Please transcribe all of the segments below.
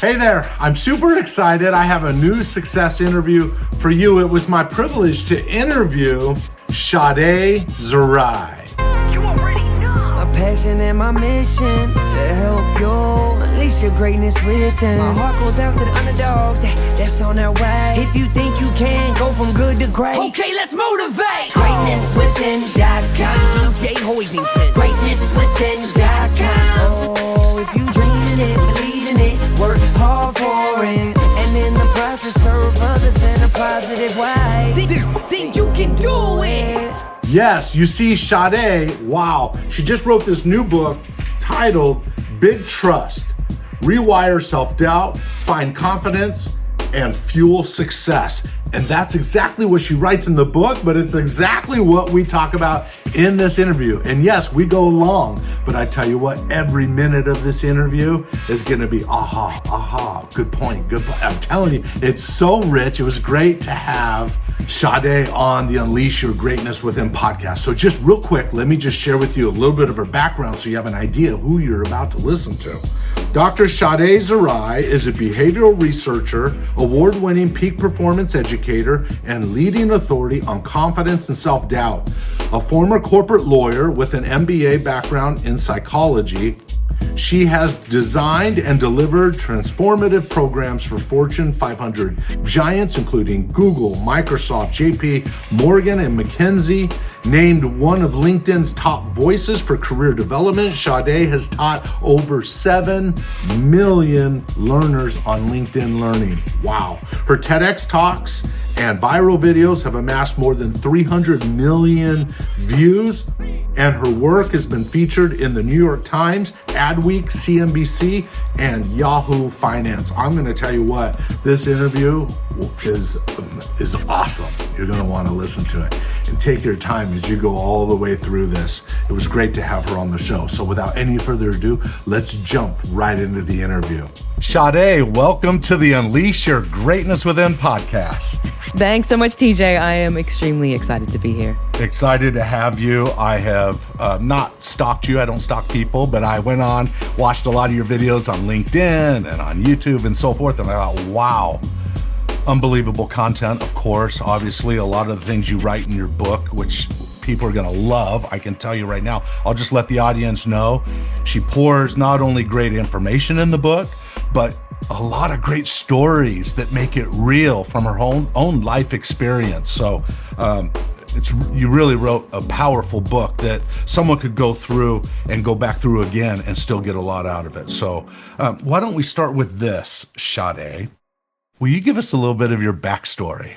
Hey there, I'm super excited. I have a new success interview for you. It was my privilege to interview Shadé Zahrai. You already know. My passion and my mission to help you unleash your greatness within. My heart goes out to the underdogs that's on their way. If you think you can go from good to great, okay, let's motivate. GreatnessWithin.com. TJ Hoisington. GreatnessWithin.com. Oh, if you dreaming it, believe in it, work hard for it, and in the process serve others in a positive way. Think you can do it. Yes, you see, Shadé, wow, she just wrote this new book titled Big Trust, Rewire Self-Doubt, Find Confidence, and Fuel Success. And that's exactly what she writes in the book, but it's exactly what we talk about in this interview. And yes, we go long, but I tell you what, every minute of this interview is gonna be good point. I'm telling you, it's so rich. It was great to have Shadé on the Unleash Your Greatness Within podcast. So just real quick, let me just share with you a little bit of her background so you have an idea of who you're about to listen to. Dr. Shadé Zahrai is a behavioral researcher, award-winning peak performance educator, and leading authority on confidence and self-doubt. A former corporate lawyer with an MBA background in psychology, she has designed and delivered transformative programs for Fortune 500 giants, including Google, Microsoft, JP Morgan, and McKinsey. Named one of LinkedIn's top voices for career development, Shadé has taught over 7 million learners on LinkedIn Learning. Wow. Her TEDx talks and viral videos have amassed more than 300 million views, and her work has been featured in the New York Times, Adweek, CNBC, and Yahoo Finance. I'm going to tell you what, this interview is awesome. You're going to want to listen to it and take your time as you go all the way through this. It was great to have her on the show. So without any further ado, let's jump right into the interview. Shadé, welcome to the Unleash Your Greatness Within podcast. Thanks so much, TJ. I am extremely excited to be here. Excited to have you. I have not stalked you. I don't stalk people, but I went on, watched a lot of your videos on LinkedIn and on YouTube and so forth. And I thought, wow, unbelievable content. Of course, obviously a lot of the things you write in your book, which people are going to love. I can tell you right now, I'll just let the audience know. She pours not only great information in the book, but a lot of great stories that make it real from her own life experience. So you really wrote a powerful book that someone could go through and go back through again and still get a lot out of it. So why don't we start with this, Shadé? Will you give us a little bit of your backstory?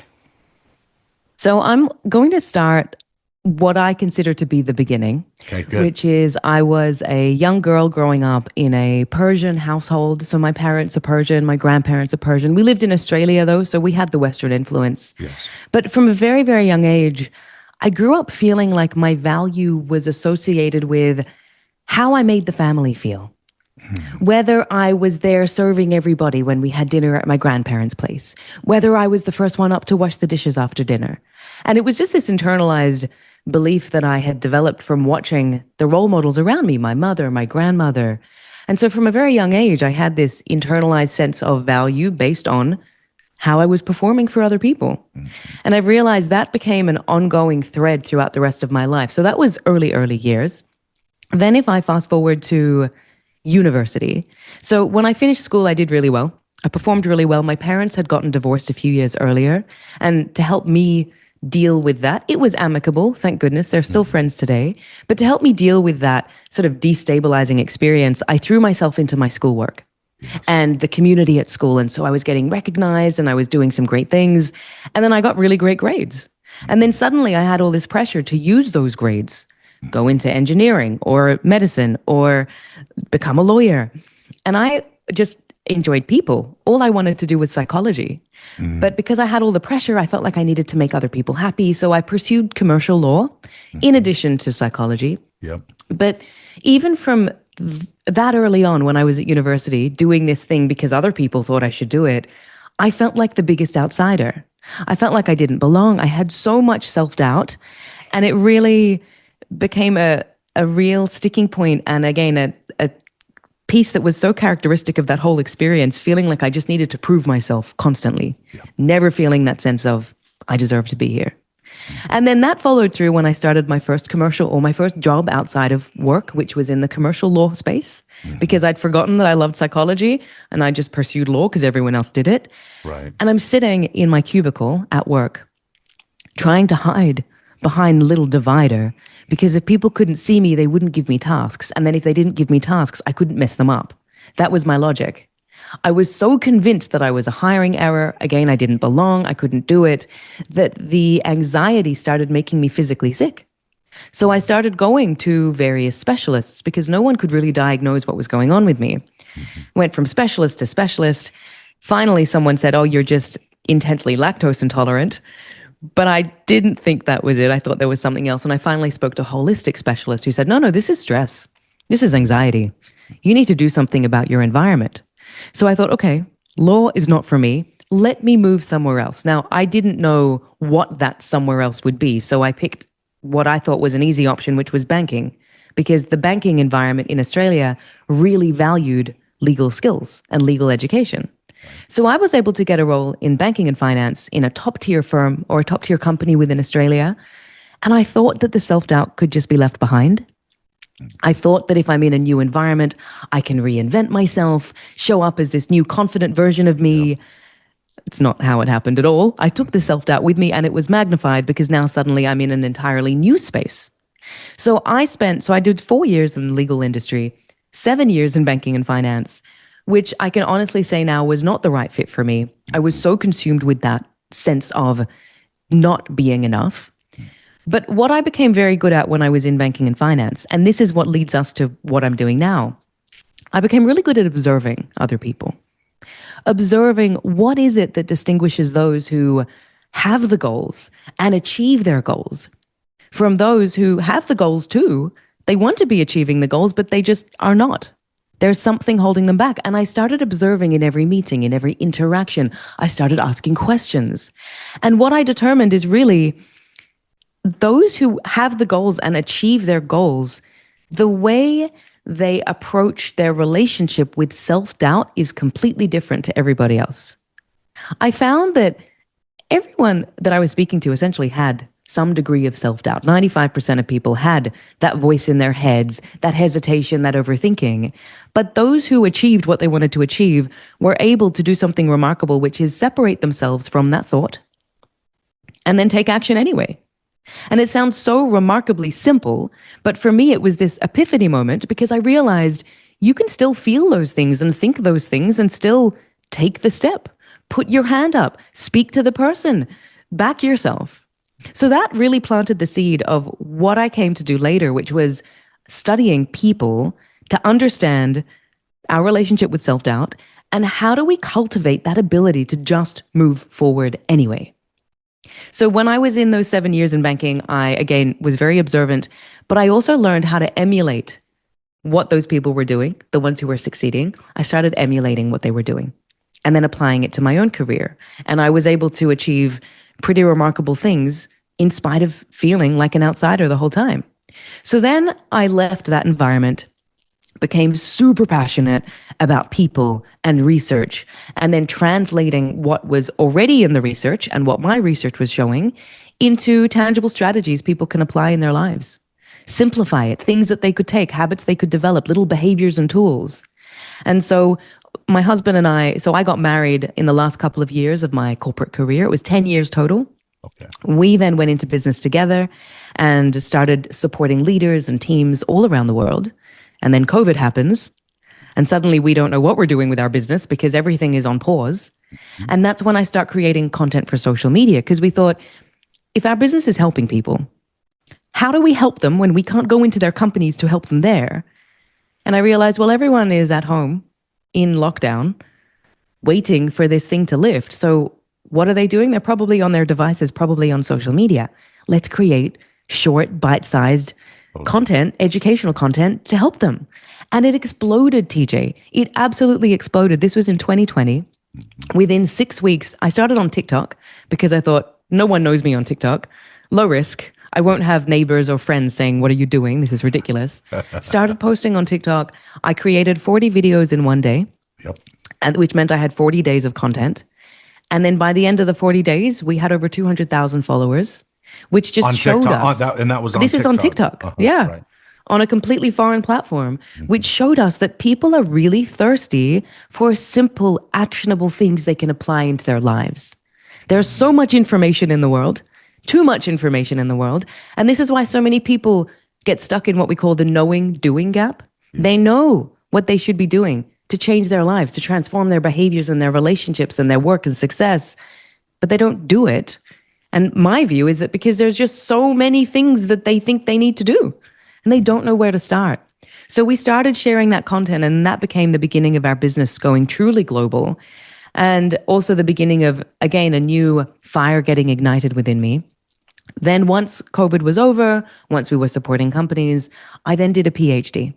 So I'm going to start what I consider to be the beginning, okay, good. Which is I was a young girl growing up in a Persian household. So my parents are Persian, my grandparents are Persian. We lived in Australia though, so we had the Western influence. Yes. But from a very, very young age, I grew up feeling like my value was associated with how I made the family feel. Whether I was there serving everybody when we had dinner at my grandparents' place, whether I was the first one up to wash the dishes after dinner. And it was just this internalized belief that I had developed from watching the role models around me, my mother, my grandmother. And so from a very young age, I had this internalized sense of value based on how I was performing for other people. And I've realized that became an ongoing thread throughout the rest of my life. So that was early years. Then if I fast forward to university. So when I finished school, I did really well. I performed really well. My parents had gotten divorced a few years earlier. And to help me deal with that, it was amicable, thank goodness. They're still friends today. But to help me deal with that sort of destabilizing experience, I threw myself into my schoolwork and the community at school. And so I was getting recognized and I was doing some great things. And then I got really great grades. And then suddenly I had all this pressure to use those grades, go into engineering or medicine or become a lawyer. And I just enjoyed people. All I wanted to do was psychology. But because I had all the pressure, I felt like I needed to make other people happy. So I pursued commercial law in addition to psychology. Yep. But even from that early on, when I was at university doing this thing because other people thought I should do it, I felt like the biggest outsider. I felt like I didn't belong. I had so much self-doubt. And it really became a real sticking point and again, a piece that was so characteristic of that whole experience, feeling like I just needed to prove myself constantly, never feeling that sense of, I deserve to be here. And then that followed through when I started my first commercial or my first job outside of work, which was in the commercial law space, because I'd forgotten that I loved psychology and I just pursued law because everyone else did it. Right. And I'm sitting in my cubicle at work, trying to hide behind a little divider, because if people couldn't see me, they wouldn't give me tasks. And then if they didn't give me tasks, I couldn't mess them up. That was my logic. I was so convinced that I was a hiring error. Again, I didn't belong. I couldn't do it. That the anxiety started making me physically sick. So I started going to various specialists because no one could really diagnose what was going on with me. Went from specialist to specialist. Finally, someone said, oh, you're just intensely lactose intolerant. But I didn't think that was it. I thought there was something else. And I finally spoke to a holistic specialist who said, no, this is stress. This is anxiety. You need to do something about your environment. So I thought, okay, law is not for me. Let me move somewhere else. Now, I didn't know what that somewhere else would be. So I picked what I thought was an easy option, which was banking, because the banking environment in Australia really valued legal skills and legal education. So I was able to get a role in banking and finance in a top-tier firm or a top-tier company within Australia. And I thought that the self-doubt could just be left behind. I thought that if I'm in a new environment, I can reinvent myself, show up as this new confident version of me. It's not how it happened at all. I took the self-doubt with me and it was magnified because now suddenly I'm in an entirely new space. So I did 4 years in the legal industry, 7 years in banking and finance, which I can honestly say now was not the right fit for me. I was so consumed with that sense of not being enough. But what I became very good at when I was in banking and finance, and this is what leads us to what I'm doing now, I became really good at observing other people. Observing what is it that distinguishes those who have the goals and achieve their goals from those who have the goals too. They want to be achieving the goals, but they just are not. There's something holding them back. And I started observing in every meeting, in every interaction. I started asking questions. And what I determined is really those who have the goals and achieve their goals, the way they approach their relationship with self-doubt is completely different to everybody else. I found that everyone that I was speaking to essentially had some degree of self-doubt. 95% of people had that voice in their heads, that hesitation, that overthinking. But those who achieved what they wanted to achieve were able to do something remarkable, which is separate themselves from that thought and then take action anyway. And it sounds so remarkably simple, but for me, it was this epiphany moment because I realized you can still feel those things and think those things and still take the step. Put your hand up, speak to the person, back yourself. So that really planted the seed of what I came to do later, which was studying people to understand our relationship with self-doubt and how do we cultivate that ability to just move forward anyway. So when I was in those 7 years in banking, I, again, was very observant, but I also learned how to emulate what those people were doing, the ones who were succeeding. I started emulating what they were doing and then applying it to my own career. And I was able to achieve pretty remarkable things in spite of feeling like an outsider the whole time. So then I left that environment, became super passionate about people and research, and then translating what was already in the research and what my research was showing into tangible strategies people can apply in their lives. Simplify it, things that they could take, habits they could develop, little behaviors and tools. And so my husband and I got married in the last couple of years of my corporate career. It was 10 years total. Okay. We then went into business together and started supporting leaders and teams all around the world. And then COVID happens. And suddenly we don't know what we're doing with our business because everything is on pause. Mm-hmm. And that's when I start creating content for social media because we thought, if our business is helping people, how do we help them when we can't go into their companies to help them there? And I realized, well, everyone is at home in lockdown waiting for this thing to lift. So what are they doing? They're probably on their devices, probably on social media. Let's create short, bite-sized content, educational content to help them. And it exploded, TJ. It absolutely exploded. This was in 2020. Within 6 weeks, I started on TikTok because I thought, no one knows me on TikTok. Low risk. I won't have neighbors or friends saying, what are you doing? This is ridiculous. Started posting on TikTok. I created 40 videos in one day, Yep. which meant I had 40 days of content. And then by the end of the 40 days, we had over 200,000 followers, which just On showed TikTok, us. and that was on this TikTok. is on TikTok. Yeah. Right. On a completely foreign platform, which showed us that people are really thirsty for simple, actionable things they can apply into their lives. There's so much information in the world, too much information in the world. And this is why so many people get stuck in what we call the knowing doing gap. They know what they should be doing to change their lives, to transform their behaviors and their relationships and their work and success, but they don't do it. And my view is that because there's just so many things that they think they need to do and they don't know where to start. So we started sharing that content, and that became the beginning of our business going truly global. And also the beginning of, again, a new fire getting ignited within me. Then once COVID was over, once we were supporting companies, I then did a PhD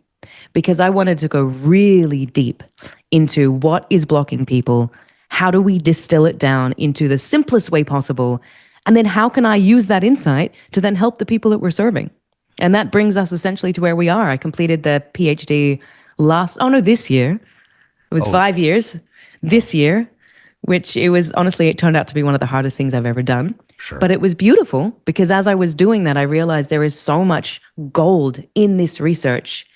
because I wanted to go really deep into what is blocking people. How do we distill it down into the simplest way possible? And then how can I use that insight to then help the people that we're serving? And that brings us essentially to where we are. I completed the PhD this year. It was 5 years this year, which it turned out to be one of the hardest things I've ever done. Sure. But it was beautiful because as I was doing that, I realized there is so much gold in this research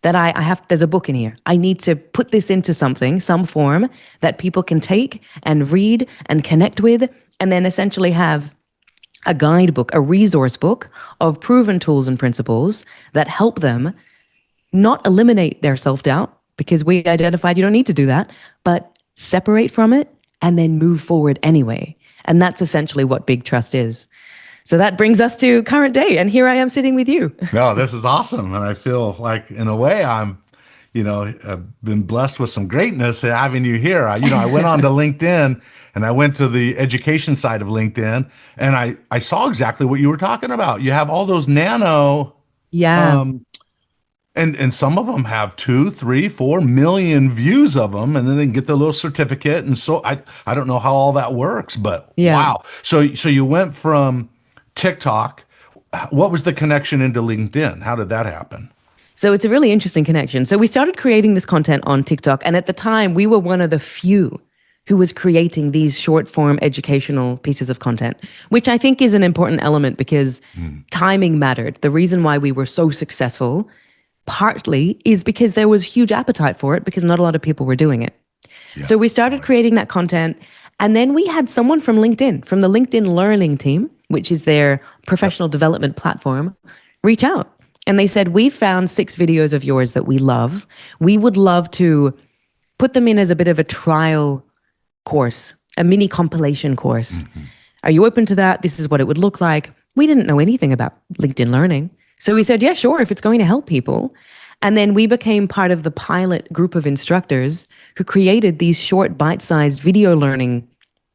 that there's a book in here. I need to put this into something, some form that people can take and read and connect with, and then essentially have a guidebook, a resource book of proven tools and principles that help them not eliminate their self-doubt, because we identified you don't need to do that, but separate from it and then move forward anyway. And that's essentially what Big Trust is. So that brings us to current day. And here I am sitting with you. No, this is awesome. And I feel like, in a way, I've been blessed with some greatness having you here. I went on to LinkedIn, and I went to the education side of LinkedIn, and I saw exactly what you were talking about. You have all those nano. Yeah. And some of them have 2, 3, 4 million views of them, and then they get the little certificate. And so I don't know how all that works, but wow. So you went from TikTok. What was the connection into LinkedIn? How did that happen? So it's a really interesting connection. So we started creating this content on TikTok, and at the time we were one of the few who was creating these short form educational pieces of content, which I think is an important element because timing mattered. The reason why we were so successful partly is because there was huge appetite for it because not a lot of people were doing it. Yeah. So we started creating that content, and then we had someone from LinkedIn, from the LinkedIn Learning team, which is their professional development platform, reach out. And they said, we found 6 videos of yours that we love. We would love to put them in as a bit of a trial course, a mini compilation course. Mm-hmm. Are you open to that? This is what it would look like. We didn't know anything about LinkedIn Learning. So we said, yeah, sure, if it's going to help people. And then we became part of the pilot group of instructors who created these short bite-sized video learning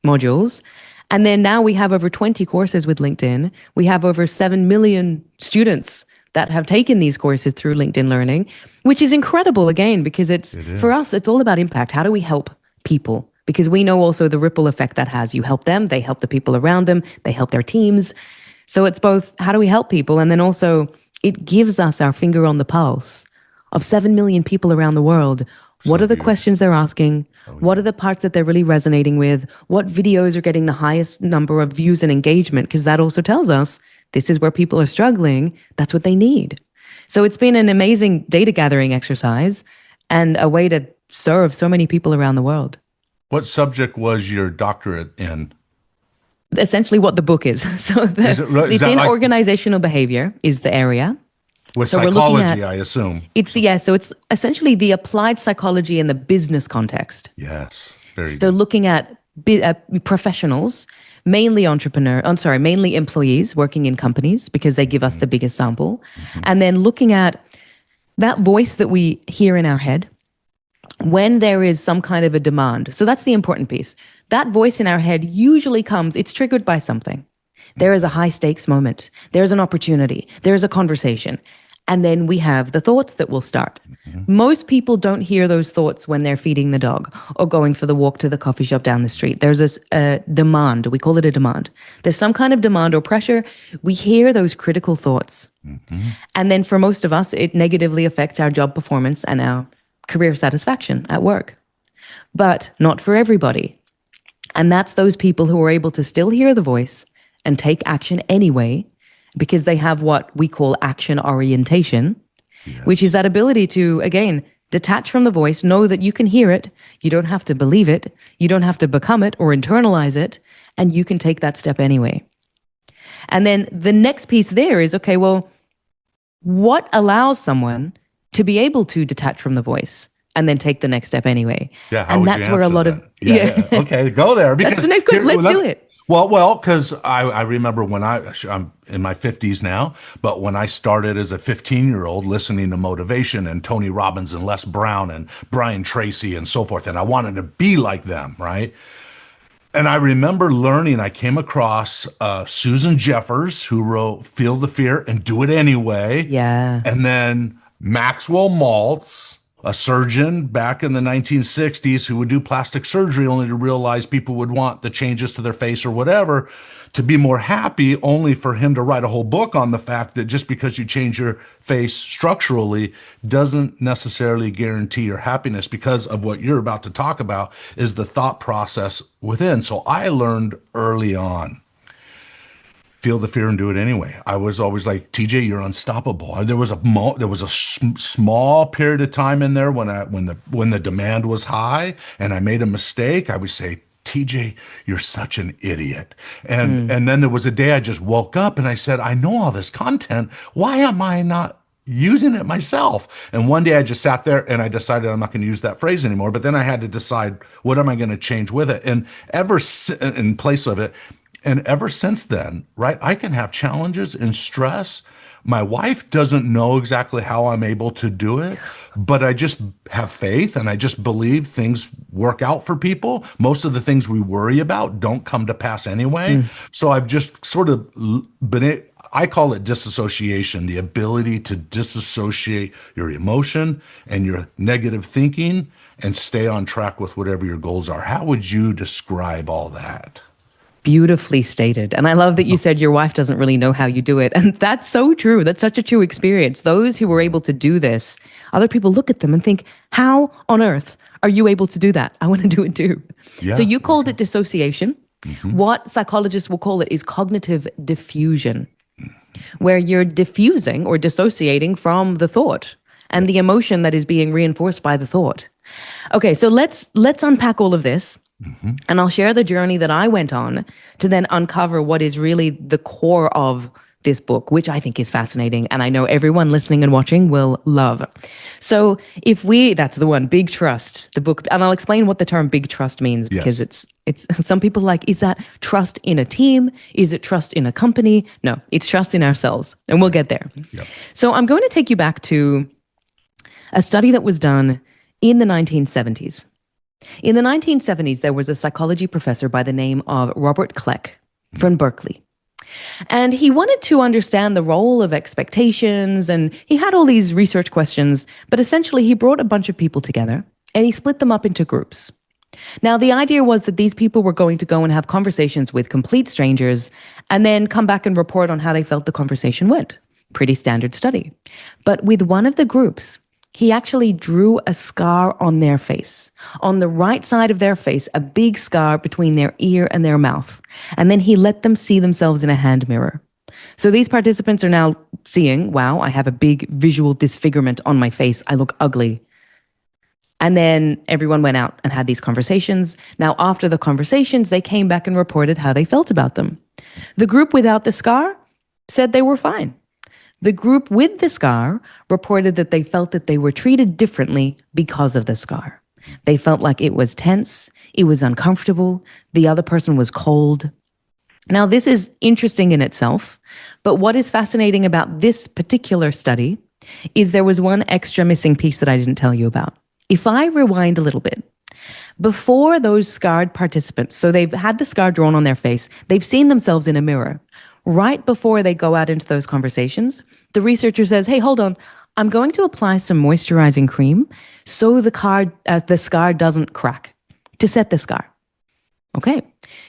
modules. And then now we have over 20 courses with LinkedIn. We have over 7 million students that have taken these courses through LinkedIn Learning, which is incredible, again, because for us, it's all about impact. How do we help people? Because we know also the ripple effect that has. You help them, they help the people around them, they help their teams. So it's both, how do we help people? And then also it gives us our finger on the pulse of 7 million people around the world. What are the questions they're asking? What are the parts that they're really resonating with? What videos are getting the highest number of views and engagement? Because that also tells us this is where people are struggling. That's what they need. So it's been an amazing data gathering exercise and a way to serve so many people around the world. What subject was your doctorate in? Essentially what the book is. So it's in organizational behavior is the area. With psychology, I assume. So it's essentially the applied psychology in the business context. Yes, very good. So looking at professionals, mainly employees working in companies because they give us the biggest sample. Mm-hmm. And then looking at that voice that we hear in our head when there is some kind of a demand. So that's the important piece. That voice in our head usually it's triggered by something. There is a high stakes moment. There's an opportunity. There's a conversation. And then we have the thoughts that will start. Most people don't hear those thoughts when they're feeding the dog or going for the walk to the coffee shop down the street. There's this demand. We call it a demand. There's some kind of demand or pressure. We hear those critical thoughts. And then for most of us, it negatively affects our job performance and our career satisfaction at work. But not for everybody. And that's those people who are able to still hear the voice and take action anyway, because they have what we call action orientation, which is that ability to, again, detach from the voice, know that you can hear it, you don't have to believe it, you don't have to become it or internalize it, and you can take that step anyway. And then the next piece there is, okay, well, what allows someone to be able to detach from the voice and then take the next step anyway? Yeah, how and would that's you where a answer lot that? of Okay, go there. Because that's the next question. Let's do it. Well, because I remember when I'm in my 50s now, but when I started as a 15-year-old listening to motivation and Tony Robbins and Les Brown and Brian Tracy and so forth, and I wanted to be like them, right? And I remember learning, I came across Susan Jeffers, who wrote Feel the Fear and Do It Anyway. Yeah. And then Maxwell Maltz, a surgeon back in the 1960s who would do plastic surgery only to realize people would want the changes to their face or whatever to be more happy, only for him to write a whole book on the fact that just because you change your face structurally doesn't necessarily guarantee your happiness, because of what you're about to talk about is the thought process within. So I learned early on, feel the fear and do it anyway. I was always like, TJ, you're unstoppable. There was a small period of time in there when the demand was high and I made a mistake. I would say, TJ, you're such an idiot. And then there was a day I just woke up and I said, I know all this content. Why am I not using it myself? And one day I just sat there and I decided I'm not going to use that phrase anymore. But then I had to decide, what am I going to change with it? And in place of it, and ever since then, right, I can have challenges and stress. My wife doesn't know exactly how I'm able to do it, but I just have faith and I just believe things work out for people. Most of the things we worry about don't come to pass anyway. So I've just sort of I call it disassociation, the ability to disassociate your emotion and your negative thinking and stay on track with whatever your goals are. How would you describe all that? Beautifully stated. And I love that you said your wife doesn't really know how you do it. And that's so true. That's such a true experience. Those who were able to do this, other people look at them and think, how on earth are you able to do that? I want to do it too. Yeah. So you called it dissociation. What psychologists will call it is cognitive diffusion, where you're diffusing or dissociating from the thought and the emotion that is being reinforced by the thought. Okay, so let's unpack all of this. And I'll share the journey that I went on to then uncover what is really the core of this book, which I think is fascinating. And I know everyone listening and watching will love. So that's the one, Big Trust, the book. And I'll explain what the term big trust means, because it's some people like, is that trust in a team? Is it trust in a company? No, it's trust in ourselves. And we'll get there. Yep. So I'm going to take you back to a study that was done in the 1970s. In the 1970s, there was a psychology professor by the name of Robert Kleck from Berkeley. And he wanted to understand the role of expectations, and he had all these research questions, but essentially he brought a bunch of people together and he split them up into groups. Now, the idea was that these people were going to go and have conversations with complete strangers and then come back and report on how they felt the conversation went. Pretty standard study. But with one of the groups, he actually drew a scar on their face, on the right side of their face, a big scar between their ear and their mouth. And then he let them see themselves in a hand mirror. So these participants are now seeing, wow, I have a big visual disfigurement on my face. I look ugly. And then everyone went out and had these conversations. Now, after the conversations, they came back and reported how they felt about them. The group without the scar said they were fine. The group with the scar reported that they felt that they were treated differently because of the scar. They felt like it was tense, it was uncomfortable, the other person was cold. Now, this is interesting in itself, but what is fascinating about this particular study is there was one extra missing piece that I didn't tell you about. If I rewind a little bit, before those scarred participants, so they've had the scar drawn on their face, they've seen themselves in a mirror. right before they go out into those conversations, the researcher says, hey, hold on, I'm going to apply some moisturizing cream so the scar doesn't crack, to set the scar. Okay.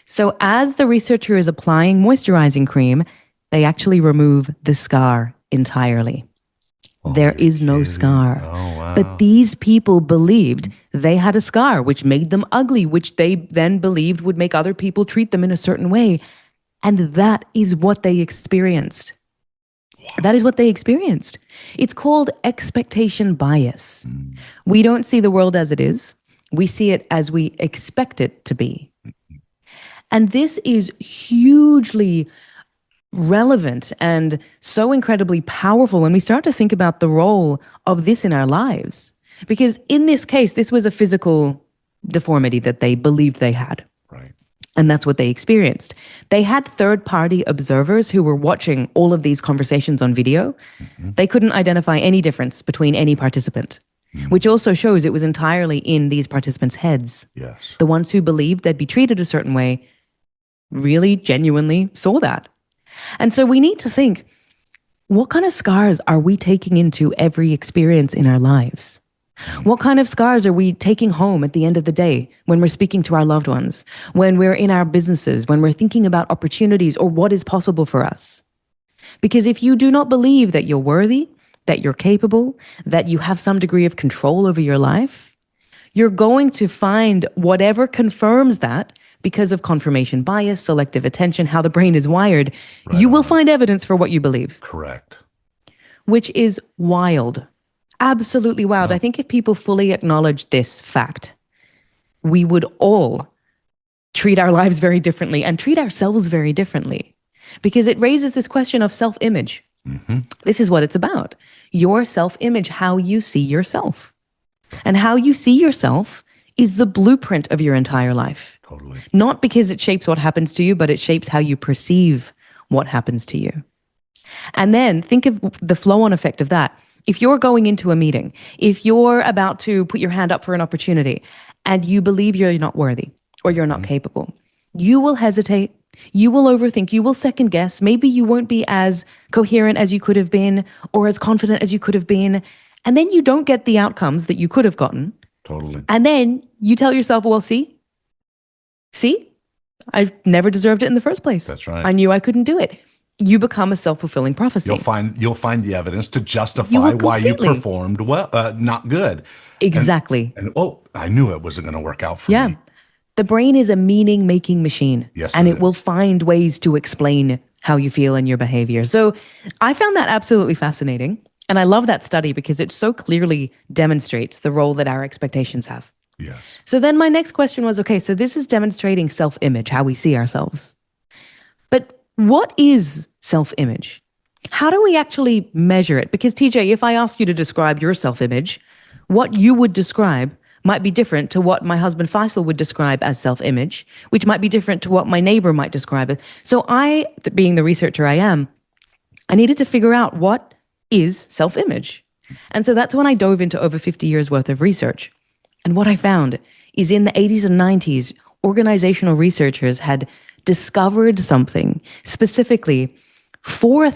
So as the researcher is applying moisturizing cream, they actually remove the scar entirely. There is no scar. Oh, wow. But these people believed they had a scar, which made them ugly, which they then believed would make other people treat them in a certain way. And that is what they experienced. That is what they experienced. It's called expectation bias. We don't see the world as it is. We see it as we expect it to be. And this is hugely relevant and so incredibly powerful when we start to think about the role of this in our lives. Because in this case, this was a physical deformity that they believed they had. Right. And that's what they experienced. They had third-party observers who were watching all of these conversations on video. They couldn't identify any difference between any participant, which also shows it was entirely in these participants' heads. Yes. The ones who believed they'd be treated a certain way really genuinely saw that. And so we need to think, what kind of scars are we taking into every experience in our lives? What kind of scars are we taking home at the end of the day when we're speaking to our loved ones, when we're in our businesses, when we're thinking about opportunities or what is possible for us? Because if you do not believe that you're worthy, that you're capable, that you have some degree of control over your life, you're going to find whatever confirms that. Because of confirmation bias, selective attention, how the brain is wired, you will find evidence for what you believe. Correct. Which is wild. Absolutely wild. I think if people fully acknowledge this fact, we would all treat our lives very differently and treat ourselves very differently. Because it raises this question of self-image. This is what it's about. Your self-image, how you see yourself. And how you see yourself is the blueprint of your entire life. Totally. Not because it shapes what happens to you, but it shapes how you perceive what happens to you. And then think of the flow-on effect of that. If you're going into a meeting, if you're about to put your hand up for an opportunity and you believe you're not worthy or you're not capable, you will hesitate, you will overthink, you will second guess. Maybe you won't be as coherent as you could have been or as confident as you could have been. And then you don't get the outcomes that you could have gotten. Totally. And then you tell yourself, well, see, I never deserved it in the first place. That's right. I knew I couldn't do it. You become a self-fulfilling prophecy. You'll find the evidence to justify why you performed well, not good. Exactly. And I knew it wasn't going to work out for me. The brain is a meaning-making machine. Yes, and it will find ways to explain how you feel and your behavior. So I found that absolutely fascinating. And I love that study because it so clearly demonstrates the role that our expectations have. Yes. So then my next question was, okay, so this is demonstrating self-image, how we see ourselves. But what is self-image? How do we actually measure it? Because TJ, if I asked you to describe your self-image, what you would describe might be different to what my husband Faisal would describe as self-image, which might be different to what my neighbor might describe it. So I, being the researcher I am, I needed to figure out what is self-image. And so that's when I dove into over 50 years worth of research. And what I found is in the 80s and 90s, organizational researchers had discovered something, specifically four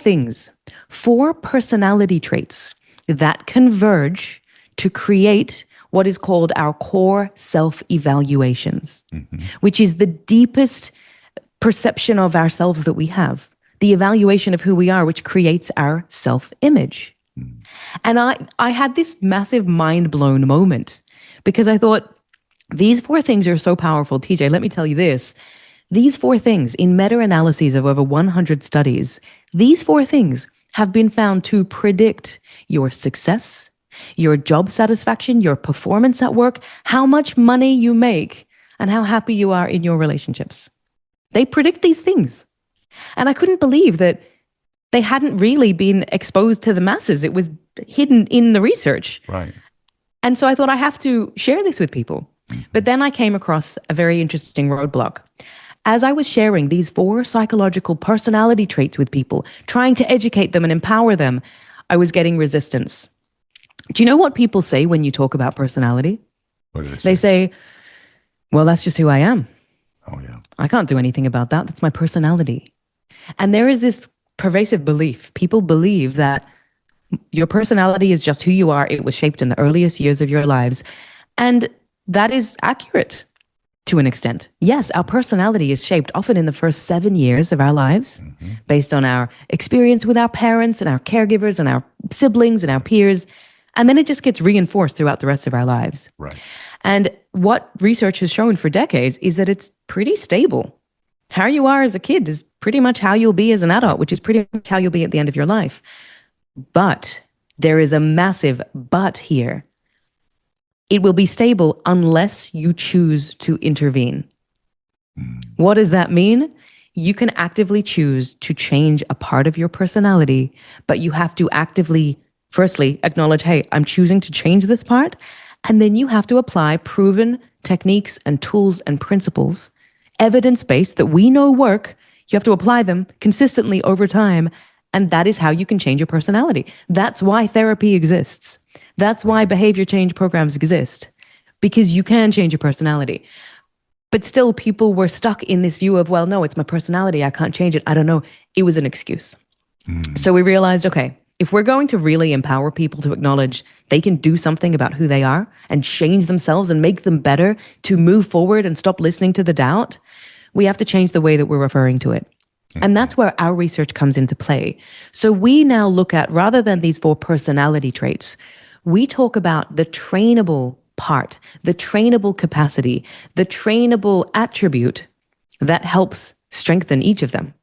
personality traits that converge to create what is called our core self-evaluations, which is the deepest perception of ourselves that we have. The evaluation of who we are, which creates our self-image. And I had this massive mind-blown moment because I thought, these four things are so powerful. TJ, let me tell you this. These four things, in meta-analyses of over 100 studies, these four things have been found to predict your success, your job satisfaction, your performance at work, how much money you make, and how happy you are in your relationships. They predict these things. And I couldn't believe that they hadn't really been exposed to the masses. It was hidden in the research. Right. And so I thought I have to share this with people. But then I came across a very interesting roadblock. As I was sharing these four psychological personality traits with people, trying to educate them and empower them, I was getting resistance. Do you know what people say when you talk about personality? What do they say? They say, well, that's just who I am. Oh, yeah. I can't do anything about that. That's my personality. And there is this pervasive belief. People believe that your personality is just who you are. It was shaped in the earliest years of your lives. And that is accurate to an extent. Yes, our personality is shaped often in the first 7 years of our lives based on our experience with our parents and our caregivers and our siblings and our peers. And then it just gets reinforced throughout the rest of our lives. Right. And what research has shown for decades is that it's pretty stable. How you are as a kid is pretty much how you'll be as an adult, which is pretty much how you'll be at the end of your life. But there is a massive but here. It will be stable unless you choose to intervene. What does that mean? You can actively choose to change a part of your personality, but you have to actively, firstly, acknowledge, hey, I'm choosing to change this part. And then you have to apply proven techniques and tools and principles, evidence-based, that we know work. You have to apply them consistently over time. And that is how you can change your personality. That's why therapy exists. That's why behavior change programs exist, because you can change your personality. But still, people were stuck in this view of, well, no, it's my personality. I can't change it. I don't know. It was an excuse. So we realized, okay, if we're going to really empower people to acknowledge they can do something about who they are and change themselves and make them better to move forward and stop listening to the doubt, we have to change the way that we're referring to it. And that's where our research comes into play. So we now look at, rather than these 4 personality traits, we talk about the trainable part, the trainable capacity, the trainable attribute that helps strengthen each of them.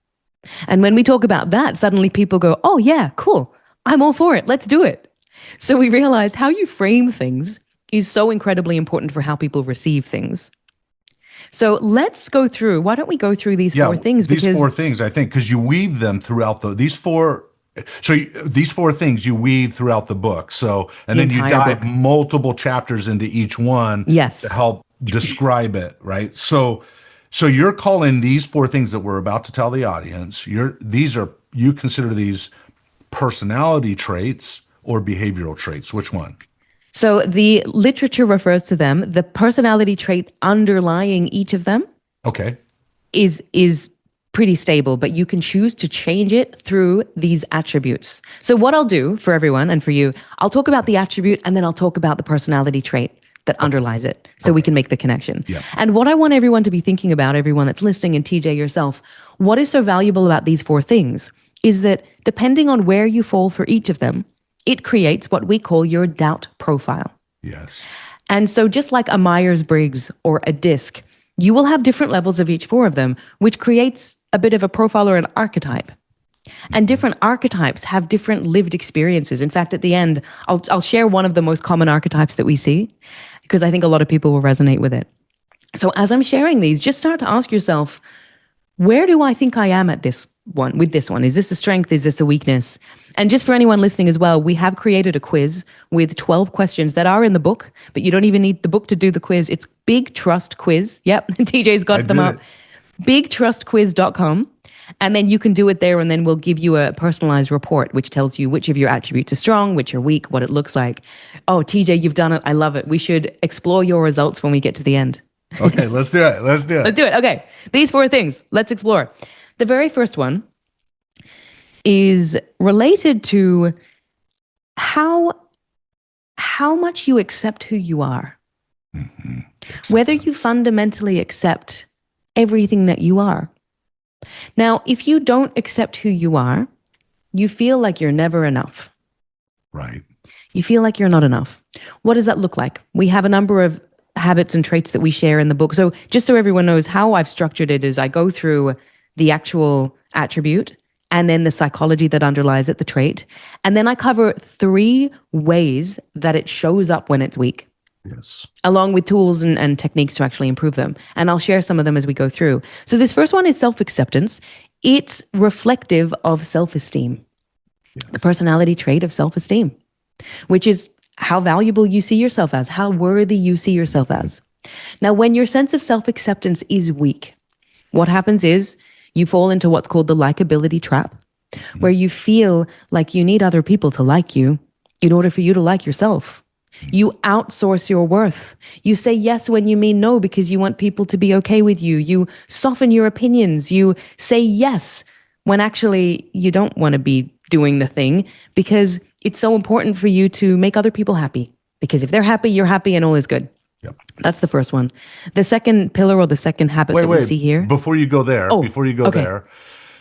And when we talk about that, suddenly people go, oh yeah, cool. I'm all for it. Let's do it. So we realize how you frame things is so incredibly important for how people receive things. So let's go through, why don't we go through these 4 things? These 4 things, I think, because you weave them throughout these 4 things you weave throughout the book. So, and then you dive multiple chapters into each one to help describe it, right? So you're calling these 4 things that we're about to tell the audience, you consider these personality traits or behavioral traits? Which one? So the literature refers to them, the personality trait underlying each of them is pretty stable, but you can choose to change it through these attributes. So what I'll do for everyone and for you, I'll talk about the attribute and then I'll talk about the personality trait that underlies it, so we can make the connection. And what I want everyone to be thinking about, everyone that's listening, and TJ yourself, what is so valuable about these 4 things is that depending on where you fall for each of them, it creates what we call your doubt profile. Yes. And so just like a Myers-Briggs or a DISC, you will have different levels of each 4 of them, which creates a bit of a profile or an archetype. And different archetypes have different lived experiences. In fact, at the end, I'll share one of the most common archetypes that we see, because I think a lot of people will resonate with it. So as I'm sharing these, just start to ask yourself, where do I think I am at this one, with this one? Is this a strength? Is this a weakness? And just for anyone listening as well, we have created a quiz with 12 questions that are in the book, but you don't even need the book to do the quiz. It's Big Trust Quiz. Yep, TJ's got them up. BigTrustQuiz.com. And then you can do it there, and then we'll give you a personalized report, which tells you which of your attributes are strong, which are weak, what it looks like. Oh, TJ, you've done it. I love it. We should explore your results when we get to the end. Okay, let's do it. Let's do it. Okay, these 4 things. Let's explore. The very first one is related to how much you accept who you are. Whether you fundamentally accept everything that you are. Now, if you don't accept who you are, you feel like you're never enough. Right. You feel like you're not enough. What does that look like? We have a number of habits and traits that we share in the book. So just so everyone knows, how I've structured it is I go through the actual attribute and then the psychology that underlies it, the trait. And then I cover 3 ways that it shows up when it's weak. Yes. Along with tools and techniques to actually improve them. And I'll share some of them as we go through. So this first one is self-acceptance. It's reflective of self-esteem. Yes. The personality trait of self-esteem, which is how valuable you see yourself as, how worthy you see yourself as. Now, when your sense of self-acceptance is weak, what happens is you fall into what's called the likability trap, where you feel like you need other people to like you in order for you to like yourself. You outsource your worth. You say yes when you mean no because you want people to be okay with you. You soften your opinions. You say yes when actually you don't want to be doing the thing because it's so important for you to make other people happy. Because if they're happy, you're happy and all is good. Yep. That's the first one. The second pillar or the second habit that we see here. Before you go there, there.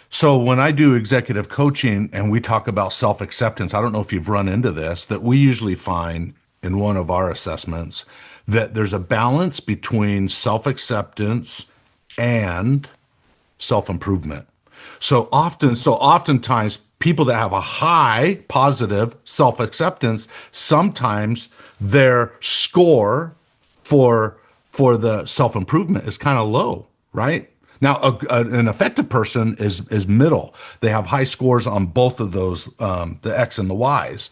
So when I do executive coaching and we talk about self-acceptance, I don't know if you've run into this, that we usually find in one of our assessments that there's a balance between self-acceptance and self-improvement. Oftentimes people that have a high positive self-acceptance, sometimes their score for the self-improvement is kind of low, right? Now, an effective person is middle. They have high scores on both of those, the X and the Y's.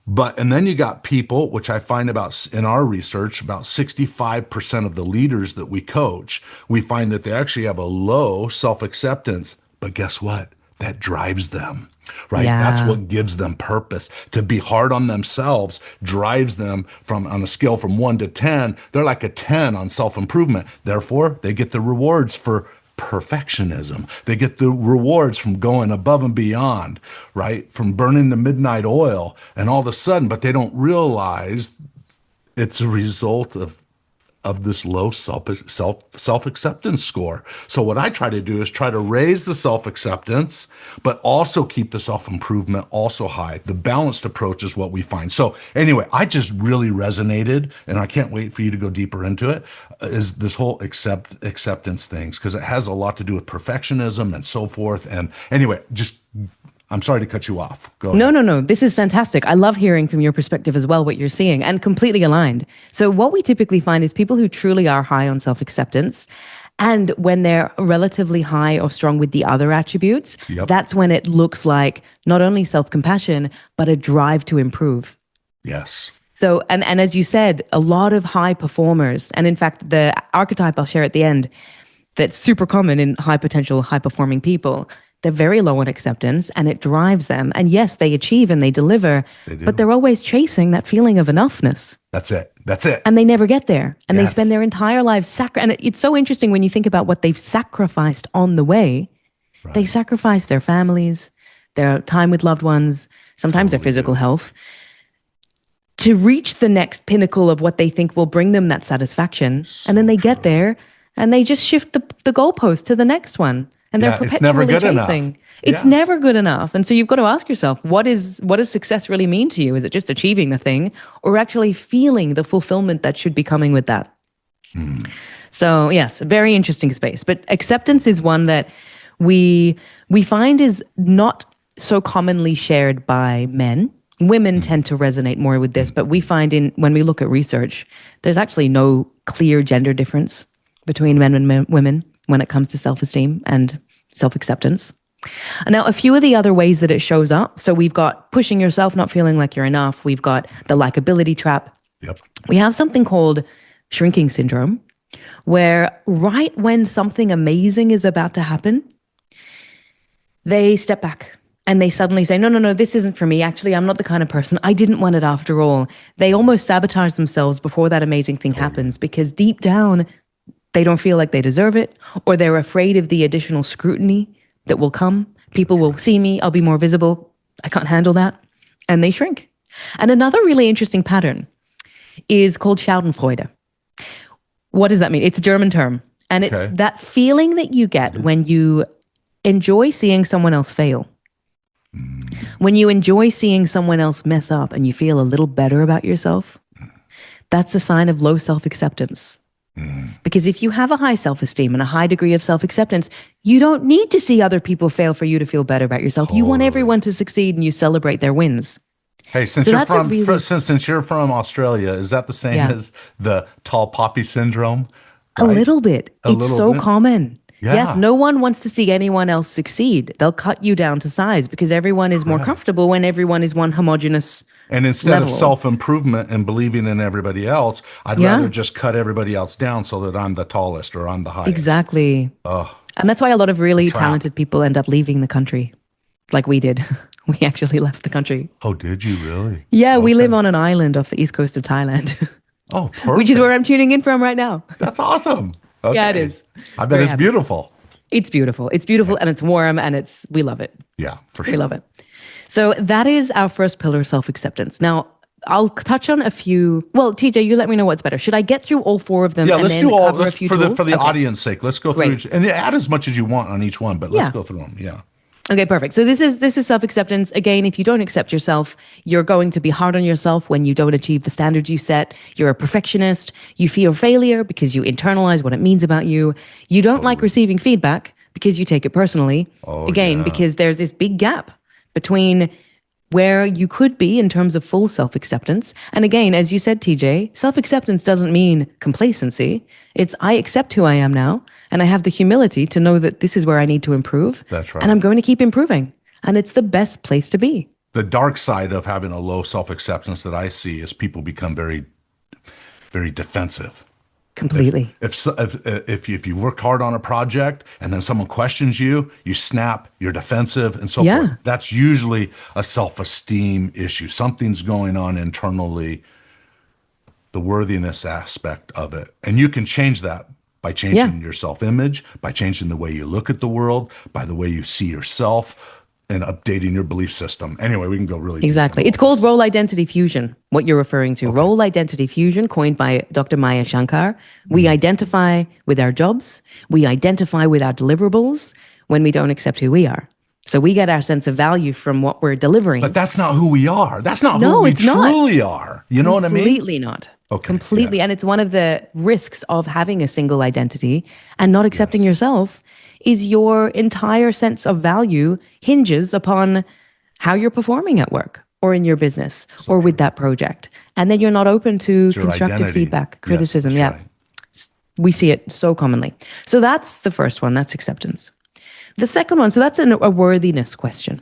And then you got people, which I find in our research, about 65% of the leaders that we coach, we find that they actually have a low self-acceptance. But guess what? That drives them, right? Yeah. That's what gives them purpose. To be hard on themselves drives them on a scale from 1 to 10. They're like a 10 on self-improvement. Therefore, they get the rewards for perfectionism. They get the rewards from going above and beyond, right? From burning the midnight oil and all of a sudden, but they don't realize it's a result of this low self-acceptance score. So what I try to do is try to raise the self-acceptance, but also keep the self-improvement also high. The balanced approach is what we find. So anyway, I just really resonated, and I can't wait for you to go deeper into it, is this whole acceptance things, because it has a lot to do with perfectionism and so forth. And anyway, I'm sorry to cut you off. Go ahead. No. This is fantastic. I love hearing from your perspective as well, what you're seeing, and completely aligned. So what we typically find is people who truly are high on self-acceptance, and when they're relatively high or strong with the other attributes, that's when it looks like not only self-compassion, but a drive to improve. Yes. So, and as you said, a lot of high performers, and in fact, the archetype I'll share at the end, that's super common in high potential, high performing people, they're very low on acceptance and it drives them. And yes, they achieve and they deliver, but they're always chasing that feeling of enoughness. That's it. And they never get there. And they spend their entire lives and it's so interesting when you think about what they've sacrificed on the way. Right. They sacrifice their families, their time with loved ones, sometimes their physical health, to reach the next pinnacle of what they think will bring them that satisfaction. And then they get there and they just shift the goalpost to the next one. And they're perpetually it's never good chasing. Enough. It's never good enough. And so you've got to ask yourself, what does success really mean to you? Is it just achieving the thing or actually feeling the fulfillment that should be coming with that? So yes, very interesting space. But acceptance is one that we find is not so commonly shared by men. Women tend to resonate more with this, but we find when we look at research, there's actually no clear gender difference between men and women when it comes to self-esteem and self-acceptance. Now, a few of the other ways that it shows up. So we've got pushing yourself, not feeling like you're enough. We've got the likability trap. Yep. We have something called shrinking syndrome, where right when something amazing is about to happen, they step back and they suddenly say, no, this isn't for me. Actually, I'm not the kind of person. I didn't want it after all. They almost sabotage themselves before that amazing thing happens because deep down, they don't feel like they deserve it, or they're afraid of the additional scrutiny that will come. People will see me, I'll be more visible. I can't handle that. And they shrink. And another really interesting pattern is called Schadenfreude. What does that mean? It's a German term. And it's that feeling that you get when you enjoy seeing someone else fail. When you enjoy seeing someone else mess up and you feel a little better about yourself, that's a sign of low self-acceptance. Because if you have a high self-esteem and a high degree of self-acceptance, you don't need to see other people fail for you to feel better about yourself. You want everyone to succeed and you celebrate their wins. Hey, since you're from Australia, is that the same as the tall poppy syndrome? Right? A little bit. It's so common. Yeah. Yes, no one wants to see anyone else succeed. They'll cut you down to size because everyone is more comfortable when everyone is one homogenous And instead of self-improvement and believing in everybody else, I'd rather just cut everybody else down so that I'm the tallest or I'm the highest. Exactly. And that's why a lot of really talented people end up leaving the country, like we did. We actually left the country. Oh, did you really? Yeah, we live on an island off the east coast of Thailand. Oh, perfect. Which is where I'm tuning in from right now. That's awesome. Okay. Yeah, it is. I bet it's beautiful. It's beautiful. It's beautiful and it's warm and we love it. Yeah, for We sure. love it. So that is our first pillar, self-acceptance. Now, I'll touch on a few. Well, TJ, you let me know what's better. Should I get through all four of them? Yeah, and let's then do all cover a let's, few for the tools? for the Okay. audience sake. Let's go through Great. and add as much as you want on each one, but let's Yeah. go through them. Yeah. Okay, perfect. So this is self-acceptance. Again, if you don't accept yourself, you're going to be hard on yourself when you don't achieve the standards you set. You're a perfectionist. You fear failure because you internalize what it means about you. You don't like receiving feedback because you take it personally. Again, because there's this big gap between where you could be in terms of full self-acceptance. And again, as you said, TJ, self-acceptance doesn't mean complacency. It's I accept who I am now, and I have the humility to know that this is where I need to improve. That's right. And I'm going to keep improving. And it's the best place to be. The dark side of having a low self-acceptance that I see is people become very, very defensive. Completely. If you worked hard on a project and then someone questions you, you snap, you're defensive, and so Yeah. forth. That's usually a self-esteem issue. Something's going on internally, the worthiness aspect of it. And you can change that by changing your self-image, by changing the way you look at the world, by the way you see yourself, and updating your belief system. Anyway, we can go really deep Exactly. into It's all called this. role identity fusion, what you're referring to. Role identity fusion, coined by Dr. Maya Shankar. We identify with our jobs. We identify with our deliverables when we don't accept who we are. So we get our sense of value from what we're delivering. But that's not who we are. That's not No, who we it's not. truly are. You know what I mean? Completely not. Okay, Completely. yeah. And it's one of the risks of having a single identity and not accepting yourself is your entire sense of value hinges upon how you're performing at work or in your business or with that project. And then you're not open to It's your constructive identity. feedback, Yes, criticism. that's Yeah. right. We see it so commonly. So that's the first one. That's acceptance. The second one, so that's a worthiness question.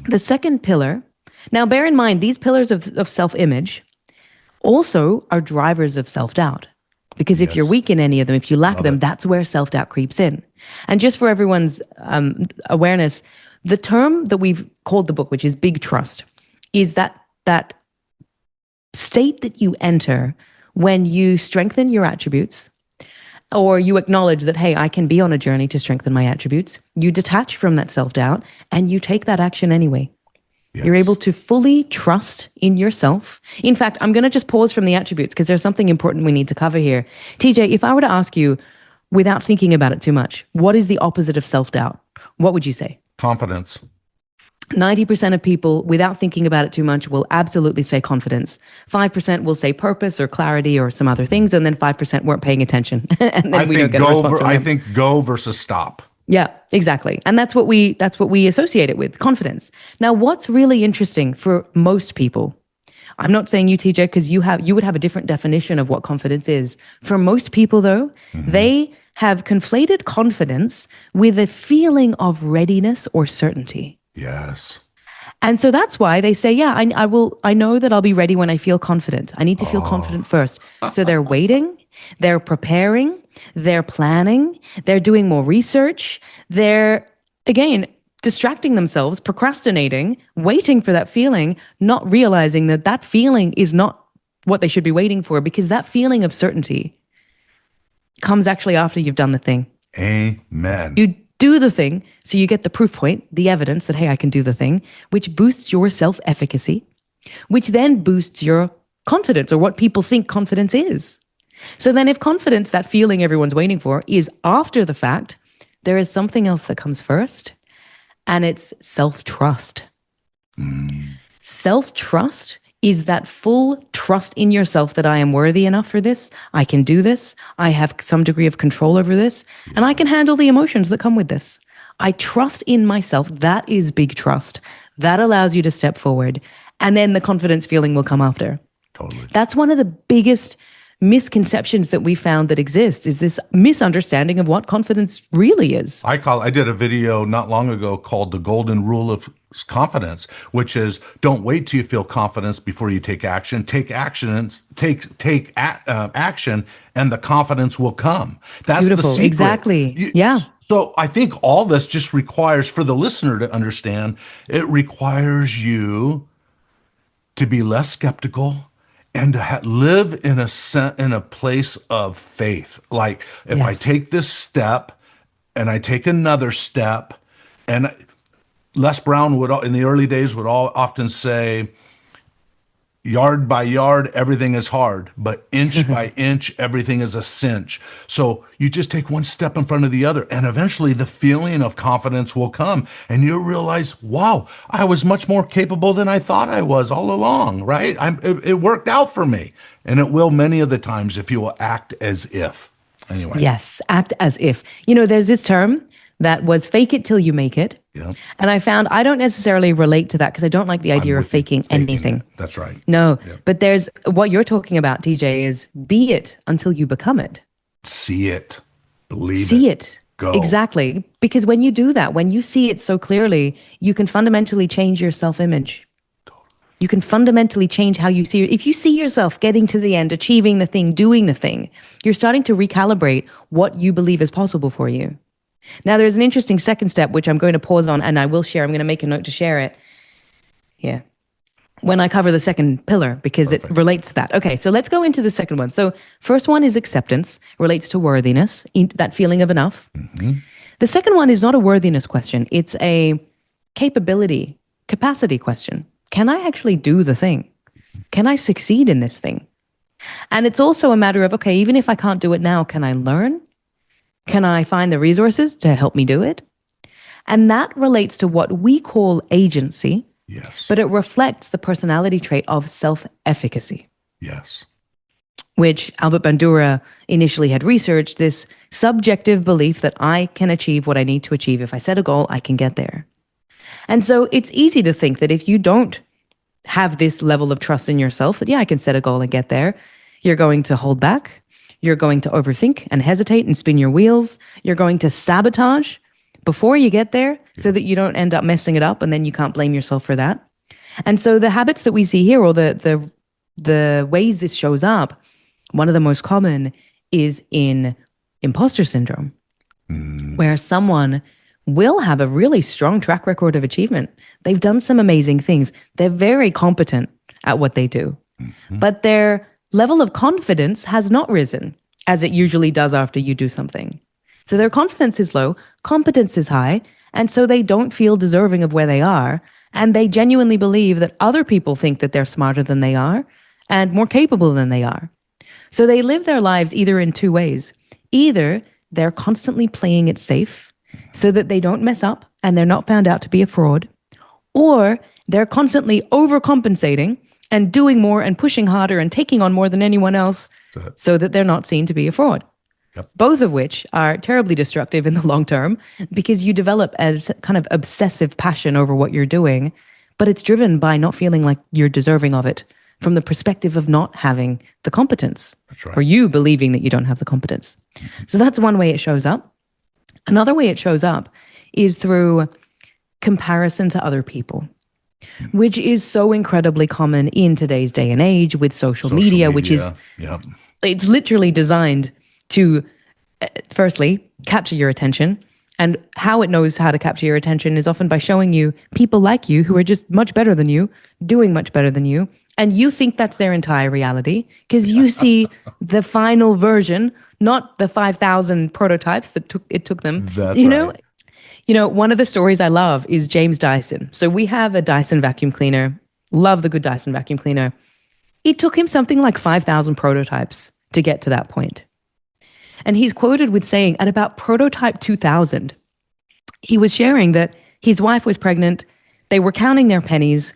The second pillar, now bear in mind, these pillars of self-image also are drivers of self-doubt. Because if you're weak in any of them, if you lack them, that's where self-doubt creeps in. And just for everyone's awareness, the term that we've called the book, which is big trust, is that state that you enter when you strengthen your attributes or you acknowledge that, hey, I can be on a journey to strengthen my attributes. You detach from that self-doubt and you take that action anyway. Yes. You're able to fully trust in yourself. In fact, I'm going to just pause from the attributes because there's something important we need to cover here. TJ, if I were to ask you, without thinking about it too much, what is the opposite of self-doubt? What would you say? Confidence. 90% of people, without thinking about it too much, will absolutely say confidence. 5% will say purpose or clarity or some other things, and then 5% weren't paying attention. And then I we don't think get a response from I them. think go versus stop. Yeah, exactly. And that's what we associate it with, confidence. Now, what's really interesting for most people, I'm not saying you, TJ, because you would have a different definition of what confidence is. For most people, though, they have conflated confidence with a feeling of readiness or certainty. Yes. And so that's why they say, yeah, I know that I'll be ready when I feel confident. I need to feel confident first. So they're waiting, they're preparing, they're planning, they're doing more research. They're, again, distracting themselves, procrastinating, waiting for that feeling, not realizing that that feeling is not what they should be waiting for, because that feeling of certainty comes actually after you've done the thing. Amen. You do the thing, so you get the proof point, the evidence that, hey, I can do the thing, which boosts your self-efficacy, which then boosts your confidence or what people think confidence is. So then if confidence, that feeling everyone's waiting for, is after the fact, there is something else that comes first, and it's self-trust. Self-trust is that full trust in yourself that I am worthy enough for this, I can do this, I have some degree of control over this, and I can handle the emotions that come with this. I trust in myself. That is big trust. That allows you to step forward, and then the confidence feeling will come after. Totally. That's one of the biggest misconceptions that we found that exists, is this misunderstanding of what confidence really is. I did a video not long ago called The Golden Rule of Confidence, which is don't wait till you feel confidence before you take action. Take action, action, and the confidence will come. That's Beautiful. the secret. Exactly. Yeah. So I think all this just requires, for the listener to understand, it requires you to be less skeptical and to live in a place of faith. Like, if I Yes. take this step, and I take another step. And Les Brown would, in the early days, would often say, yard by yard, everything is hard, but inch by inch, everything is a cinch. So you just take one step in front of the other, and eventually the feeling of confidence will come, and you realize, wow, I was much more capable than I thought I was all along, right? It worked out for me, and it will many of the times if you will act as if. Anyway. Yes, act as if. You know, there's this term that was fake it till you make it. Yeah. And I found I don't necessarily relate to that because I don't like the idea of faking anything. It. That's right. No, but there's what you're talking about, DJ, is be it until you become it. See it. Believe it. See it. Go. Exactly. Because when you do that, when you see it so clearly, you can fundamentally change your self-image. You can fundamentally change how you see it. If you see yourself getting to the end, achieving the thing, doing the thing, you're starting to recalibrate what you believe is possible for you. Now, there's an interesting second step, which I'm going to pause on, and I will share. I'm going to make a note to share it here when I cover the second pillar, because it relates to that. Okay, so let's go into the second one. So first one is acceptance, relates to worthiness, that feeling of enough. Mm-hmm. The second one is not a worthiness question. It's a capacity question. Can I actually do the thing? Can I succeed in this thing? And it's also a matter of, okay, even if I can't do it now, can I learn? Can I find the resources to help me do it? And that relates to what we call agency, yes, but it reflects the personality trait of self-efficacy. Yes. Which Albert Bandura initially had researched, this subjective belief that I can achieve what I need to achieve. If I set a goal, I can get there. And so it's easy to think that if you don't have this level of trust in yourself, that, yeah, I can set a goal and get there, you're going to hold back. You're going to overthink and hesitate and spin your wheels. You're going to sabotage before you get there so that you don't end up messing it up, and then you can't blame yourself for that. And so the habits that we see here, or the ways this shows up, one of the most common is in imposter syndrome, where someone will have a really strong track record of achievement. They've done some amazing things. They're very competent at what they do, but their level of confidence has not risen as it usually does after you do something. So their confidence is low, competence is high, and so they don't feel deserving of where they are, and they genuinely believe that other people think that they're smarter than they are and more capable than they are. So they live their lives either in two ways. Either they're constantly playing it safe so that they don't mess up and they're not found out to be a fraud, or they're constantly overcompensating and doing more and pushing harder and taking on more than anyone else so that they're not seen to be a fraud. Yep. Both of which are terribly destructive in the long term, because you develop a kind of obsessive passion over what you're doing, but it's driven by not feeling like you're deserving of it from the perspective of not having the competence. That's right. Or you believing that you don't have the competence. So that's one way it shows up. Another way it shows up is through comparison to other people, which is so incredibly common in today's day and age with social media, which is, it's literally designed to, firstly, capture your attention. And how it knows how to capture your attention is often by showing you people like you who are just much better than you, doing much better than you. And you think that's their entire reality because you see the final version, not the 5,000 prototypes that it took them. That's right. You know, one of the stories I love is James Dyson. So we have a Dyson vacuum cleaner. Love the good Dyson vacuum cleaner. It took him something like 5,000 prototypes to get to that point. And he's quoted with saying at about prototype 2000, he was sharing that his wife was pregnant. They were counting their pennies.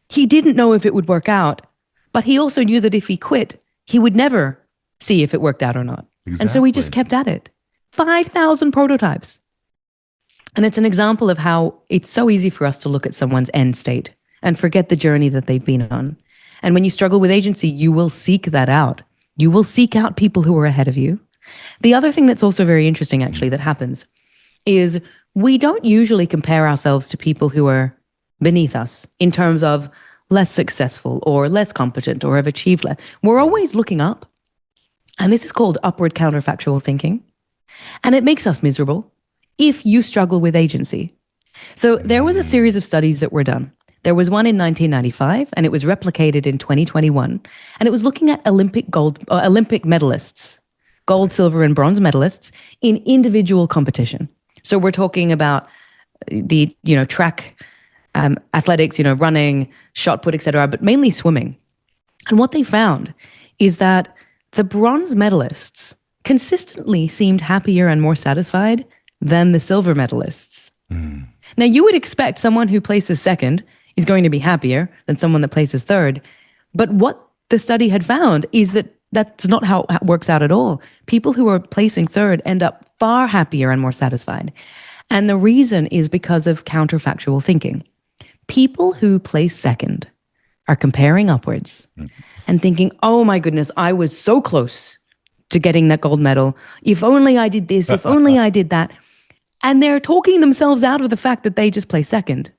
He didn't know if it would work out, but he also knew that if he quit, he would never see if it worked out or not. Exactly. And so he just kept at it. 5,000 prototypes. And it's an example of how it's so easy for us to look at someone's end state and forget the journey that they've been on. And when you struggle with agency, you will seek that out. You will seek out people who are ahead of you. The other thing that's also very interesting, actually, that happens is we don't usually compare ourselves to people who are beneath us in terms of less successful or less competent or have achieved less. We're always looking up. And this is called upward counterfactual thinking. And it makes us miserable if you struggle with agency. So there was a series of studies that were done. There was one in 1995, and it was replicated in 2021. And it was looking at Olympic medalists, gold, silver, and bronze medalists in individual competition. So we're talking about the, track, athletics, running, shot put, etc., but mainly swimming. And what they found is that the bronze medalists consistently seemed happier and more satisfied than the silver medalists. Now, you would expect someone who places second is going to be happier than someone that places third. But what the study had found is that that's not how it works out at all. People who are placing third end up far happier and more satisfied. And the reason is because of counterfactual thinking. People who place second are comparing upwards and thinking, oh my goodness, I was so close to getting that gold medal. If only I did this, if only I did that. And they're talking themselves out of the fact that they just placed second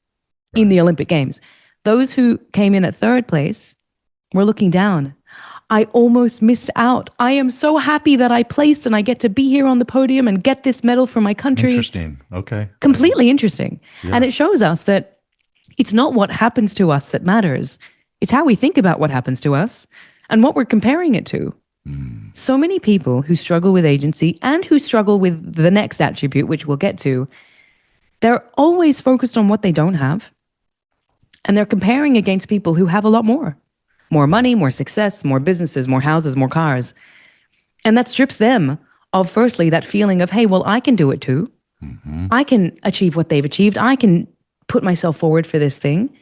in the Olympic Games. Those who came in at third place were looking down. I almost missed out. I am so happy that I placed and I get to be here on the podium and get this medal for my country. Interesting. Okay. Completely interesting. Yeah. And it shows us that it's not what happens to us that matters. It's how we think about what happens to us and what we're comparing it to. So many people who struggle with agency and who struggle with the next attribute, which we'll get to, they're always focused on what they don't have. And they're comparing against people who have a lot more. More money, more success, more businesses, more houses, more cars. And that strips them of, firstly, that feeling of, hey, well, I can do it too. I can achieve what they've achieved. I can put myself forward for this thing.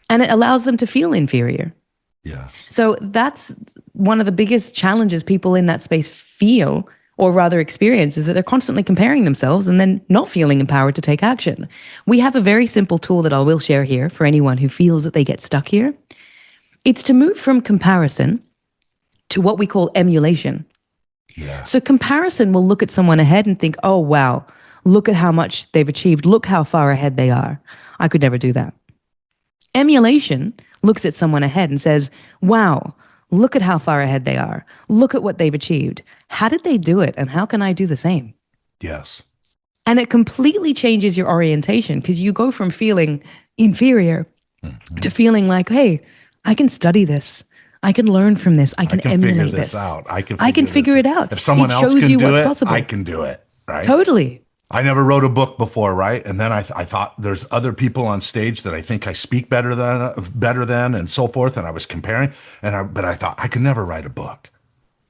And it allows them to feel inferior. Yes. So that's one of the biggest challenges people in that space feel, or rather experience, is that they're constantly comparing themselves and then not feeling empowered to take action. We have a very simple tool that I will share here for anyone who feels that they get stuck here. It's to move from comparison to what we call emulation. Yeah. So comparison will look at someone ahead and think, oh, wow, look at how much they've achieved. Look how far ahead they are. I could never do that. Emulation looks at someone ahead and says, wow, look at how far ahead they are. Look at what they've achieved. How did they do it? And how can I do the same? Yes. And it completely changes your orientation because you go from feeling inferior to feeling like, hey, I can study this. I can learn from this. I can emulate figure this out. I can figure it out. If someone else shows can you do what's it, possible. I can do it. Right? Totally. I never wrote a book before, right? And then I thought there's other people on stage that I think I speak better than, and so forth. And I was comparing, but I thought I could never write a book.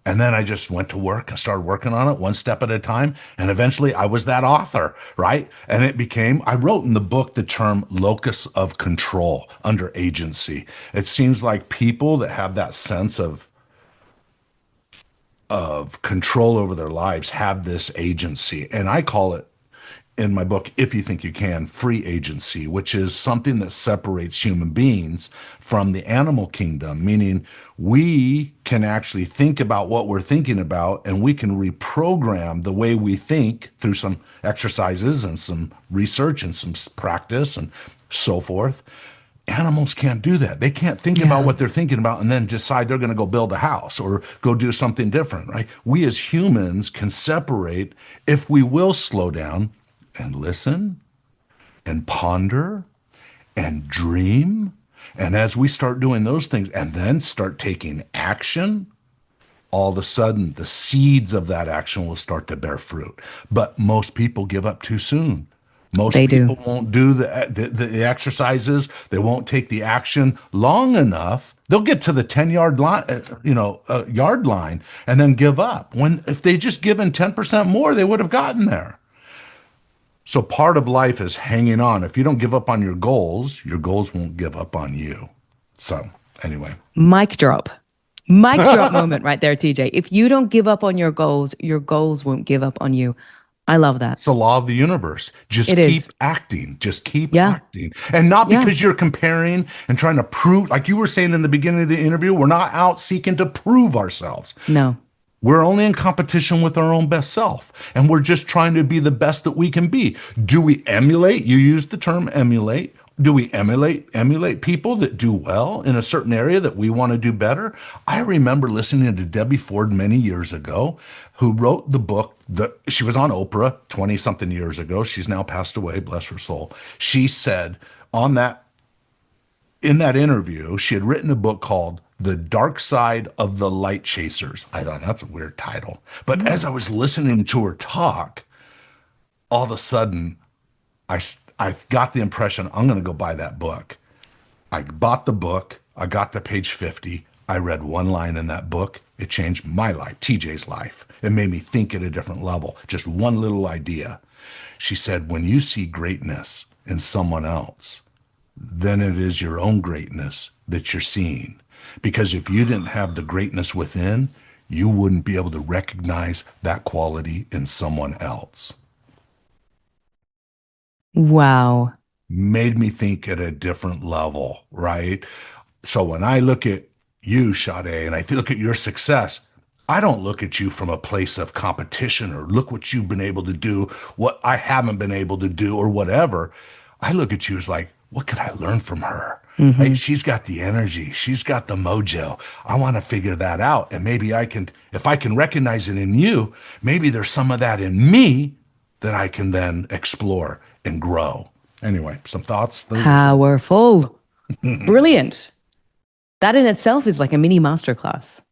And then I just went to work and started working on it one step at a time. And eventually I was that author, right? And I wrote in the book the term locus of control under agency. It seems like people that have that sense of control over their lives have this agency. And I call it, in my book, If You Think You Can, free agency, which is something that separates human beings from the animal kingdom, meaning we can actually think about what we're thinking about, and we can reprogram the way we think through some exercises and some research and some practice and so forth. Animals can't do that. They can't think about what they're thinking about and then decide they're going to go build a house or go do something different, right? We as humans can separate if we will slow down and listen and ponder and dream. And as we start doing those things and then start taking action, all of a sudden the seeds of that action will start to bear fruit. But most people give up too soon. Most people won't do the exercises. They won't take the action long enough. They'll get to the 10-yard line, yard line, and then give up. When if they just given 10% more, they would have gotten there. So part of life is hanging on. If you don't give up on your goals won't give up on you. So anyway. Mic drop. Mic drop moment right there, TJ. If you don't give up on your goals won't give up on you. I love that. It's the law of the universe. Just keep acting. Just keep acting. And not because you're comparing and trying to prove, like you were saying in the beginning of the interview, we're not out seeking to prove ourselves. No. We're only in competition with our own best self. And we're just trying to be the best that we can be. Do we emulate? You used the term emulate. Do we emulate people that do well in a certain area that we want to do better? I remember listening to Debbie Ford many years ago, who wrote the book. She was on Oprah 20-something years ago. She's now passed away, bless her soul. She said in that interview, she had written a book called The Dark Side of the Light Chasers. I thought, that's a weird title. But as I was listening to her talk, all of a sudden, I got the impression I'm going to go buy that book. I bought the book. I got to page 50. I read one line in that book. It changed my life, TJ's life. It made me think at a different level. Just one little idea. She said, when you see greatness in someone else, then it is your own greatness that you're seeing. Because if you didn't have the greatness within, you wouldn't be able to recognize that quality in someone else. Wow. Made me think at a different level, right? So when I look at you, Shadé, and I look at your success, I don't look at you from a place of competition or look what you've been able to do, what I haven't been able to do, or whatever. I look at you as like, what can I learn from her? Mm-hmm. Right? She's got the energy. She's got the mojo. I want to figure that out. And maybe I can, if I can recognize it in you, maybe there's some of that in me that I can then explore and grow. Anyway, some thoughts? Powerful. Brilliant. That in itself is like a mini masterclass.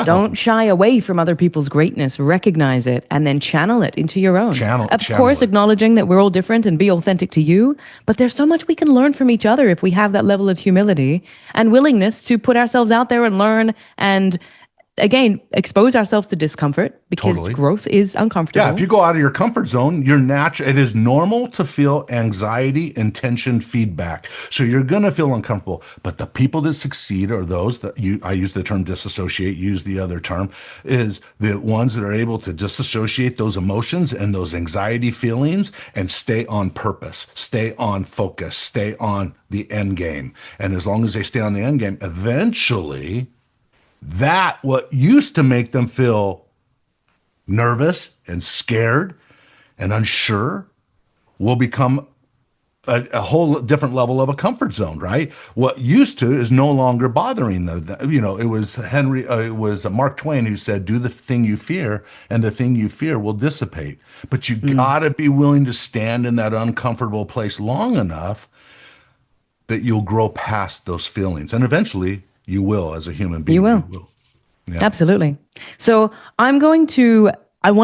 Don't shy away from other people's greatness. Recognize it and then channel it into your own. Of course, acknowledging that we're all different and be authentic to you. But there's so much we can learn from each other if we have that level of humility and willingness to put ourselves out there and learn and, again, expose ourselves to discomfort because growth is uncomfortable. Yeah, if you go out of your comfort zone, you're natural. It is normal to feel anxiety and tension feedback. So you're going to feel uncomfortable. But the people that succeed are those that I use the term disassociate, use the other term, is the ones that are able to disassociate those emotions and those anxiety feelings and stay on purpose, stay on focus, stay on the end game. And as long as they stay on the end game, eventually that what used to make them feel nervous and scared and unsure will become a whole different level of a comfort zone, right? What used to is no longer bothering them. You know, it was Mark Twain who said, do the thing you fear and the thing you fear will dissipate. But you gotta be willing to stand in that uncomfortable place long enough that you'll grow past those feelings. And eventually you will, as a human being. You will. Yeah. Absolutely. So I want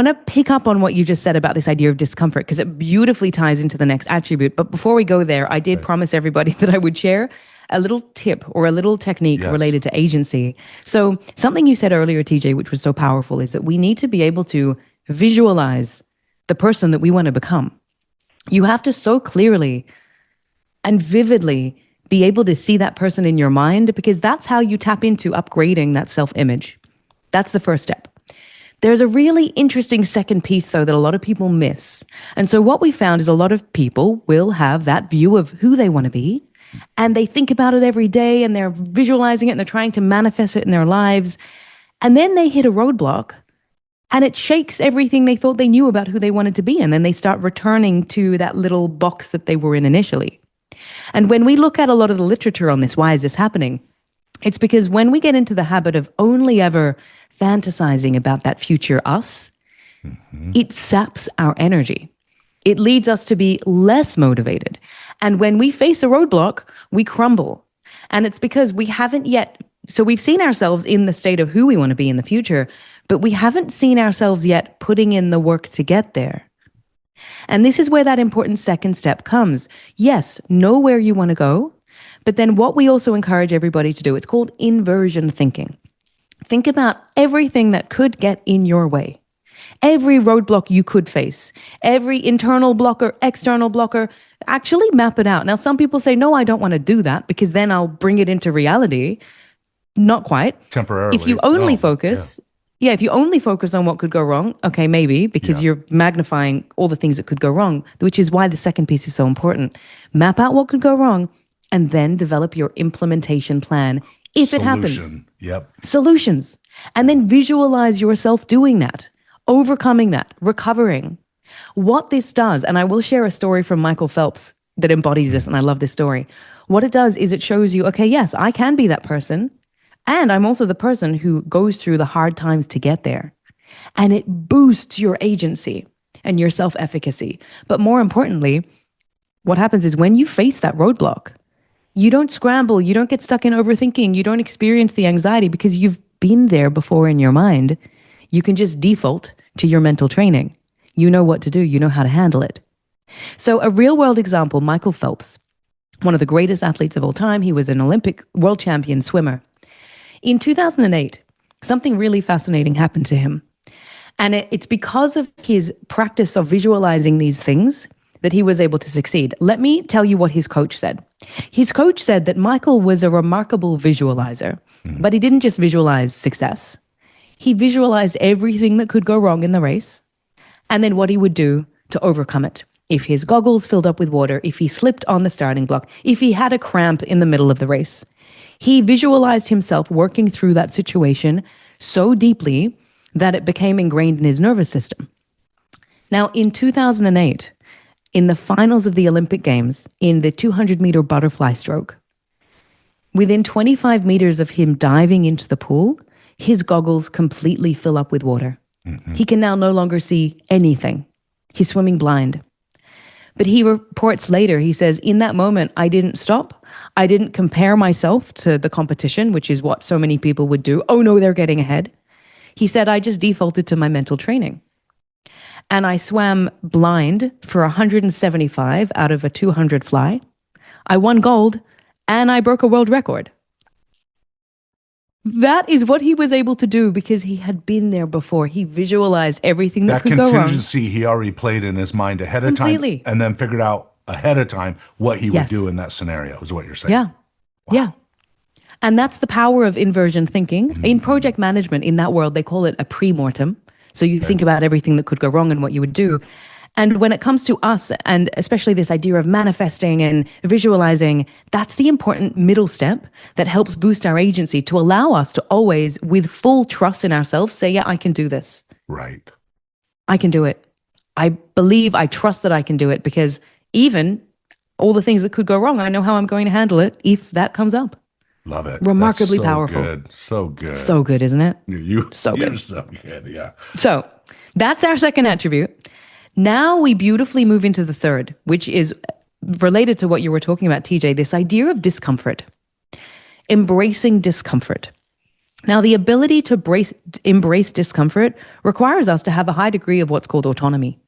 to pick up on what you just said about this idea of discomfort because it beautifully ties into the next attribute. But before we go there, I did promise everybody that I would share a little tip or a little technique related to agency. So something you said earlier, TJ, which was so powerful, is that we need to be able to visualize the person that we want to become. You have to so clearly and vividly be able to see that person in your mind because that's how you tap into upgrading that self-image. That's the first step. There's a really interesting second piece, though, that a lot of people miss. And so what we found is a lot of people will have that view of who they want to be, and they think about it every day, and they're visualizing it, and they're trying to manifest it in their lives. And then they hit a roadblock, and it shakes everything they thought they knew about who they wanted to be, and then they start returning to that little box that they were in initially. And when we look at a lot of the literature on this, why is this happening? It's because when we get into the habit of only ever fantasizing about that future us, it saps our energy. It leads us to be less motivated. And when we face a roadblock, we crumble. And it's because we haven't yet, so we've seen ourselves in the state of who we want to be in the future, but we haven't seen ourselves yet putting in the work to get there. And this is where that important second step comes. Yes, know where you want to go, but then what we also encourage everybody to do, it's called inversion thinking. Think about everything that could get in your way. Every roadblock you could face, every internal blocker, external blocker, actually map it out. Now, some people say, no, I don't want to do that because then I'll bring it into reality. Not quite. Temporarily. If you only focus... Yeah, if you only focus on what could go wrong, okay, maybe, because you're magnifying all the things that could go wrong, which is why the second piece is so important. Map out what could go wrong, and then develop your implementation plan if it happens. Solutions. And then visualize yourself doing that, overcoming that, recovering. What this does, and I will share a story from Michael Phelps that embodies this, and I love this story. What it does is it shows you, okay, yes, I can be that person. And I'm also the person who goes through the hard times to get there. And it boosts your agency and your self-efficacy. But more importantly, what happens is when you face that roadblock, you don't scramble, you don't get stuck in overthinking, you don't experience the anxiety because you've been there before in your mind. You can just default to your mental training. You know what to do, you know how to handle it. So a real world example, Michael Phelps, one of the greatest athletes of all time. He was an Olympic world champion swimmer. In 2008, something really fascinating happened to him. And it's because of his practice of visualizing these things that he was able to succeed. Let me tell you what his coach said. His coach said that Michael was a remarkable visualizer, but he didn't just visualize success. He visualized everything that could go wrong in the race and then what he would do to overcome it. If his goggles filled up with water, if he slipped on the starting block, if he had a cramp in the middle of the race. He visualized himself working through that situation so deeply that it became ingrained in his nervous system. Now, in 2008, in the finals of the Olympic Games, in the 200-meter butterfly stroke, within 25 meters of him diving into the pool, his goggles completely fill up with water. He can now no longer see anything. He's swimming blind. But he reports later, he says, in that moment, I didn't stop. I didn't compare myself to the competition, which is what so many people would do. Oh no, they're getting ahead. He said, I just defaulted to my mental training. And I swam blind for 175 out of a 200 fly. I won gold and I broke a world record. That is what he was able to do because he had been there before. He visualized everything that could go wrong. That contingency he already played in his mind ahead of time and then figured out ahead of time what he would do in that scenario, is what you're saying. Yeah. Wow. Yeah. And that's the power of inversion thinking. In project management, in that world, they call it a pre-mortem. So you think about everything that could go wrong and what you would do. And when it comes to us, and especially this idea of manifesting and visualizing, that's the important middle step that helps boost our agency to allow us to always, with full trust in ourselves, say, yeah, I can do this. Right. I can do it. I believe, I trust that I can do it because even all the things that could go wrong, I know how I'm going to handle it if that comes up. Love it. Remarkably so powerful. Good. So good. So good, isn't it? You're so good. So good, yeah. So that's our second attribute. Now we beautifully move into the third, which is related to what you were talking about, TJ, this idea of discomfort, embracing discomfort. Now, the ability to embrace discomfort requires us to have a high degree of what's called autonomy.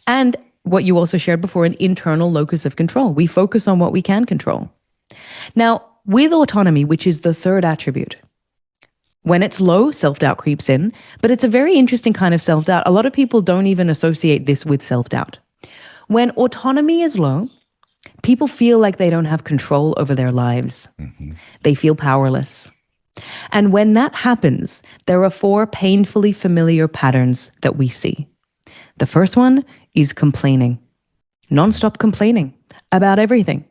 And what you also shared before, an internal locus of control. We focus on what we can control. Now, with autonomy, which is the third attribute, when it's low, self-doubt creeps in, but it's a very interesting kind of self-doubt. A lot of people don't even associate this with self-doubt. When autonomy is low, people feel like they don't have control over their lives. They feel powerless. And when that happens, there are 4 painfully familiar patterns that we see. The first one is complaining, nonstop complaining about everything.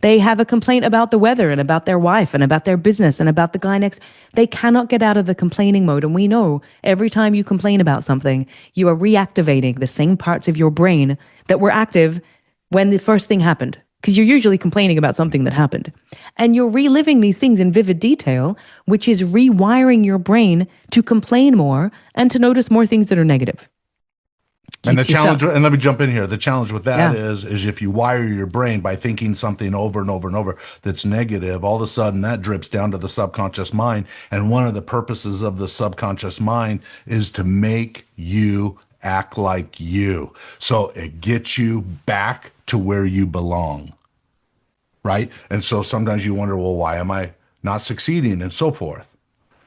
They have a complaint about the weather and about their wife and about their business and about the guy next. They cannot get out of the complaining mode. And we know every time you complain about something, you are reactivating the same parts of your brain that were active when the first thing happened. Because you're usually complaining about something that happened. And you're reliving these things in vivid detail, which is rewiring your brain to complain more and to notice more things that are negative. And the challenge, and let me jump in here. The challenge with that is if you wire your brain by thinking something over and over and over that's negative, all of a sudden that drips down to the subconscious mind. And one of the purposes of the subconscious mind is to make you act like you. So it gets you back to where you belong, right? And so sometimes you wonder, well, why am I not succeeding and so forth?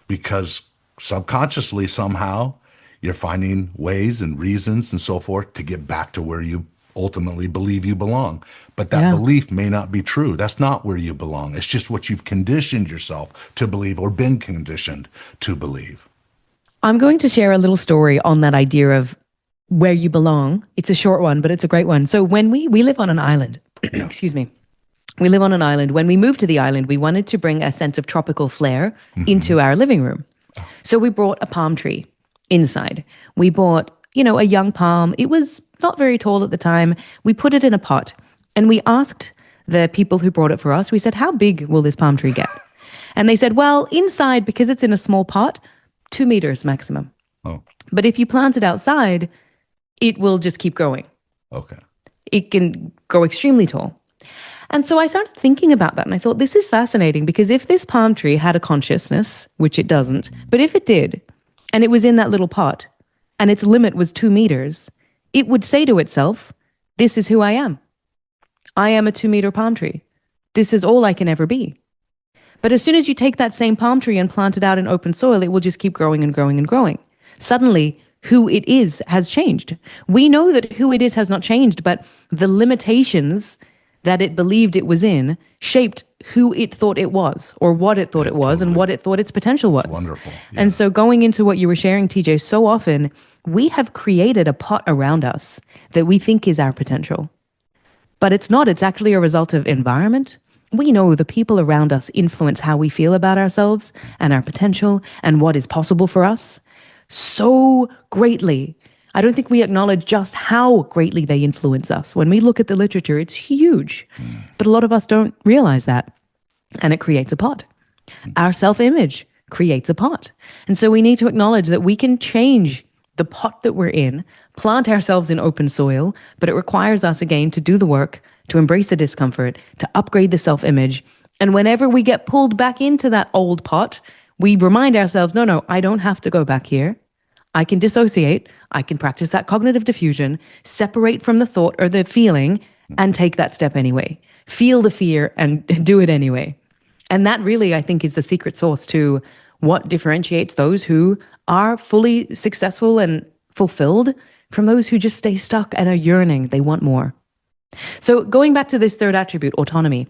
Because subconsciously somehow you're finding ways and reasons and so forth to get back to where you ultimately believe you belong. But that belief may not be true. That's not where you belong. It's just what you've conditioned yourself to believe or been conditioned to believe. I'm going to share a little story on that idea of where you belong. It's a short one, but it's a great one. So when we live on an island, excuse me, we live on an island. When we moved to the island, we wanted to bring a sense of tropical flair into our living room. So we brought a palm tree inside. We bought, a young palm. It was not very tall at the time. We put it in a pot and we asked the people who brought it for us, we said, how big will this palm tree get? And they said, well, inside, because it's in a small pot, 2 meters maximum. Oh. But if you plant it outside, it will just keep growing. Okay. It can grow extremely tall. And so I started thinking about that and I thought, this is fascinating because if this palm tree had a consciousness, which it doesn't, but if it did, and it was in that little pot, and its limit was 2 meters, it would say to itself, this is who I am. I am a 2-meter palm tree. This is all I can ever be. But as soon as you take that same palm tree and plant it out in open soil, it will just keep growing and growing and growing. Suddenly, who it is has changed. We know that who it is has not changed, but the limitations that it believed it was in shaped who it thought it was, or what it thought it was, and what it thought its potential was. That's wonderful. Yeah. And so going into what you were sharing, TJ, so often we have created a pot around us that we think is our potential. But it's not. It's actually a result of environment. We know the people around us influence how we feel about ourselves and our potential and what is possible for us so greatly. I don't think we acknowledge just how greatly they influence us. When we look at the literature, it's huge. But a lot of us don't realize that. And it creates a pot. Our self-image creates a pot. And so we need to acknowledge that we can change the pot that we're in, plant ourselves in open soil, but it requires us again to do the work, to embrace the discomfort, to upgrade the self-image. And whenever we get pulled back into that old pot, we remind ourselves, no, I don't have to go back here. I can dissociate. I can practice that cognitive diffusion, separate from the thought or the feeling, and take that step anyway. Feel the fear and do it anyway. And that really, I think, is the secret sauce to what differentiates those who are fully successful and fulfilled from those who just stay stuck and are yearning. They want more. So going back to this third attribute, autonomy,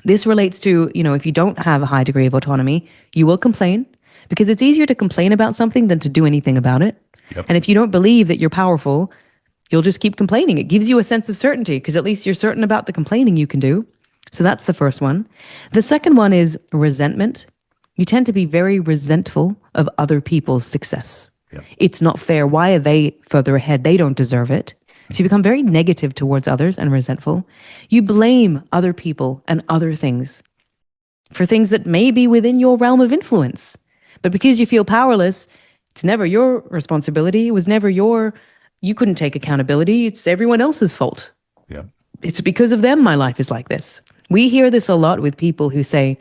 this relates to, if you don't have a high degree of autonomy, you will complain, because it's easier to complain about something than to do anything about it. Yep. And if you don't believe that you're powerful, you'll just keep complaining. It gives you a sense of certainty because at least you're certain about the complaining you can do. So that's the first one. The second one is resentment. You tend to be very resentful of other people's success. Yep. It's not fair. Why are they further ahead? They don't deserve it. So you become very negative towards others and resentful. You blame other people and other things for things that may be within your realm of influence. But because you feel powerless, it's never your responsibility. It was never you couldn't take accountability. It's everyone else's fault. Yeah. It's because of them my life is like this. We hear this a lot with people who say,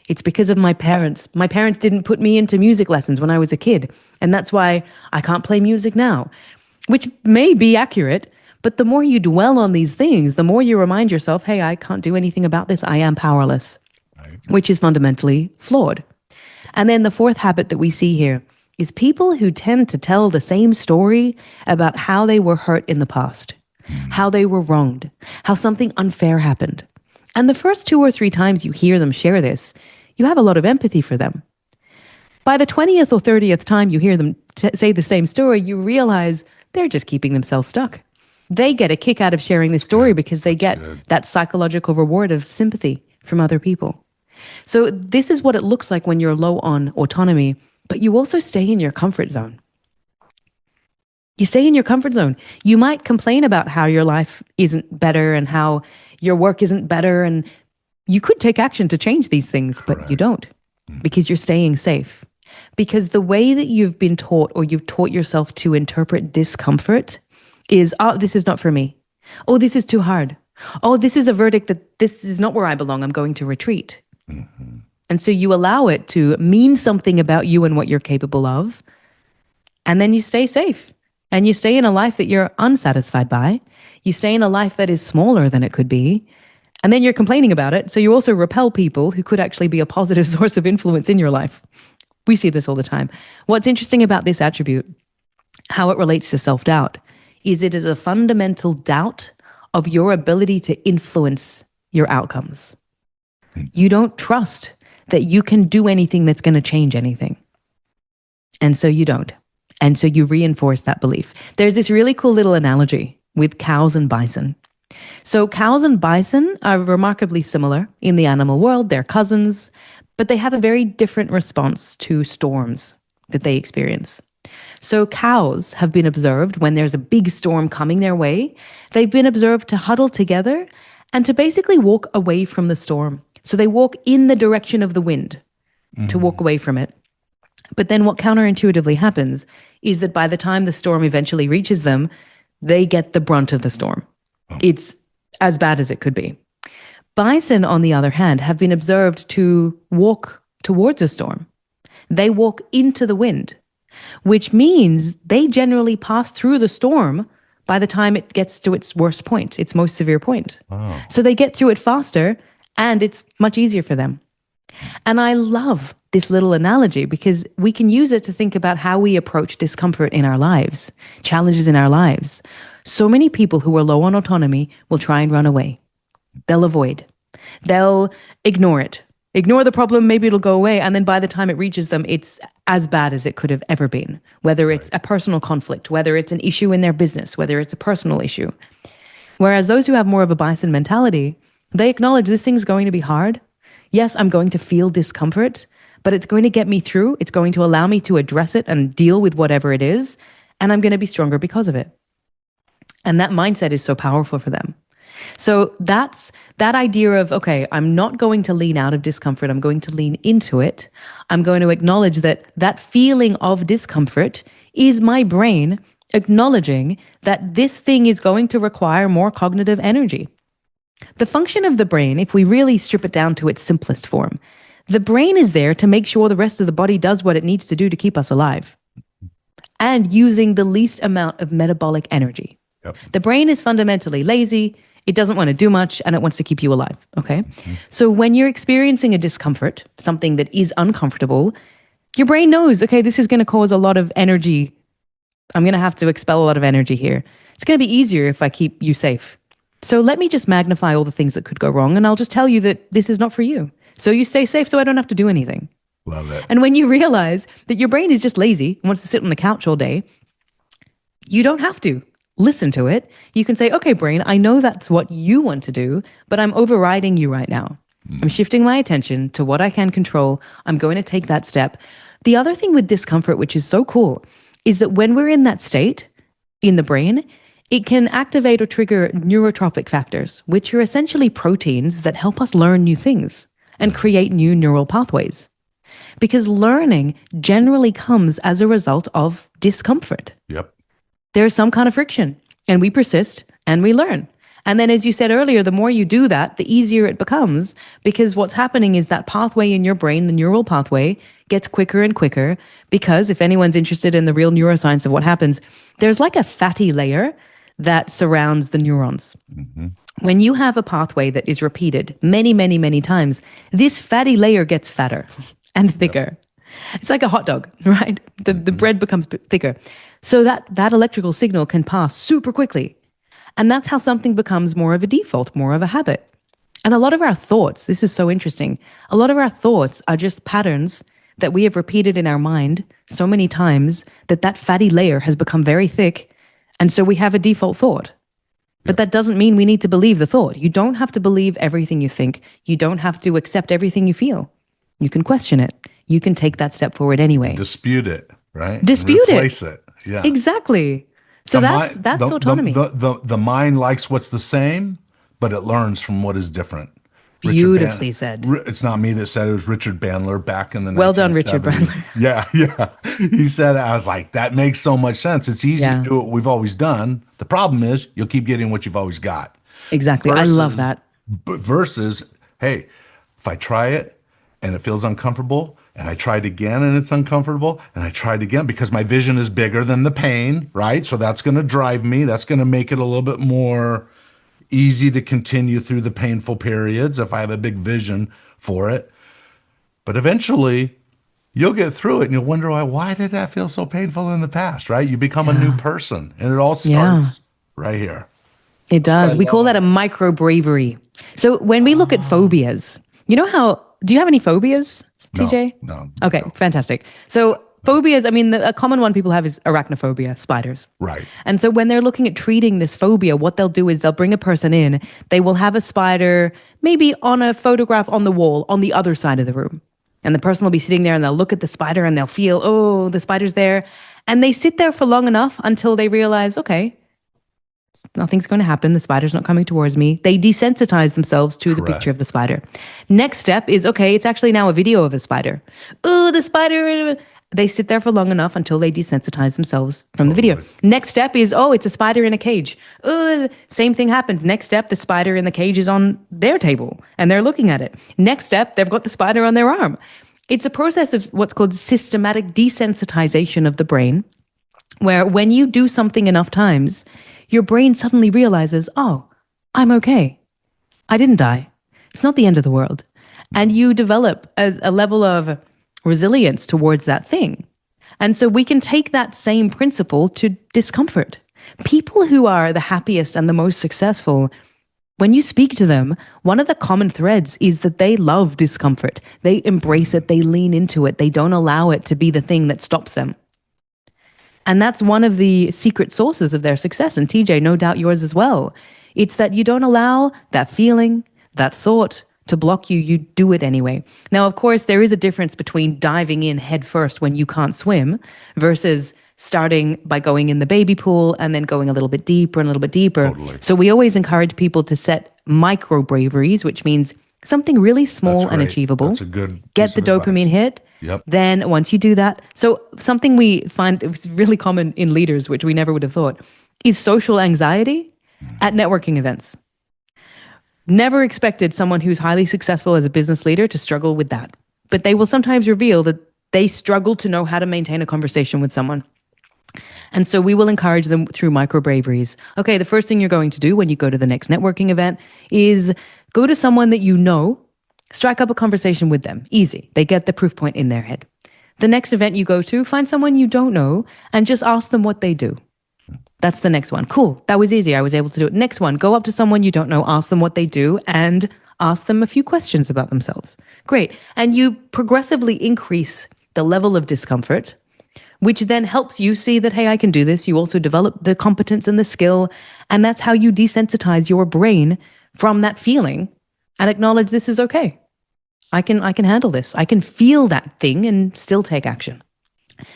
it's because of my parents. My parents didn't put me into music lessons when I was a kid, and that's why I can't play music now, which may be accurate, but the more you dwell on these things, the more you remind yourself, hey, I can't do anything about this. I am powerless, Right. which is fundamentally flawed. And then the fourth habit that we see here is people who tend to tell the same story about how they were hurt in the past, how they were wronged, how something unfair happened. And the first 2 or 3 times you hear them share this, you have a lot of empathy for them. By the 20th or 30th time you hear them say the same story, you realize they're just keeping themselves stuck. They get a kick out of sharing this story because they get that psychological reward of sympathy from other people. So this is what it looks like when you're low on autonomy, but you also stay in your comfort zone. You stay in your comfort zone. You might complain about how your life isn't better and how your work isn't better, and you could take action to change these things, but you don't, because you're staying safe. Because the way that you've been taught, or you've taught yourself to interpret discomfort, is, oh, this is not for me. Oh, this is too hard. Oh, this is a verdict that this is not where I belong. I'm going to retreat. Mm-hmm. And so you allow it to mean something about you and what you're capable of. And then you stay safe. And you stay in a life that you're unsatisfied by. You stay in a life that is smaller than it could be. And then you're complaining about it. So you also repel people who could actually be a positive source of influence in your life. We see this all the time. What's interesting about this attribute, how it relates to self-doubt, is it is a fundamental doubt of your ability to influence your outcomes. You don't trust that you can do anything that's going to change anything. And so you don't. And so you reinforce that belief. There's this really cool little analogy with cows and bison. So cows and bison are remarkably similar in the animal world. They're cousins, but they have a very different response to storms that they experience. So cows have been observed when there's a big storm coming their way. They've been observed to huddle together and to basically walk away from the storm. So they walk in the direction of the wind to walk away from it. But then what counterintuitively happens is that by the time the storm eventually reaches them, they get the brunt of the storm. It's as bad as it could be. Bison, on the other hand, have been observed to walk towards a storm. They walk into the wind, which means they generally pass through the storm by the time it gets to its worst point, its most severe point. Oh. So they get through it faster and it's much easier for them. And I love this little analogy because we can use it to think about how we approach discomfort in our lives, challenges in our lives. So many people who are low on autonomy will try and run away. They'll avoid. They'll ignore it. Ignore the problem, maybe it'll go away. And then by the time it reaches them, it's as bad as it could have ever been. Whether it's a personal conflict, whether it's an issue in their business, whether it's a personal issue. Whereas those who have more of a bison mentality, they acknowledge this thing's going to be hard. Yes, I'm going to feel discomfort, but it's going to get me through. It's going to allow me to address it and deal with whatever it is. And I'm going to be stronger because of it. And that mindset is so powerful for them. So that's that idea of, okay, I'm not going to lean out of discomfort. I'm going to lean into it. I'm going to acknowledge that that feeling of discomfort is my brain acknowledging that this thing is going to require more cognitive energy. The function of the brain, if we really strip it down to its simplest form, the brain is there to make sure the rest of the body does what it needs to do to keep us alive and using the least amount of metabolic energy. Yep. The brain is fundamentally lazy. It doesn't want to do much and it wants to keep you alive. Okay. Mm-hmm. So when you're experiencing a discomfort, something that is uncomfortable, your brain knows, okay, this is going to cause a lot of energy. I'm going to have to expel a lot of energy here. It's going to be easier if I keep you safe. So let me just magnify all the things that could go wrong. And I'll just tell you that this is not for you. So you stay safe so I don't have to do anything. Love it. And when you realize that your brain is just lazy and wants to sit on the couch all day, you don't have to listen to it. You can say, okay, brain, I know that's what you want to do, but I'm overriding you right now. I'm shifting my attention to what I can control. I'm going to take that step. The other thing with discomfort, which is so cool, is that when we're in that state in the brain, it can activate or trigger neurotrophic factors, which are essentially proteins that help us learn new things and create new neural pathways. Because learning generally comes as a result of discomfort. Yep. There's some kind of friction and we persist and we learn. And then as you said earlier, the more you do that, the easier it becomes because what's happening is that pathway in your brain, the neural pathway, gets quicker and quicker because if anyone's interested in the real neuroscience of what happens, there's like a fatty layer that surrounds the neurons. Mm-hmm. When you have a pathway that is repeated many, many, many times, this fatty layer gets fatter and thicker. Yep. It's like a hot dog, right? The bread becomes thicker. So that electrical signal can pass super quickly. And that's how something becomes more of a default, more of a habit. And a lot of our thoughts, this is so interesting, a lot of our thoughts are just patterns that we have repeated in our mind so many times that fatty layer has become very thick. And so we have a default thought. But that doesn't mean we need to believe the thought. You don't have to believe everything you think. You don't have to accept everything you feel. You can question it. You can take that step forward anyway. Dispute it, right? Dispute Replace it. Yeah. Exactly. So that's autonomy. The mind likes what's the same, but it learns from what is different. Beautifully said. It's not me that said it. It was Richard Bandler back in the 1970s. Well done, Richard Bandler. Yeah. He said it. I was like, that makes so much sense. It's easy to do what we've always done. The problem is you'll keep getting what you've always got. Exactly. I love that. Versus, hey, if I try it and it feels uncomfortable, and I tried again and it's uncomfortable, and I tried again because my vision is bigger than the pain, right? So that's going to drive me. That's going to make it a little bit more easy to continue through the painful periods if I have a big vision for it. But eventually, you'll get through it and you'll wonder why did that feel so painful in the past, right? You become a new person, and it all starts right here. It does. We call that a micro bravery. So when we look at phobias, you know how, do you have any phobias? TJ? No. Okay, fantastic. So phobias, I mean, a common one people have is arachnophobia, spiders. Right. And so when they're looking at treating this phobia, what they'll do is they'll bring a person in, they will have a spider maybe on a photograph on the wall on the other side of the room. And the person will be sitting there and they'll look at the spider and they'll feel, oh, the spider's there. And they sit there for long enough until they realize, okay, nothing's going to happen. The spider's not coming towards me. They desensitize themselves to the picture of the spider. Next step is, okay, it's actually now a video of a spider. Oh, the spider. They sit there for long enough until they desensitize themselves from the video. Next step is, oh, it's a spider in a cage. Same thing happens. Next step, the spider in the cage is on their table and they're looking at it. Next step, they've got the spider on their arm. It's a process of what's called systematic desensitization of the brain, where when you do something enough times, your brain suddenly realizes, oh, I'm okay. I didn't die. It's not the end of the world. And you develop a level of resilience towards that thing. And so we can take that same principle to discomfort. People who are the happiest and the most successful, when you speak to them, one of the common threads is that they love discomfort. They embrace it. They lean into it. They don't allow it to be the thing that stops them. And that's one of the secret sources of their success. And TJ, no doubt yours as well. It's that you don't allow that feeling, that thought to block you. You do it anyway. Now, of course, there is a difference between diving in head first when you can't swim versus starting by going in the baby pool and then going a little bit deeper and a little bit deeper. Totally. So we always encourage people to set micro braveries, which means something really small That's and great. achievable. That's a good Get piece the of dopamine advice. hit. Yep. Then once you do that, so something we find it's really common in leaders, which we never would have thought, is social anxiety at networking events. Never expected someone who's highly successful as a business leader to struggle with that. But they will sometimes reveal that they struggle to know how to maintain a conversation with someone. And so we will encourage them through micro braveries. Okay, the first thing you're going to do when you go to the next networking event is go to someone that you know, strike up a conversation with them. Easy. They get the proof point in their head. The next event you go to, find someone you don't know and just ask them what they do. That's the next one. Cool. That was easy. I was able to do it. Next one, go up to someone you don't know, ask them what they do, and ask them a few questions about themselves. Great. And you progressively increase the level of discomfort, which then helps you see that, hey, I can do this. You also develop the competence and the skill. And that's how you desensitize your brain from that feeling and acknowledge this is okay. I can handle this. I can feel that thing and still take action.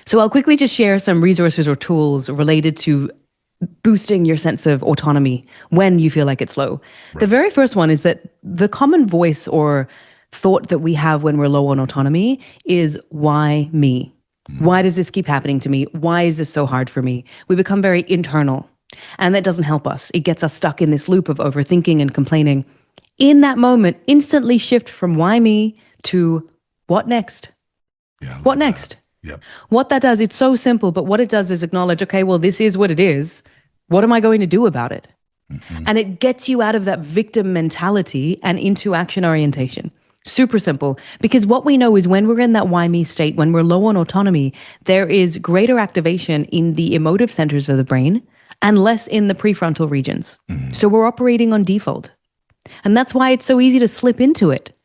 So I'll quickly just share some resources or tools related to boosting your sense of autonomy when you feel like it's low. Right. The very first one is that the common voice or thought that we have when we're low on autonomy is, why me? Why does this keep happening to me? Why is this so hard for me? We become very internal, and that doesn't help us. It gets us stuck in this loop of overthinking and complaining. In that moment, instantly shift from why me to what next? Yeah, what next? Yep. What that does, it's so simple, but what it does is acknowledge, okay, well, this is what it is. What am I going to do about it? Mm-hmm. And it gets you out of that victim mentality and into action orientation. Super simple. Because what we know is when we're in that why me state, when we're low on autonomy, there is greater activation in the emotive centers of the brain and less in the prefrontal regions. Mm-hmm. So we're operating on default. And that's why it's so easy to slip into it.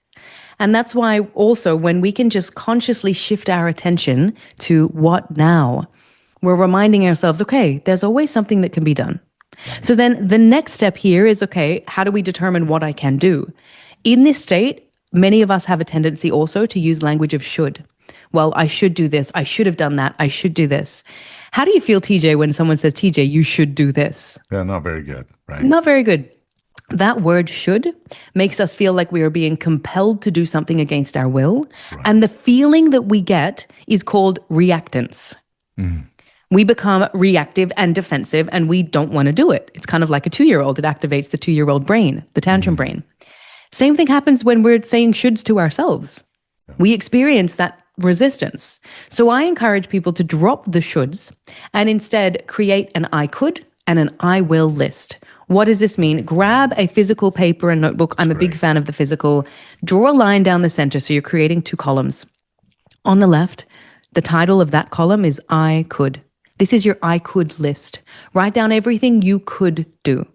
And that's why also when we can just consciously shift our attention to what now, we're reminding ourselves, okay, there's always something that can be done. Right. So then the next step here is, okay, how do we determine what I can do? In this state, many of us have a tendency also to use language of should. Well, I should do this. I should have done that. I should do this. How do you feel, TJ, when someone says, TJ, you should do this? Yeah, not very good, right? Not very good. That word should makes us feel like we are being compelled to do something against our will. Right. And the feeling that we get is called reactance. Mm. We become reactive and defensive and we don't want to do it. It's kind of like a 2-year-old. It activates the 2-year-old brain, the tantrum brain. Same thing happens when we're saying shoulds to ourselves. Yeah. We experience that resistance. So I encourage people to drop the shoulds and instead create an I could and an I will list. What does this mean? Grab a physical paper and notebook. I'm a big fan of the physical. Draw a line down the center. So you're creating 2 columns. On the left, the title of that column is I could. This is your I could list. Write down everything you could do.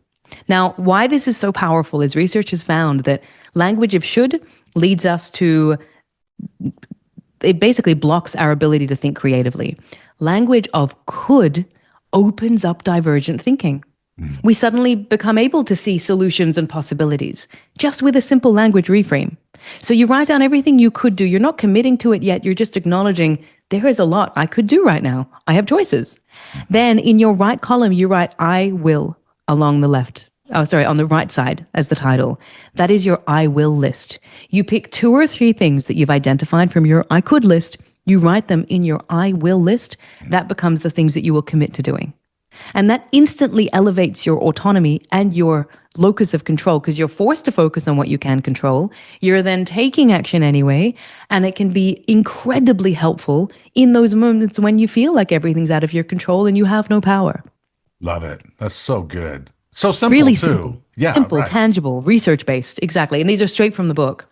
Now, why this is so powerful is research has found that language of should leads us to, it basically blocks our ability to think creatively. Language of could opens up divergent thinking. We suddenly become able to see solutions and possibilities just with a simple language reframe. So you write down everything you could do. You're not committing to it yet. You're just acknowledging there is a lot I could do right now. I have choices. Then in your right column, you write I will along the left. On the right side as the title. That is your I will list. You pick 2 or 3 things that you've identified from your I could list. You write them in your I will list. That becomes the things that you will commit to doing. And that instantly elevates your autonomy and your locus of control because you're forced to focus on what you can control. You're then taking action anyway, and it can be incredibly helpful in those moments when you feel like everything's out of your control and you have no power. Love it. That's so good. So simple Really too. simple. Yeah, Simple, right. tangible, research-based. Exactly. And these are straight from the book.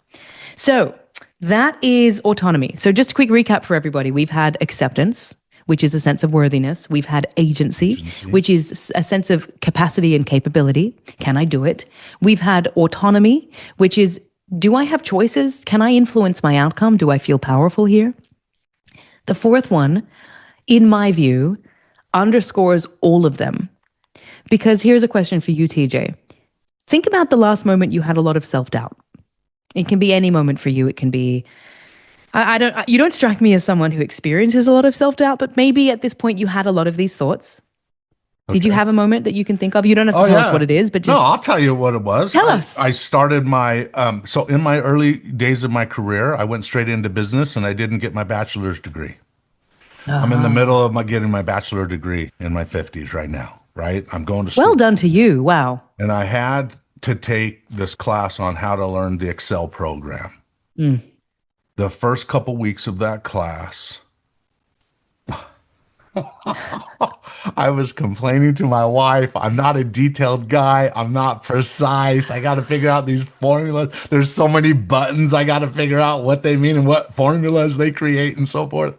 So that is autonomy. So just a quick recap for everybody. We've had acceptance, which is a sense of worthiness. We've had agency, which is a sense of capacity and capability. Can I do it? We've had autonomy, which is, do I have choices? Can I influence my outcome? Do I feel powerful here? The fourth one, in my view, underscores all of them. Because here's a question for you, TJ. Think about the last moment you had a lot of self-doubt. It can be any moment for you. It can be, you don't strike me as someone who experiences a lot of self-doubt, but maybe at this point you had a lot of these thoughts. Did you have a moment that you can think of? You don't have to tell us what it is, but just... No, I'll tell you what it was. Tell us. I started my, so in my early days of my career, I went straight into business and I didn't get my bachelor's degree. I'm in the middle of getting my bachelor degree in my 50s right now, right? I'm going to school. Well done to you. Wow. And I had to take this class on how to learn the Excel program. The first couple weeks of that class, I was complaining to my wife, I'm not a detailed guy. I'm not precise. I got to figure out these formulas. There's so many buttons. I got to figure out what they mean and what formulas they create and so forth.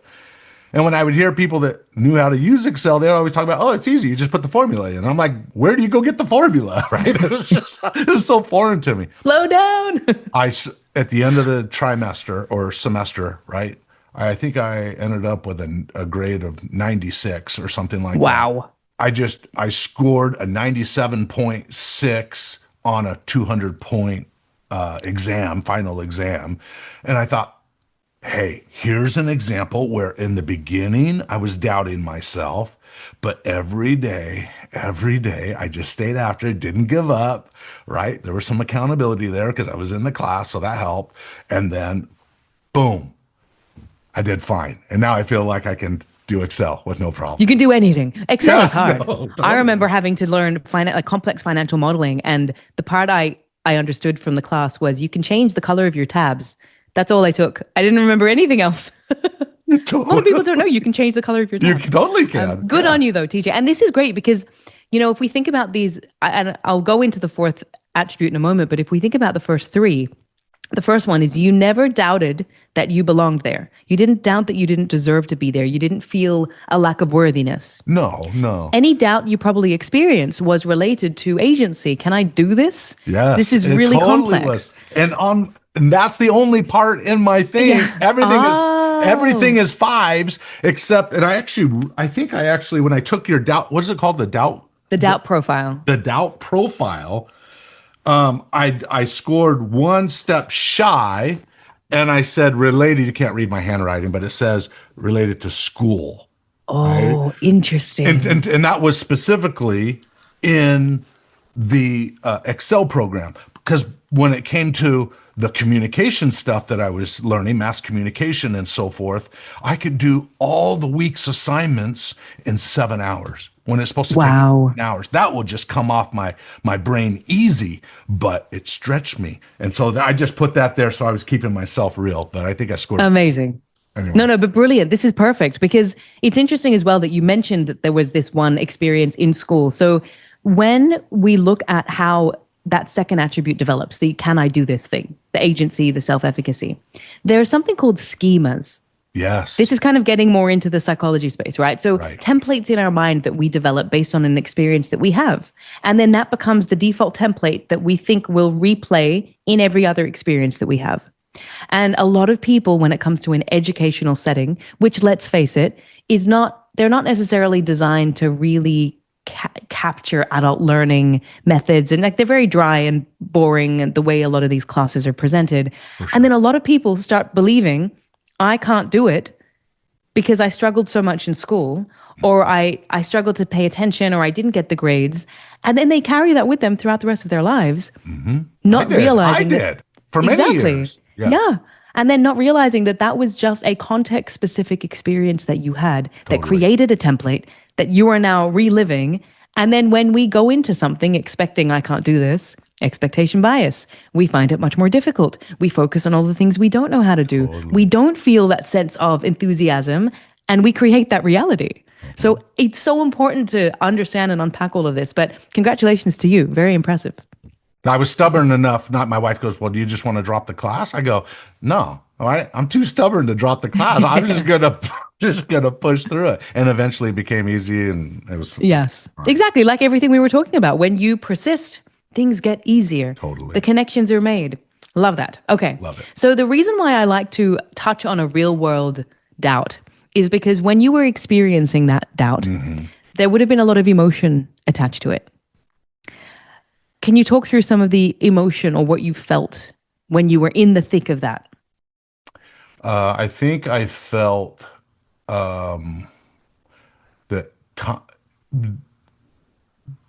And when I would hear people that knew how to use Excel, they would always talk about, oh, it's easy. You just put the formula in. I'm like, where do you go get the formula? Right? It was so foreign to me. Slow down. At the end of the trimester or semester, right? I think I ended up with a grade of 96 or something like that. Wow. I scored a 97.6 on a 200-point final exam. And I thought, hey, here's an example where in the beginning I was doubting myself, but every day, I just stayed after it, didn't give up, right? There was some accountability there because I was in the class, so that helped. And then, boom, I did fine. And now I feel like I can do Excel with no problem. You can do anything. Excel is hard. No, totally. I remember having to learn complex financial modeling, and the part I understood from the class was you can change the color of your tabs. That's all I took. I didn't remember anything else. A lot of people don't know you can change the color of your tabs. You totally can. Good on you, though, TJ. And this is great because, if we think about these, and I'll go into the fourth attribute in a moment, but if we think about the first three, the first one is you never doubted that you belonged there. You didn't doubt that you didn't deserve to be there. You didn't feel a lack of worthiness. No. Any doubt you probably experienced was related to agency. Can I do this? Yes. This is really totally complex. Was. And that's the only part in my thing. Yeah. Everything is fives, except, and I think when I took your doubt, what is it called? The doubt Profile. The doubt profile. I scored one step shy, and I said related. You can't read my handwriting, but it says related to school. Oh, right? Interesting. And that was specifically in the Excel program, because when it came to the communication stuff that I was learning, mass communication and so forth, I could do all the week's assignments in 7 hours when it's supposed to take 9 hours. That will just come off my brain easy, but it stretched me. And so I just put that there so I was keeping myself real, but I think I scored. Amazing. Anyway. No, but brilliant. This is perfect because it's interesting as well that you mentioned that there was this one experience in school. So when we look at how that second attribute develops, the can I do this thing, the agency, the self-efficacy, there's something called schemas. Yes. This is kind of getting more into the psychology space, right? So templates in our mind that we develop based on an experience that we have. And then that becomes the default template that we think will replay in every other experience that we have. And a lot of people, when it comes to an educational setting, which let's face it, they're not necessarily designed to really capture adult learning methods, and they're very dry and boring and the way a lot of these classes are presented. Sure. And then a lot of people start believing I can't do it because I struggled so much in school, or I struggled to pay attention, or I didn't get the grades, and then they carry that with them throughout the rest of their lives, not realizing I did for many years. Yeah. And then not realizing that was just a context-specific experience that you had that created a template that you are now reliving. And then when we go into something expecting I can't do this, expectation bias, we find it much more difficult. We focus on all the things we don't know how to do. We don't feel that sense of enthusiasm, and we create that reality. So it's so important to understand and unpack all of this. But congratulations to you. Very impressive. I was stubborn enough. Not my wife goes, well, do you just want to drop the class? I go, no. All right, I'm too stubborn to drop the class. I'm just gonna push through it, and eventually it became easy, and it was Yes, exactly. Like everything we were talking about. When you persist, things get easier. Totally. The connections are made. Love that. Okay. Love it. So the reason why I like to touch on a real world doubt is because when you were experiencing that doubt, there would have been a lot of emotion attached to it. Can you talk through some of the emotion or what you felt when you were in the thick of that? I think I felt that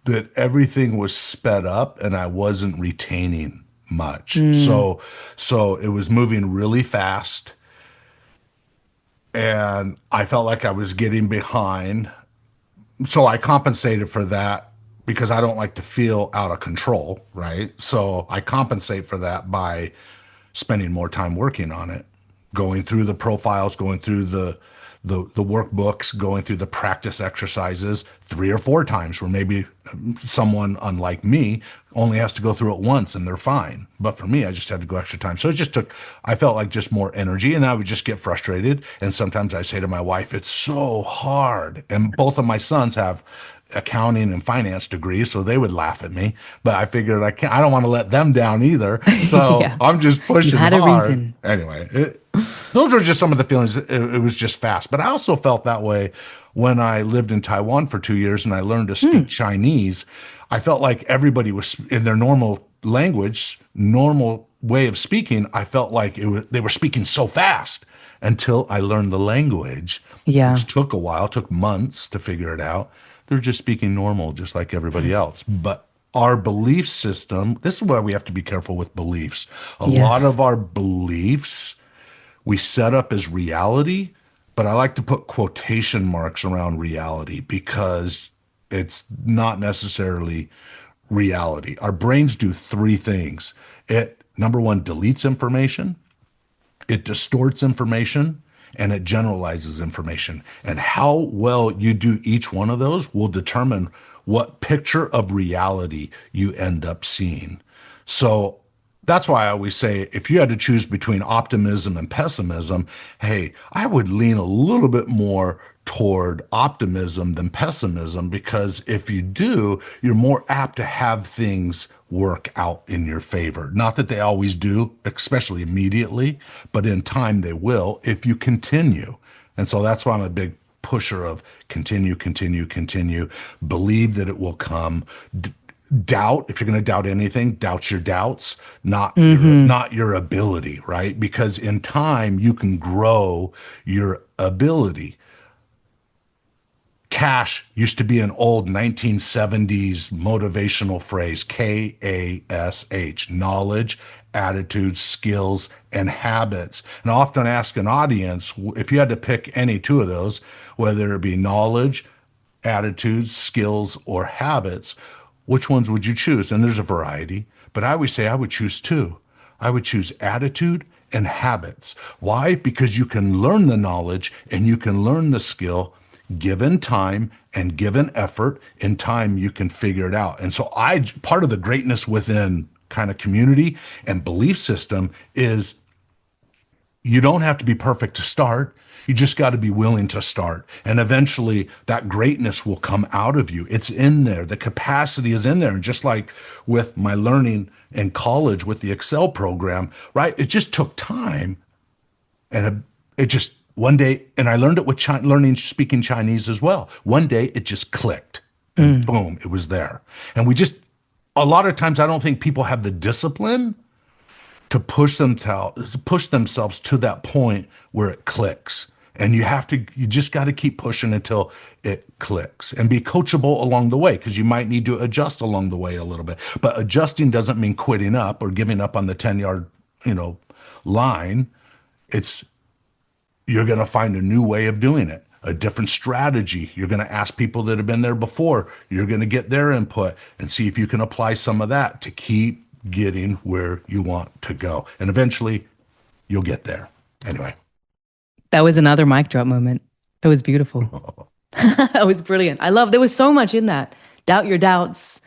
that everything was sped up and I wasn't retaining much. So it was moving really fast, and I felt like I was getting behind. So I compensated for that because I don't like to feel out of control, right? So I compensate for that by spending more time working on it, going through the profiles, going through the workbooks, going through the practice exercises 3 or 4 times, where maybe someone unlike me only has to go through it once and they're fine. But for me, I just had to go extra time. So it just took, I felt like just more energy, and I would just get frustrated. And sometimes I say to my wife, it's so hard. And both of my sons have accounting and finance degrees, so they would laugh at me. But I figured I don't want to let them down either. So Yeah. I'm just pushing You had hard. a reason. Anyway, those are just some of the feelings. It was just fast. But I also felt that way when I lived in Taiwan for 2 years and I learned to speak Chinese. I felt like everybody was in their normal language, normal way of speaking. I felt like they were speaking so fast until I learned the language, Yeah. which took a while, took months to figure it out. They're just speaking normal, just like everybody else. But our belief system, this is why we have to be careful with beliefs. A lot of our beliefs we set up as reality, but I like to put quotation marks around reality because it's not necessarily reality. Our brains do 3 things. It, number 1, deletes information, it distorts information, and it generalizes information. And how well you do each one of those will determine what picture of reality you end up seeing. So that's why I always say, if you had to choose between optimism and pessimism, hey, I would lean a little bit more toward optimism than pessimism, because if you do, you're more apt to have things work out in your favor. Not that they always do, especially immediately, but in time they will if you continue. And so that's why I'm a big pusher of continue, continue, continue. Believe that it will come. Doubt, if you're going to doubt anything, doubt your doubts, not your ability, right? Because in time you can grow your ability. Cash used to be an old 1970s motivational phrase, KASH, knowledge, attitudes, skills, and habits. And I often ask an audience, if you had to pick any 2 of those, whether it be knowledge, attitudes, skills, or habits, which ones would you choose? And there's a variety, but I always say I would choose 2. I would choose attitude and habits. Why? Because you can learn the knowledge and you can learn the skill given time and given effort. In time, you can figure it out. And so part of the greatness within kind of community and belief system is you don't have to be perfect to start. You just got to be willing to start. And eventually that greatness will come out of you. It's in there. The capacity is in there. And just like with my learning in college with the Excel program, right? It just took time. And it just, one day, and I learned it with speaking Chinese as well. One day it just clicked and boom, it was there. And a lot of times I don't think people have the discipline to push themselves to that point where it clicks. And you just got to keep pushing until it clicks, and be coachable along the way, because you might need to adjust along the way a little bit. But adjusting doesn't mean quitting up or giving up on the 10-yard, line. You're going to find a new way of doing it, a different strategy. You're going to ask people that have been there before. You're going to get their input and see if you can apply some of that to keep getting where you want to go. And eventually you'll get there. Anyway. That was another mic drop moment. It was beautiful. That was brilliant. There was so much in that. Doubt your doubts.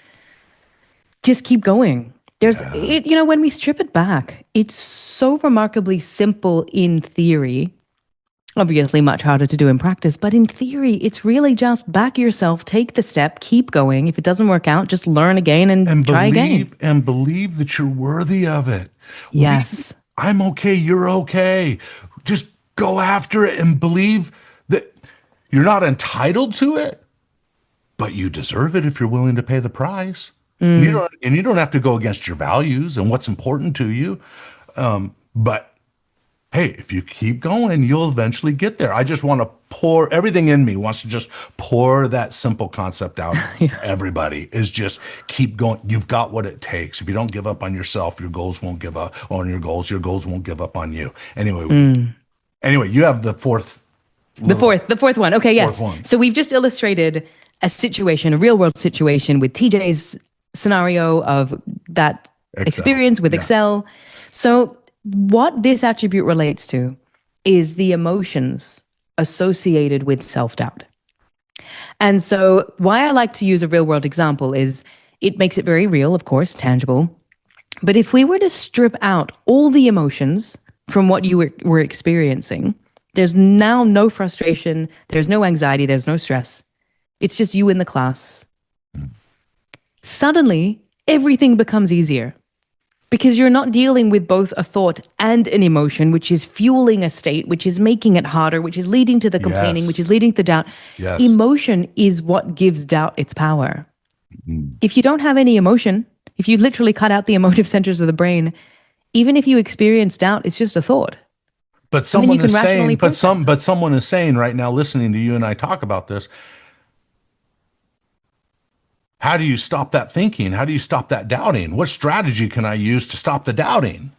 Just keep going. When we strip it back, it's so remarkably simple in theory. Obviously much harder to do in practice, but in theory, it's really just back yourself, take the step, keep going. If it doesn't work out, just learn again and try again. And believe that you're worthy of it. Yes. I'm okay, you're okay. Just go after it and believe that you're not entitled to it, but you deserve it if you're willing to pay the price. You don't have to go against your values and what's important to you. But hey, if you keep going, you'll eventually get there. I just want to pour everything in me wants to just pour that simple concept out to everybody is just keep going. You've got what it takes. If you don't give up on yourself, your goals won't give up on your goals won't give up on you. Anyway, you have the fourth. The fourth one. Okay, yes. One. So we've just illustrated a real world situation with TJ's scenario of that experience with Excel. So what this attribute relates to is the emotions associated with self-doubt. And so why I like to use a real world example is it makes it very real, of course, tangible. But if we were to strip out all the emotions from what you were experiencing, there's now no frustration, there's no anxiety, there's no stress. It's just you in the class. Suddenly, everything becomes easier because you're not dealing with both a thought and an emotion, which is fueling a state, which is making it harder, which is leading to the complaining, which is leading to the doubt. Yes. Emotion is what gives doubt its power. If you don't have any emotion, if you literally cut out the emotive centers of the brain, even if you experience doubt, it's just a thought. But someone is saying right now, listening to you and I talk about this, how do you stop that thinking? How do you stop that doubting? What strategy can I use to stop the doubting?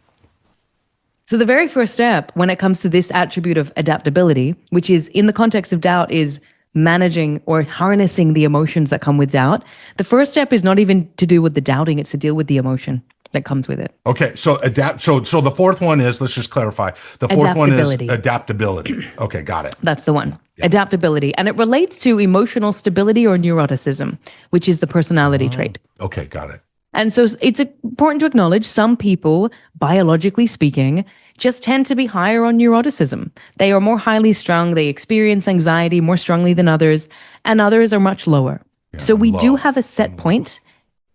So the very first step when it comes to this attribute of adaptability, which is in the context of doubt, is managing or harnessing the emotions that come with doubt. The first step is not even to do with the doubting, it's to deal with the emotion that comes with it. Okay, so So the fourth one is, let's just clarify. The fourth one is adaptability. Okay, got it. That's the one. Yeah. Adaptability. And it relates to emotional stability or neuroticism, which is the personality trait. Okay, got it. And so it's important to acknowledge some people, biologically speaking, just tend to be higher on neuroticism. They are more highly strung. They experience anxiety more strongly than others, and others are much lower. Yeah, so we do have a set point.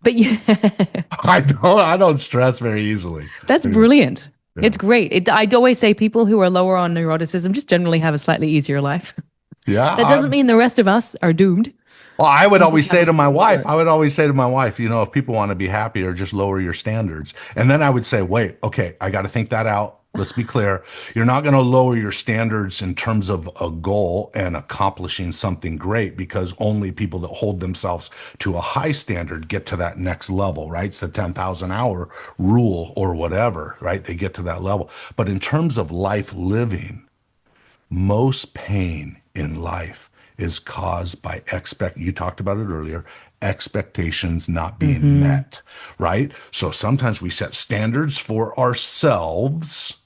But I don't stress very easily. That's brilliant. Yeah. It's great. I'd always say people who are lower on neuroticism just generally have a slightly easier life. Yeah. That doesn't mean the rest of us are doomed. Well, I would always say to my wife, if people want to be happier, just lower your standards. And then I would say, wait, okay, I got to think that out. Let's be clear. You're not going to lower your standards in terms of a goal and accomplishing something great, because only people that hold themselves to a high standard get to that next level, right? It's the 10,000 hour rule or whatever, right? They get to that level. But in terms of life living, most pain in life is caused by you talked about it earlier, expectations not being met, right? So sometimes we set standards for ourselves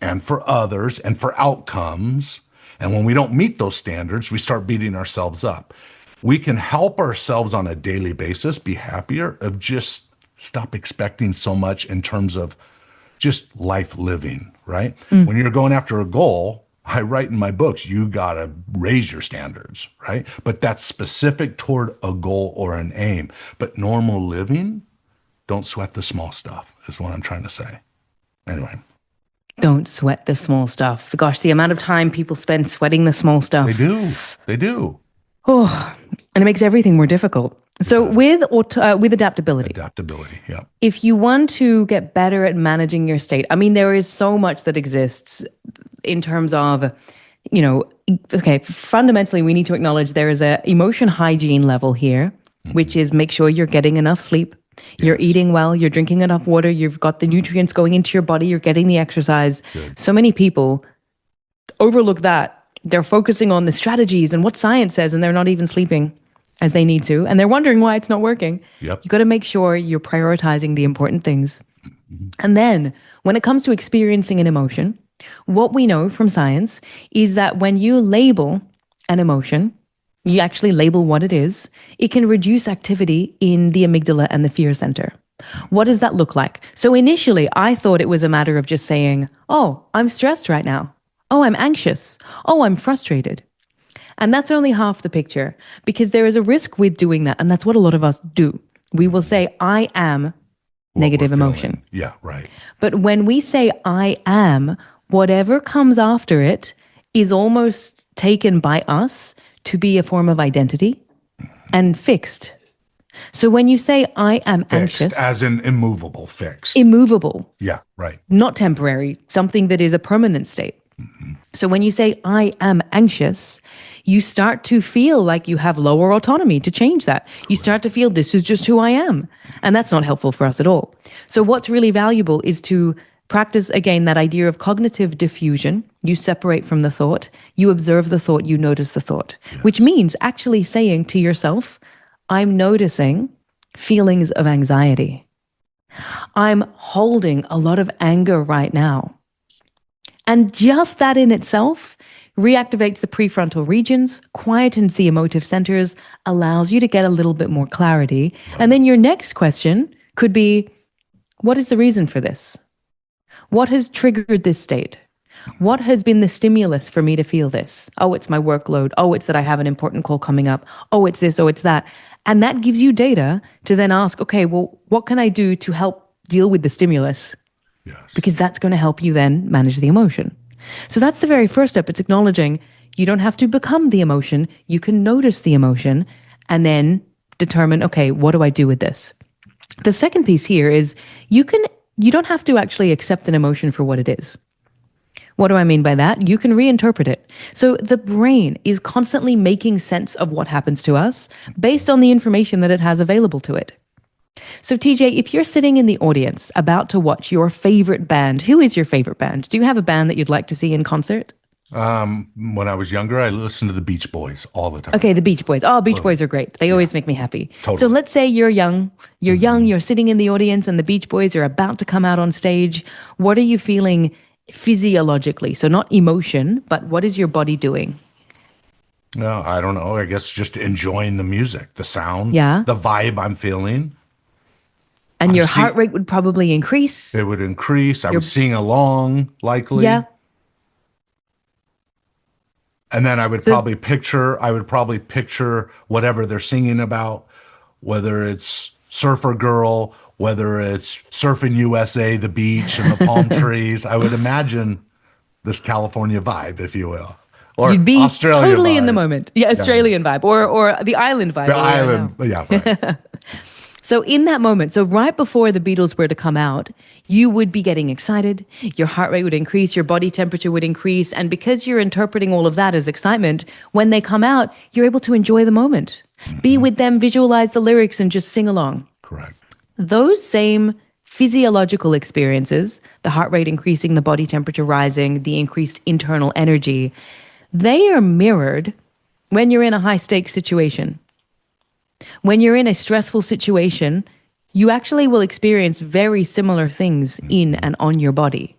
and for others and for outcomes. And when we don't meet those standards, we start beating ourselves up. We can help ourselves on a daily basis be happier of just stop expecting so much in terms of just life living, right? When you're going after a goal, I write in my books, you got to raise your standards, right? But that's specific toward a goal or an aim. But normal living, don't sweat the small stuff, is what I'm trying to say. Anyway. Don't sweat the small stuff. Gosh, the amount of time people spend sweating the small stuff. They do. Oh, and it makes everything more difficult. So with adaptability. Adaptability, yeah. If you want to get better at managing your state, I mean, there is so much that exists in terms of, fundamentally, we need to acknowledge there is a emotion hygiene level here, which is make sure you're getting enough sleep, you're eating well, you're drinking enough water, you've got the nutrients going into your body, you're getting the exercise. Good. So many people overlook that. They're focusing on the strategies and what science says, and they're not even sleeping as they need to, and they're wondering why it's not working. Yep. You got to make sure you're prioritizing the important things. And then when it comes to experiencing an emotion, what we know from science is that when you label an emotion, you actually label what it is, it can reduce activity in the amygdala and the fear center. What does that look like? So initially, I thought it was a matter of just saying, oh, I'm stressed right now. Oh, I'm anxious. Oh, I'm frustrated. And that's only half the picture, because there is a risk with doing that. And that's what a lot of us do. We will say, I am negative emotion. Yeah, right. But when we say I am, whatever comes after it is almost taken by us to be a form of identity and fixed. So when you say I am Fixed, anxious, as in immovable, fixed. immovable, Yeah, right. not temporary, something that is a permanent state. So when you say I am anxious, you start to feel like you have lower autonomy to change that. You start to feel this is just who I am. And that's not helpful for us at all. So what's really valuable is to practice, again, that idea of cognitive diffusion. You separate from the thought, you observe the thought, you notice the thought, which means actually saying to yourself, I'm noticing feelings of anxiety. I'm holding a lot of anger right now. And just that in itself reactivates the prefrontal regions, quietens the emotive centers, allows you to get a little bit more clarity. And then your next question could be, what is the reason for this? What has triggered this state? What has been the stimulus for me to feel this? Oh, it's my workload. Oh, it's that I have an important call coming up. Oh, it's this. Oh, it's that. And that gives you data to then ask, okay, well, what can I do to help deal with the stimulus? Yes. Because that's going to help you then manage the emotion. So that's the very first step. It's acknowledging you don't have to become the emotion. You can notice the emotion and then determine, okay, what do I do with this? The second piece here is you don't have to actually accept an emotion for what it is. What do I mean by that? You can reinterpret it. So the brain is constantly making sense of what happens to us based on the information that it has available to it. So TJ, if you're sitting in the audience about to watch your favorite band, who is your favorite band? Do you have a band that you'd like to see in concert? When I was younger, I listened to the Beach Boys all the time. Okay, the Beach Boys. Oh, Beach Boys are great. They always make me happy. Totally. So let's say you're young, you're sitting in the audience and the Beach Boys are about to come out on stage. What are you feeling physiologically? So not emotion, but what is your body doing? No, I don't know. I guess just enjoying the music, the sound, Yeah. the vibe I'm feeling. And your heart rate would probably increase. It would increase. I would sing along, likely. Yeah. And then I would probably picture whatever they're singing about, whether it's Surfer Girl, whether it's Surfing USA, the beach and the palm trees. I would imagine this California vibe, if you will. Or You'd be Australian totally vibe. in the moment. Yeah, Australian vibe or the island vibe. The island, yeah, right. So in that moment, so right before the Beatles were to come out, you would be getting excited, your heart rate would increase, your body temperature would increase, and because you're interpreting all of that as excitement, when they come out, you're able to enjoy the moment. Be with them, visualize the lyrics, and just sing along. Correct. Those same physiological experiences, the heart rate increasing, the body temperature rising, the increased internal energy, they are mirrored when you're in a high-stakes situation. When you're in a stressful situation, you actually will experience very similar things in and on your body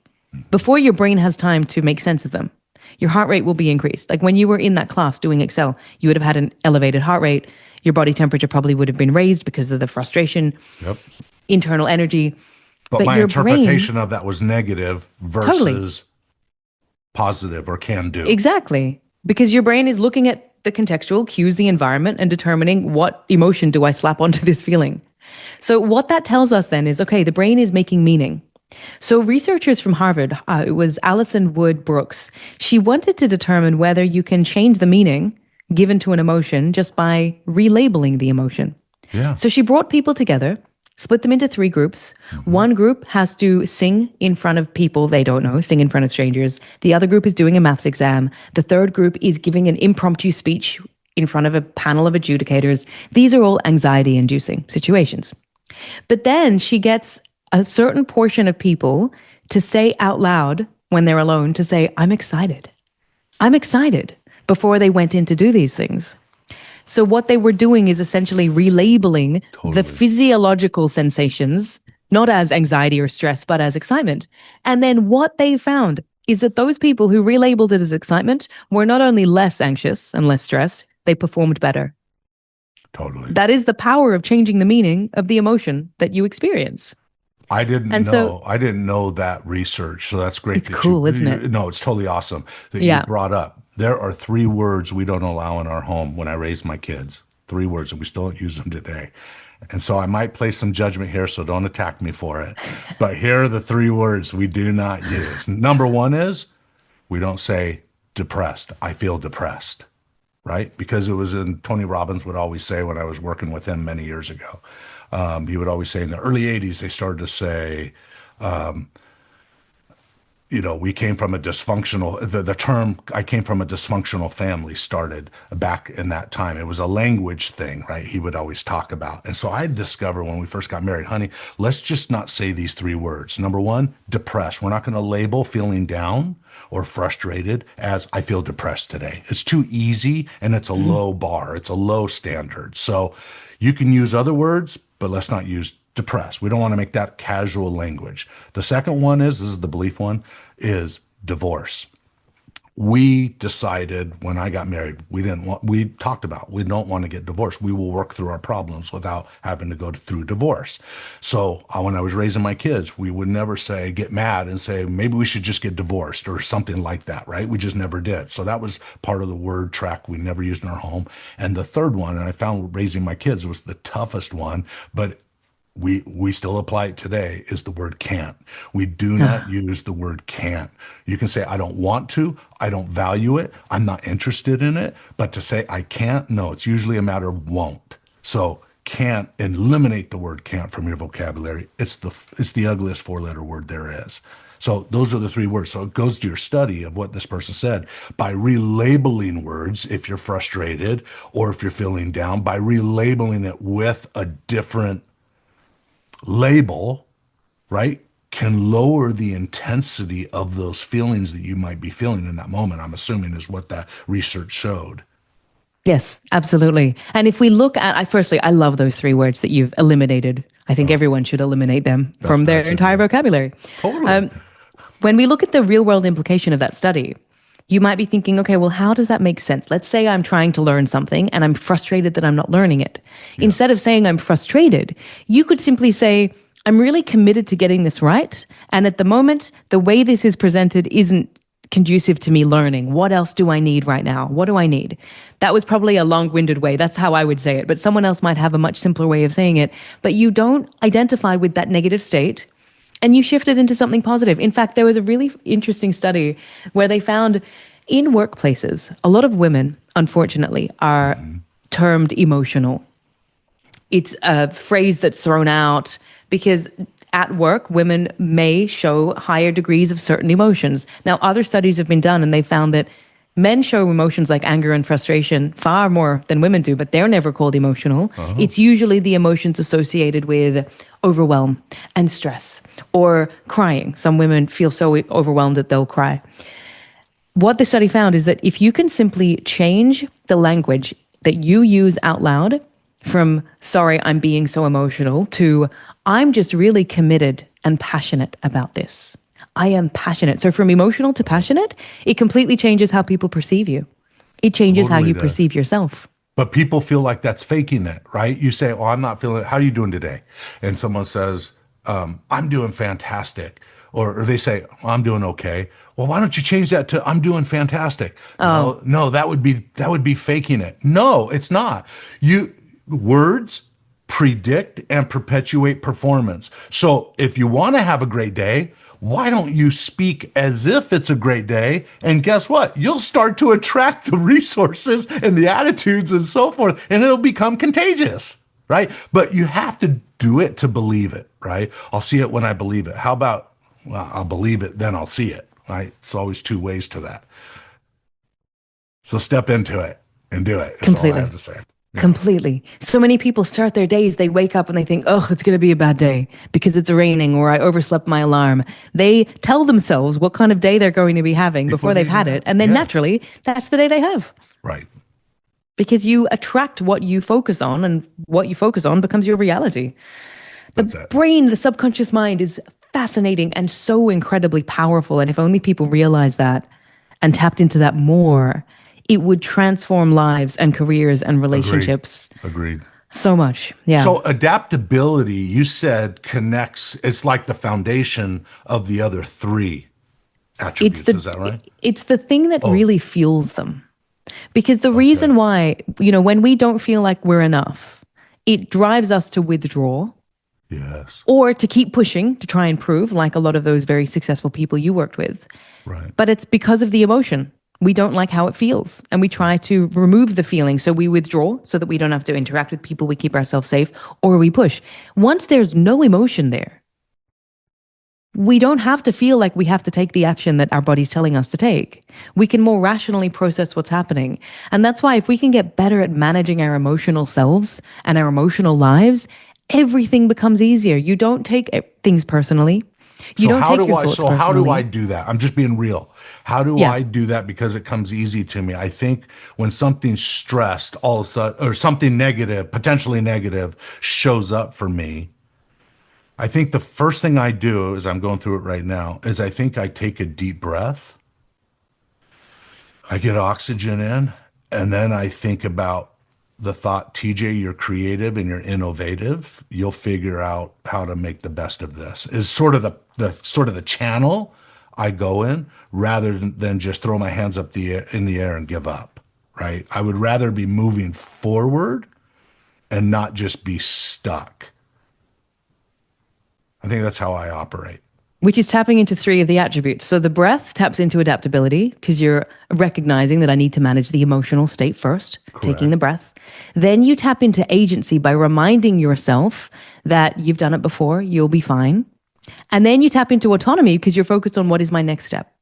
before your brain has time to make sense of them. Your heart rate will be increased. Like when you were in that class doing Excel, you would have had an elevated heart rate. Your body temperature probably would have been raised because of the frustration, internal energy. But my interpretation of that was negative versus positive or can do. Exactly. Because your brain is looking at the contextual cues, the environment, and determining what emotion do I slap onto this feeling. So what that tells us then is, okay, the brain is making meaning. So researchers from Harvard, it was Alison Wood Brooks, she wanted to determine whether you can change the meaning given to an emotion just by relabeling the emotion. Yeah. So she brought people together, split them into 3 groups. One group has to sing in front of people they don't know, sing in front of strangers. The other group is doing a maths exam. The third group is giving an impromptu speech in front of a panel of adjudicators. These are all anxiety-inducing situations. But then she gets a certain portion of people to say out loud when they're alone, to say, I'm excited. I'm excited, before they went in to do these things. So what they were doing is essentially relabeling the physiological sensations, not as anxiety or stress, but as excitement. And then what they found is that those people who relabeled it as excitement were not only less anxious and less stressed, they performed better. Totally. That is the power of changing the meaning of the emotion that you experience. I didn't And know. so I didn't know that research. So that's great. it's cool, isn't it? No, it's totally awesome that Yeah. you brought up. There are 3 words we don't allow in our home when I raise my kids. 3 words, and we still don't use them today. And so I might place some judgment here, so don't attack me for it. But here are the 3 words we do not use. Number 1 is we don't say depressed. I feel depressed, right? Because it was in Tony Robbins would always say when I was working with him many years ago. He would always say in the early 80s, they started to say, we came from a dysfunctional, the term I came from a dysfunctional family started back in that time. It was a language thing, right? He would always talk about. And so I discovered when we first got married, honey, let's just not say these 3 words. Number 1, depressed. We're not going to label feeling down or frustrated as I feel depressed today. It's too easy and it's a low bar. It's a low standard. So you can use other words, but let's not use depressed. We don't want to make that casual language. The second one this is the belief one, is divorce. We decided when I got married, we talked about, we don't want to get divorced. We will work through our problems without having to go through divorce. So when I was raising my kids, we would never say, get mad and say, maybe we should just get divorced or something like that, right? We just never did. So that was part of the word track we never used in our home. And the third one, and I found raising my kids was the toughest one, but we still apply it today, is the word can't. We do not use the word can't. You can say, I don't want to, I don't value it, I'm not interested in it, but to say I can't, no, it's usually a matter of won't. So can't, eliminate the word can't from your vocabulary. It's the ugliest 4-letter word there is. So those are the 3 words. So it goes to your study of what this person said. By relabeling words, if you're frustrated or if you're feeling down, by relabeling it with a different label, right, can lower the intensity of those feelings that you might be feeling in that moment, I'm assuming is what that research showed. Yes, absolutely. And if we look at, I love those 3 words that you've eliminated. I think everyone should eliminate them from their entire vocabulary. Totally. When we look at the real world implication of that study, you might be thinking, okay, well, how does that make sense? Let's say I'm trying to learn something and I'm frustrated that I'm not learning it. Yeah. Instead of saying I'm frustrated, you could simply say, I'm really committed to getting this right. And at the moment, the way this is presented isn't conducive to me learning. What else do I need right now? What do I need? That was probably a long-winded way. That's how I would say it. But someone else might have a much simpler way of saying it. But you don't identify with that negative state and you shift it into something positive. In fact, there was a really interesting study where they found in workplaces, a lot of women, unfortunately, are termed emotional. It's a phrase that's thrown out because at work, women may show higher degrees of certain emotions. Now, other studies have been done and they found that men show emotions like anger and frustration far more than women do, but they're never called emotional. It's usually the emotions associated with overwhelm and stress or crying. Some women feel so overwhelmed that they'll cry. What the study found is that if you can simply change the language that you use out loud from, sorry, I'm being so emotional, to, I'm just really committed and passionate about this. I am passionate. So from emotional to passionate, it completely changes how people perceive you. It changes how you perceive yourself. But people feel like that's faking it, right? You say, oh, I'm not feeling it. How are you doing today? And someone says, I'm doing fantastic. Or they say, oh, I'm doing okay. Well, why don't you change that to I'm doing fantastic? Oh. No, that would be faking it. No, it's not. Words predict and perpetuate performance. So if you want to have a great day, why don't you speak as if it's a great day? And guess what? You'll start to attract the resources and the attitudes and so forth, and it'll become contagious, right? But you have to do it to believe it, right? I'll see it when I believe it. How about, well, I'll believe it, then I'll see it, right? It's always 2 ways to that. So step into it and do it. Completely. All I have to say. Yeah. Completely. So many people start their days, they wake up and they think, oh, it's going to be a bad day because it's raining or I overslept my alarm. They tell themselves what kind of day they're going to be having before they've had it. And then naturally, that's the day they have. Right. Because you attract what you focus on, and what you focus on becomes your reality. The brain, the subconscious mind, is fascinating and so incredibly powerful. And if only people realize that and tapped into that more, it would transform lives and careers and relationships Agreed. so much. Yeah. So adaptability, you said, connects, it's like the foundation of the other three attributes. Is that right? It's the thing that really fuels them. Because the reason why, when we don't feel like we're enough, it drives us to withdraw. Yes. Or to keep pushing to try and prove, like a lot of those very successful people you worked with. Right. But it's because of the emotion. We don't like how it feels. And we try to remove the feeling. So we withdraw so that we don't have to interact with people. We keep ourselves safe, or we push. Once there's no emotion there, we don't have to feel like we have to take the action that our body's telling us to take. We can more rationally process what's happening. And that's why if we can get better at managing our emotional selves and our emotional lives, everything becomes easier. You don't take things personally. You don't take your thoughts personally. So how do I do that? I'm just being real. How do I do that? Because it comes easy to me. I think when something's stressed, all of a sudden, or something negative, potentially negative, shows up for me, I think the first thing I do, as I'm going through it right now, is I think I take a deep breath. I get oxygen in, and then I think about the thought, TJ, you're creative and you're innovative. You'll figure out how to make the best of this. Is sort of the channel I go in, rather than just throw my hands up in the air and give up. Right? I would rather be moving forward and not just be stuck. I think that's how I operate. Which is tapping into 3 of the attributes. So the breath taps into adaptability because you're recognizing that I need to manage the emotional state first, taking the breath. Then you tap into agency by reminding yourself that you've done it before, you'll be fine. And then you tap into autonomy because you're focused on what is my next step.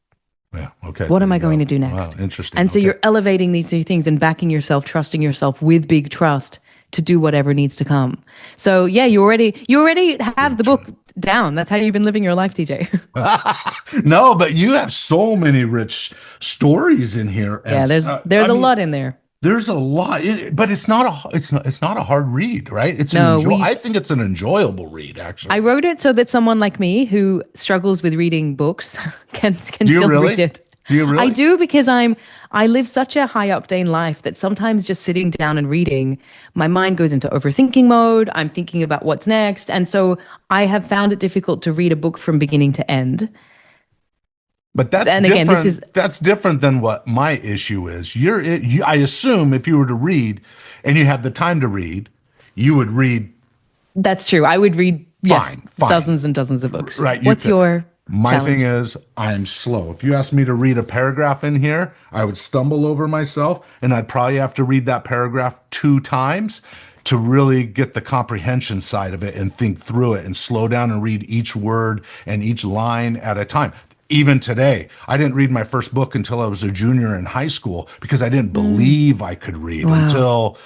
Yeah, okay. What am I going to do next? Wow, interesting. And so you're elevating these 3 things and backing yourself, trusting yourself with big trust to do whatever needs to come. So yeah, you already have the book down. That's how you've been living your life, TJ. No, but you have so many rich stories in here. And, there's a lot in there. There's a lot, but it's not a hard read, right? I think it's an enjoyable read, actually. I wrote it so that someone like me who struggles with reading books can still read it. Do you really? I do, because I live such a high octane life that sometimes just sitting down and reading, my mind goes into overthinking mode. I'm thinking about what's next. And so I have found it difficult to read a book from beginning to end. But that's different than what my issue is. I assume if you were to read and you had the time to read, you would read. That's true. I would read, fine. dozens and dozens of books. Right. What's your My challenge? thing is, I'm slow. If you asked me to read a paragraph in here, I would stumble over myself, and I'd probably have to read that paragraph 2 times to really get the comprehension side of it and think through it and slow down and read each word and each line at a time. Even today, I didn't read my first book until I was a junior in high school because I didn't believe I could read until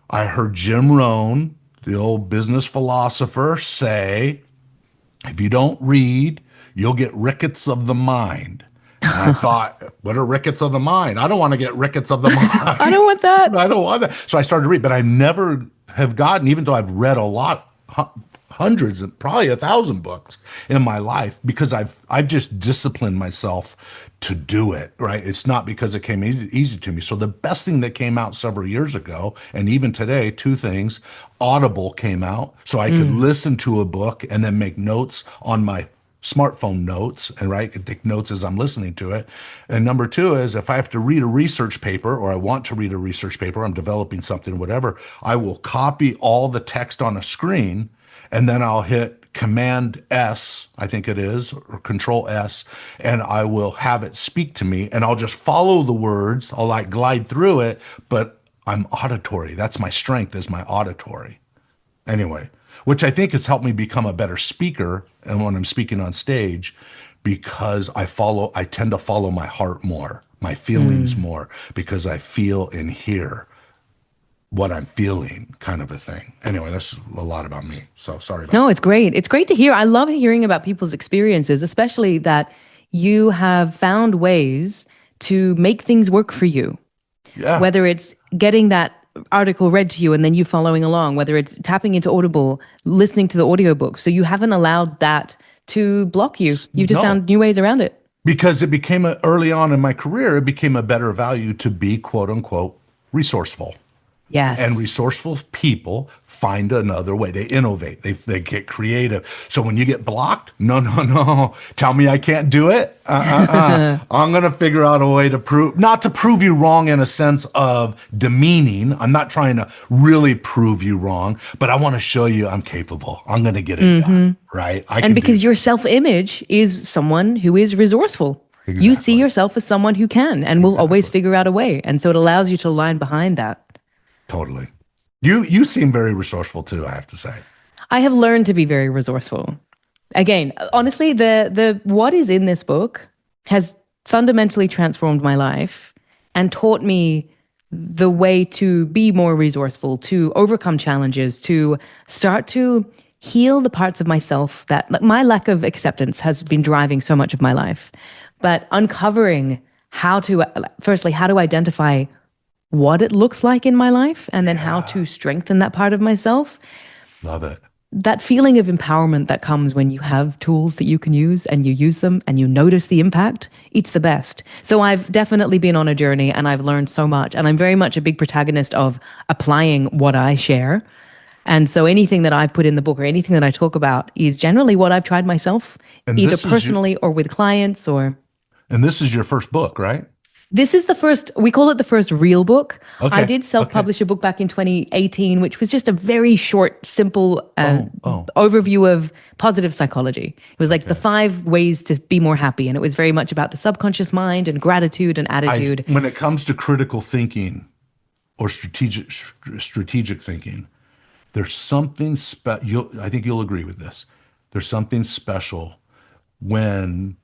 I heard Jim Rohn, the old business philosopher, say, if you don't read, you'll get rickets of the mind. And I thought, what are rickets of the mind? I don't want to get rickets of the mind. I don't want that. I don't want that. So I started to read, but I never have gotten, even though I've read a lot, hundreds and probably 1,000 books in my life, because I've just disciplined myself to do it, right? It's not because it came easy to me. So the best thing that came out several years ago, and even today, 2 things. Audible came out, so I could listen to a book and then make notes on my smartphone notes, and right, take notes as I'm listening to it. And number 2 is, if I have to read a research paper, or I want to read a research paper, I'm developing something, whatever, I will copy all the text on a screen, and then I'll hit Command S, I think it is, or Control S, and I will have it speak to me, and I'll just follow the words. I'll like glide through it, but I'm auditory. That's my strength, is my auditory. Anyway, which I think has helped me become a better speaker, and when I'm speaking on stage, because I tend to follow my heart more, my feelings more, because I feel and hear what I'm feeling, kind of a thing. Anyway, that's a lot about me. So sorry about that. No, it's great. It's great to hear. I love hearing about people's experiences, especially that you have found ways to make things work for you. Yeah. Whether it's getting that article read to you and then you following along, whether it's tapping into Audible, listening to the audiobook. So you haven't allowed that to block you. You've just found new ways around it. because it became early on in my career, it became a better value to be quote unquote resourceful. Yes. And resourceful people find another way. They innovate. They get creative. So when you get blocked, no. Tell me I can't do it. I'm going to figure out a way to not to prove you wrong in a sense of demeaning. I'm not trying to really prove you wrong, but I want to show you I'm capable. I'm going to get it done. Right. And because your self-image is someone who is resourceful. Exactly. You see yourself as someone who can and will always figure out a way. And so it allows you to line behind that. Totally. You seem very resourceful too, I have to say. I have learned to be very resourceful. Again, honestly, the what is in this book has fundamentally transformed my life and taught me the way to be more resourceful, to overcome challenges, to start to heal the parts of myself that my lack of acceptance has been driving so much of my life. But uncovering how to identify what it looks like in my life and then how to strengthen that part of myself. Love it. That feeling of empowerment that comes when you have tools that you can use and you use them and you notice the impact, it's the best. So I've definitely been on a journey and I've learned so much. And I'm very much a big protagonist of applying what I share. And so anything that I've put in the book or anything that I talk about is generally what I've tried myself, and either personally or with clients or... And this is your first book, right? This is the first, we call it the first real book. Okay. I did self-publish a book back in 2018, which was just a very short, simple overview of positive psychology. It was like the 5 ways to be more happy. And it was very much about the subconscious mind and gratitude and attitude. When it comes to critical thinking or strategic thinking, there's something I think you'll agree with this. There's something special when,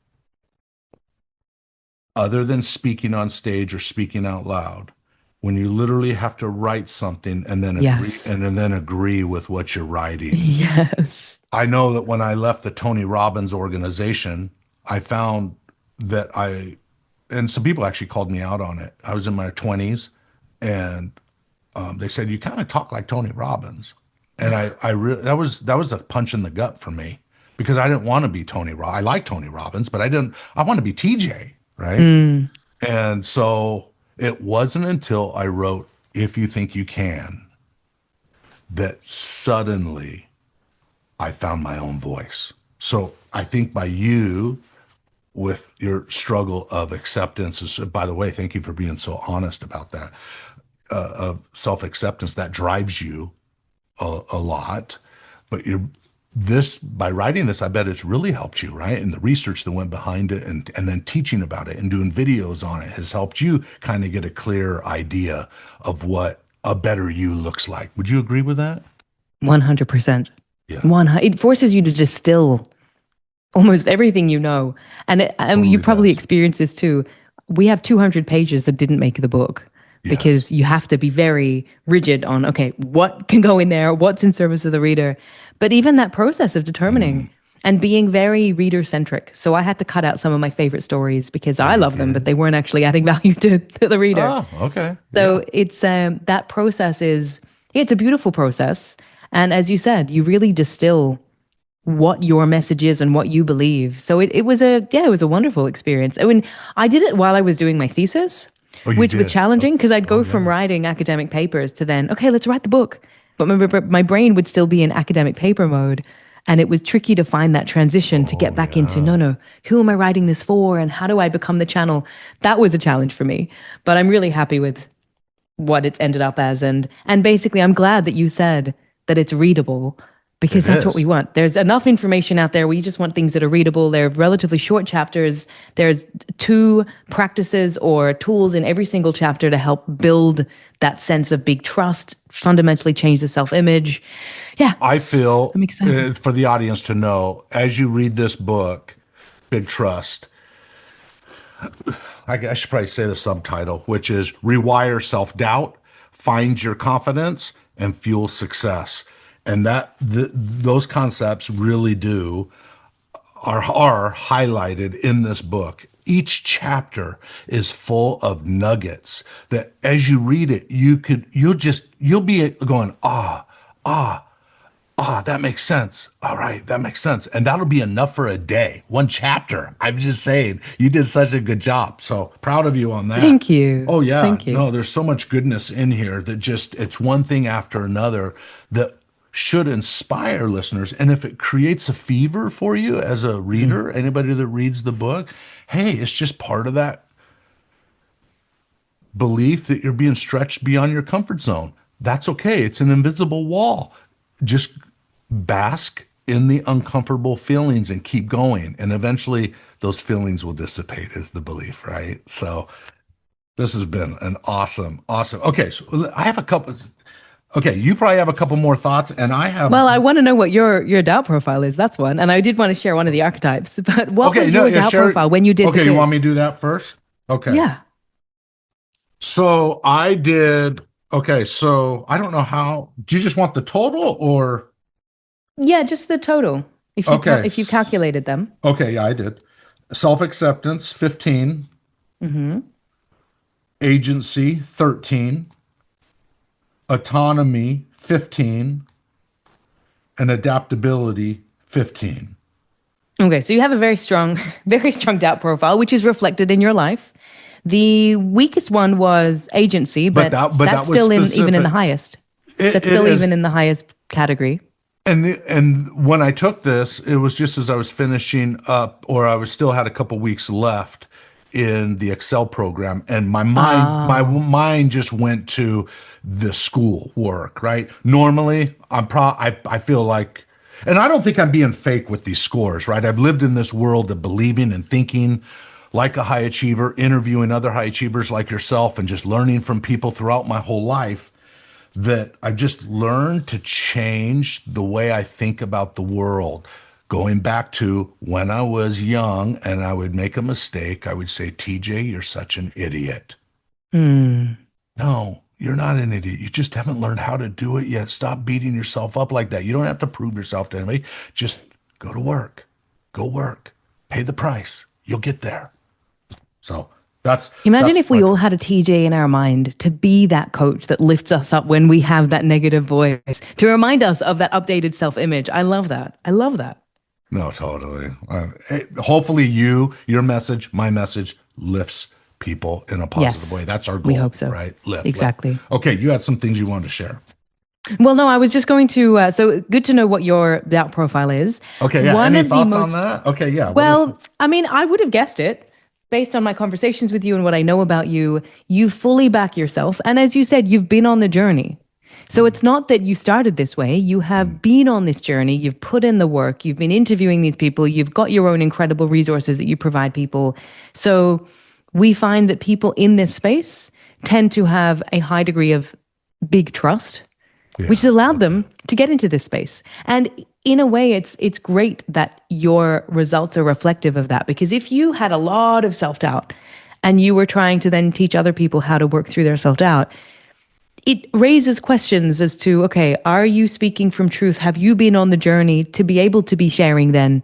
other than speaking on stage or speaking out loud, when you literally have to write something and then agree with what you're writing. Yes. I know that when I left the Tony Robbins organization, I found that and some people actually called me out on it. I was in my 20s and they said, you kind of talk like Tony Robbins. And that was a punch in the gut for me because I didn't want to be Tony Robbins. I like Tony Robbins, but I want to be TJ. Right. And so it wasn't until I wrote If You Think You Can that suddenly I found my own voice. So I think by you, with your struggle of acceptance, by the way, thank you for being so honest about that, of self-acceptance, that drives you a lot. But by writing this, I bet it's really helped you, right? And the research that went behind it and then teaching about it and doing videos on it has helped you kind of get a clear idea of what a better you looks like. Would you agree with that? 100%. Yeah. It forces you to distill almost everything you know. And you probably experienced this too. We have 200 pages that didn't make the book. Because you have to be very rigid on, okay, what can go in there? What's in service of the reader? But even that process of determining and being very reader-centric. So I had to cut out some of my favorite stories because I love them, but they weren't actually adding value to the reader. Oh, okay. So it's that process it's a beautiful process. And as you said, you really distill what your message is and what you believe. So it was a wonderful experience. I mean, I did it while I was doing my thesis. Which was challenging because I'd go from writing academic papers to then, okay, let's write the book. But my brain would still be in academic paper mode. And it was tricky to find that transition to get back into, no, who am I writing this for? And how do I become the channel? That was a challenge for me. But I'm really happy with what it's ended up as. And basically, I'm glad that you said that it's readable because that's what we want. There's enough information out there. We just want things that are readable. They're relatively short chapters. There's 2 practices or tools in every single chapter to help build that sense of big trust, fundamentally change the self-image. Yeah. I feel, I'm excited. For the audience to know, as you read this book, Big Trust, I should probably say the subtitle, which is Rewire Self-Doubt, Find Your Confidence, and Fuel Success. And those concepts really are highlighted in this book. Each chapter is full of nuggets that as you read it, you'll be going, Ah, that makes sense. All right, that makes sense. And that'll be enough for a day, one chapter. I'm just saying, you did such a good job. So proud of you on that. Thank you. Oh, yeah. Thank you. No, there's so much goodness in here that just, it's one thing after another that should inspire listeners. And if it creates a fever for you as a reader, anybody that reads the book, hey, it's just part of that belief that you're being stretched beyond your comfort zone. That's okay. It's an invisible wall. Just bask in the uncomfortable feelings and keep going. And eventually those feelings will dissipate, is the belief, right? So this has been an awesome. Okay, so I have a couple. Okay, you probably have a couple more thoughts, and I have. Well, I want to know what your doubt profile is. That's one. And I did want to share one of the archetypes. But what was your doubt profile when you did Okay, the you quiz? want me to do that first? Okay. Yeah. So I did. Okay, so I don't know how. Do you just want the total or? Yeah, just the total. If you Okay. if you calculated them. Okay, yeah, I did. Self-acceptance, 15. Mm-hmm. Agency, 13. Autonomy, 15. And adaptability, 15. Okay, so you have a very strong, very strong doubt profile, which is reflected in your life. The weakest one was agency, but, that that's was still even in the specific. highest. It That's still is. even in the highest category. And when I took this, it was just as I was finishing up, or I was still had a couple weeks left in the Excel program, and my mind just went to the school work. Right? Normally, I feel like, and I don't think I'm being fake with these scores. Right? I've lived in this world of believing and thinking like a high achiever, interviewing other high achievers like yourself, and just learning from people throughout my whole life, that I've just learned to change the way I think about the world. Going back to when I was young and I would make a mistake, I would say, TJ, you're such an idiot. No, you're not an idiot. You just haven't learned how to do it yet. Stop beating yourself up like that. You don't have to prove yourself to anybody. Just go to work. Go work. Pay the price. You'll get there. So Imagine if we my- all had a TJ in our mind to be that coach that lifts us up when we have that negative voice, to remind us of that updated self-image. I love that. I love that. No, totally. Hopefully your message, my message lifts people in a positive Yes, way. That's our goal. we hope so. Right? Lift. Exactly. Okay, you had some things you wanted to share. Well, no, I was just going to. So good to know what your doubt profile is. Okay, yeah. One Any of the thoughts most- on that? Okay, yeah. Well, I mean, I would have guessed it based on my conversations with you and what I know about you. You fully back yourself. And as you said, you've been on the journey. So it's not that you started this way. You have been on this journey. You've put in the work. You've been interviewing these people. You've got your own incredible resources that you provide people. So we find that people in this space tend to have a high degree of big trust, which has allowed them to get into this space. And in a way, it's great that your results are reflective of that, because if you had a lot of self-doubt and you were trying to then teach other people how to work through their self-doubt, it raises questions as to, okay, are you speaking from truth? Have you been on the journey to be able to be sharing then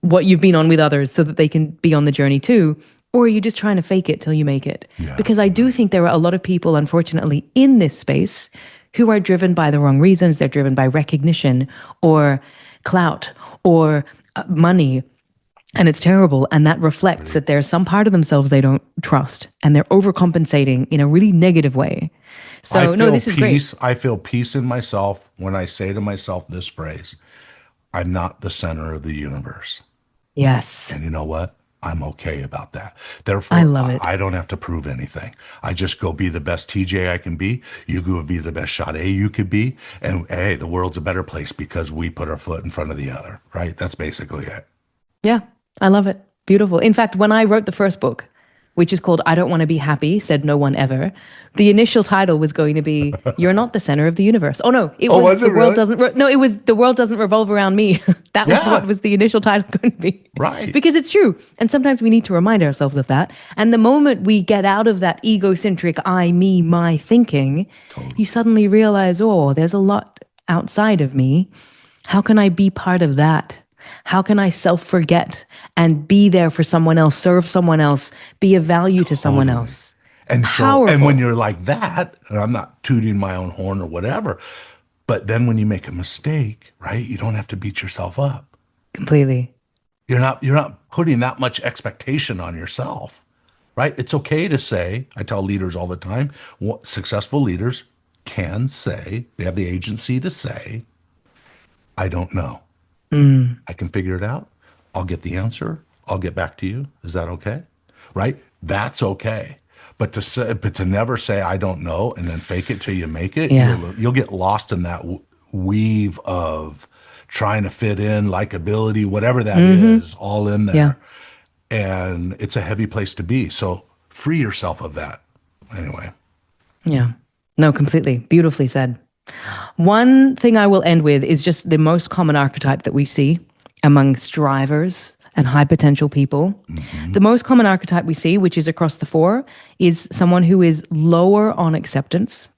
what you've been on with others so that they can be on the journey too? Or are you just trying to fake it till you make it? Yeah. Because I do think there are a lot of people, unfortunately, in this space who are driven by the wrong reasons. They're driven by recognition or clout or money. And it's terrible. And that reflects that there's some part of themselves they don't trust. And they're overcompensating in a really negative way. So, no, this is great. I feel peace in myself when I say to myself this phrase: I'm not the center of the universe. Yes. And you know what? I'm okay about that. Therefore, I love it. I don't have to prove anything. I just go be the best TJ I can be. You go be the best Shadé you could be. And hey, the world's a better place because we put our foot in front of the other, right? That's basically it. Yeah, I love it. Beautiful. In fact, when I wrote the first book, which is called I Don't Want to Be Happy, Said No One Ever, the initial title was going to be You're Not the Center of the Universe. Oh, no, it was was The it World really? Doesn't, no, it was The World Doesn't Revolve Around Me. That was Yeah. what was the initial title going to be. Right. Because it's true. And sometimes we need to remind ourselves of that. And the moment we get out of that egocentric I, me, my thinking, you suddenly realize, oh, there's a lot outside of me. How can I be part of that? How can I self-forget and be there for someone else, serve someone else, be of value to someone else? And so, Powerful. and when you're like that, and I'm not tooting my own horn or whatever, But then when you make a mistake, right, you don't have to beat yourself up. Completely. You're not putting that much expectation on yourself, right? It's okay to say, I tell leaders all the time, successful leaders can say, they have the agency to say, I don't know. I can figure it out. I'll get the answer. I'll get back to you. Is that okay? Right? That's okay. But to never say I don't know and then fake it till you make it, Yeah. you'll get lost in that weave of trying to fit in, likability, whatever that is, all in there. Yeah. And it's a heavy place to be. So free yourself of that. Anyway. Yeah. No, completely. Beautifully said. One thing I will end with is just the most common archetype that we see among strivers and high potential people. The most common archetype we see, which is across the four, is someone who is lower on acceptance.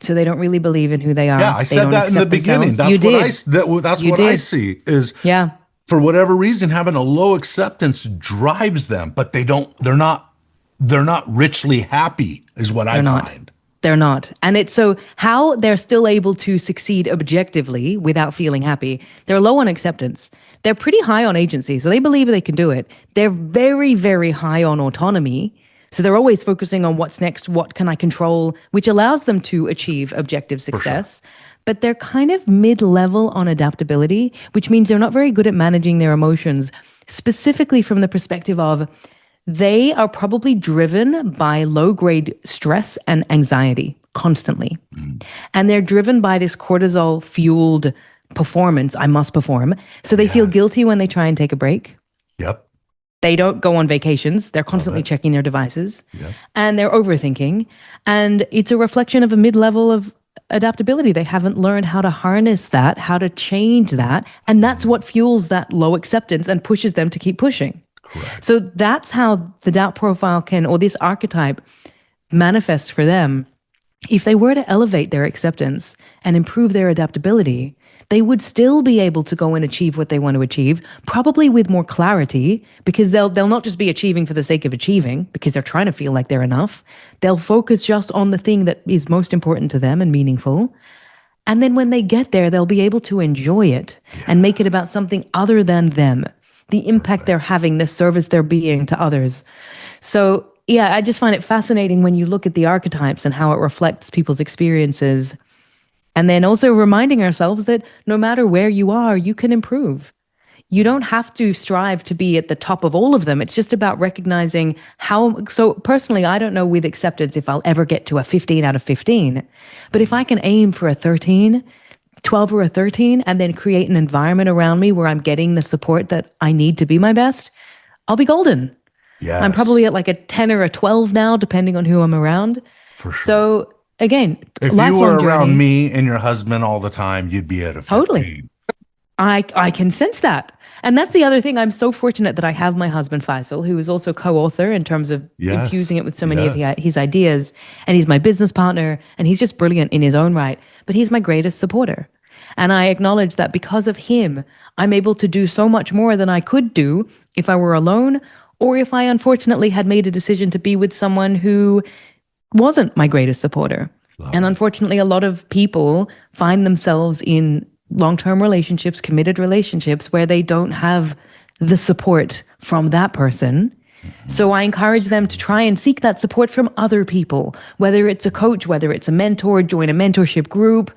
So they don't really believe in who they are. Yeah, I They said don't that in the accept beginning. themselves. That's You what I did. see is Yeah. for whatever reason, having a low acceptance drives them, but they're not richly happy is what I not. find. They're not. And it's so how they're still able to succeed objectively without feeling happy. They're low on acceptance. They're pretty high on agency. So they believe they can do it. They're very, very high on autonomy. So they're always focusing on what's next, what can I control, which allows them to achieve objective success. But they're kind of mid-level on adaptability, which means they're not very good at managing their emotions, specifically from the perspective of they are probably driven by low-grade stress and anxiety constantly. And they're driven by this cortisol-fueled performance. I must perform. So they feel guilty when they try and take a break. Yep. They don't go on vacations. They're constantly checking their devices. Yep. And they're overthinking. And it's a reflection of a mid-level of adaptability. They haven't learned how to harness that, how to change that. And that's what fuels that low acceptance and pushes them to keep pushing. Correct. So that's how the doubt profile can, or this archetype, manifest for them. If they were to elevate their acceptance and improve their adaptability, they would still be able to go and achieve what they want to achieve, probably with more clarity, because they'll not just be achieving for the sake of achieving, because they're trying to feel like they're enough. They'll focus just on the thing that is most important to them and meaningful. And then when they get there, they'll be able to enjoy it and make it about something other than them, the impact they're having, the service they're being to others. So yeah, I just find it fascinating when you look at the archetypes and how it reflects people's experiences. And then also reminding ourselves that no matter where you are, you can improve. You don't have to strive to be at the top of all of them. It's just about recognizing how. So personally, I don't know with acceptance if I'll ever get to a 15 out of 15. But if I can aim for a 13, 12 or a 13, and then create an environment around me where I'm getting the support that I need to be my best, I'll be golden. Yes. I'm probably at like a 10 or a 12 now, depending on who I'm around. For sure. So again, If you lifelong were around journey. me and your husband all the time, you'd be at a 15. Totally. I can sense that. And that's the other thing. I'm so fortunate that I have my husband Faisal, who is also co-author in terms of Yes. infusing it with so many of Yes. his ideas. And he's my business partner, and he's just brilliant in his own right. But he's my greatest supporter. And I acknowledge that because of him, I'm able to do so much more than I could do if I were alone, or if I unfortunately had made a decision to be with someone who wasn't my greatest supporter. And unfortunately, a lot of people find themselves in long-term relationships, committed relationships, where they don't have the support from that person. So I encourage them to try and seek that support from other people, whether it's a coach, whether it's a mentor, join a mentorship group.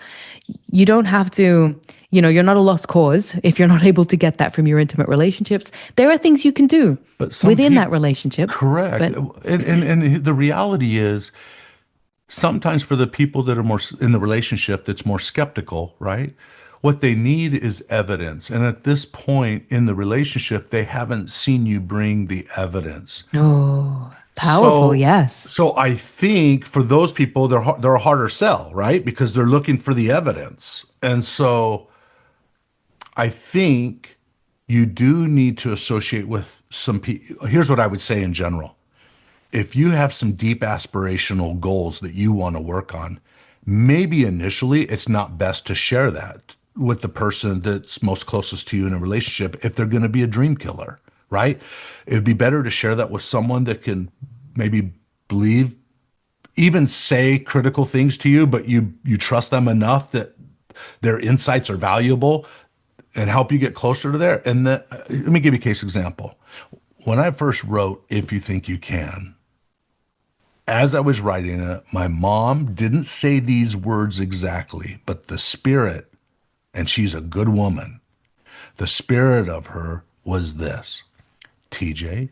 You don't have to, you're not a lost cause if you're not able to get that from your intimate relationships. There are things you can do within that relationship. Correct. But, And the reality is, sometimes for the people that are more in the relationship that's more skeptical, right? What they need is evidence. And at this point in the relationship, they haven't seen you bring the evidence. oh, powerful, yes. So I think for those people, they're a harder sell, right? Because they're looking for the evidence. And so I think you do need to associate with some people. Here's what I would say in general. If you have some deep aspirational goals that you want to work on, maybe initially it's not best to share that with the person that's most closest to you in a relationship if they're going to be a dream killer, right? It would be better to share that with someone that can maybe believe, even say critical things to you, but you trust them enough that their insights are valuable and help you get closer to there. And let me give you a case example. When I first wrote If You Think You Can, as I was writing it, my mom didn't say these words exactly, but the spirit, and she's a good woman, the spirit of her was this: TJ,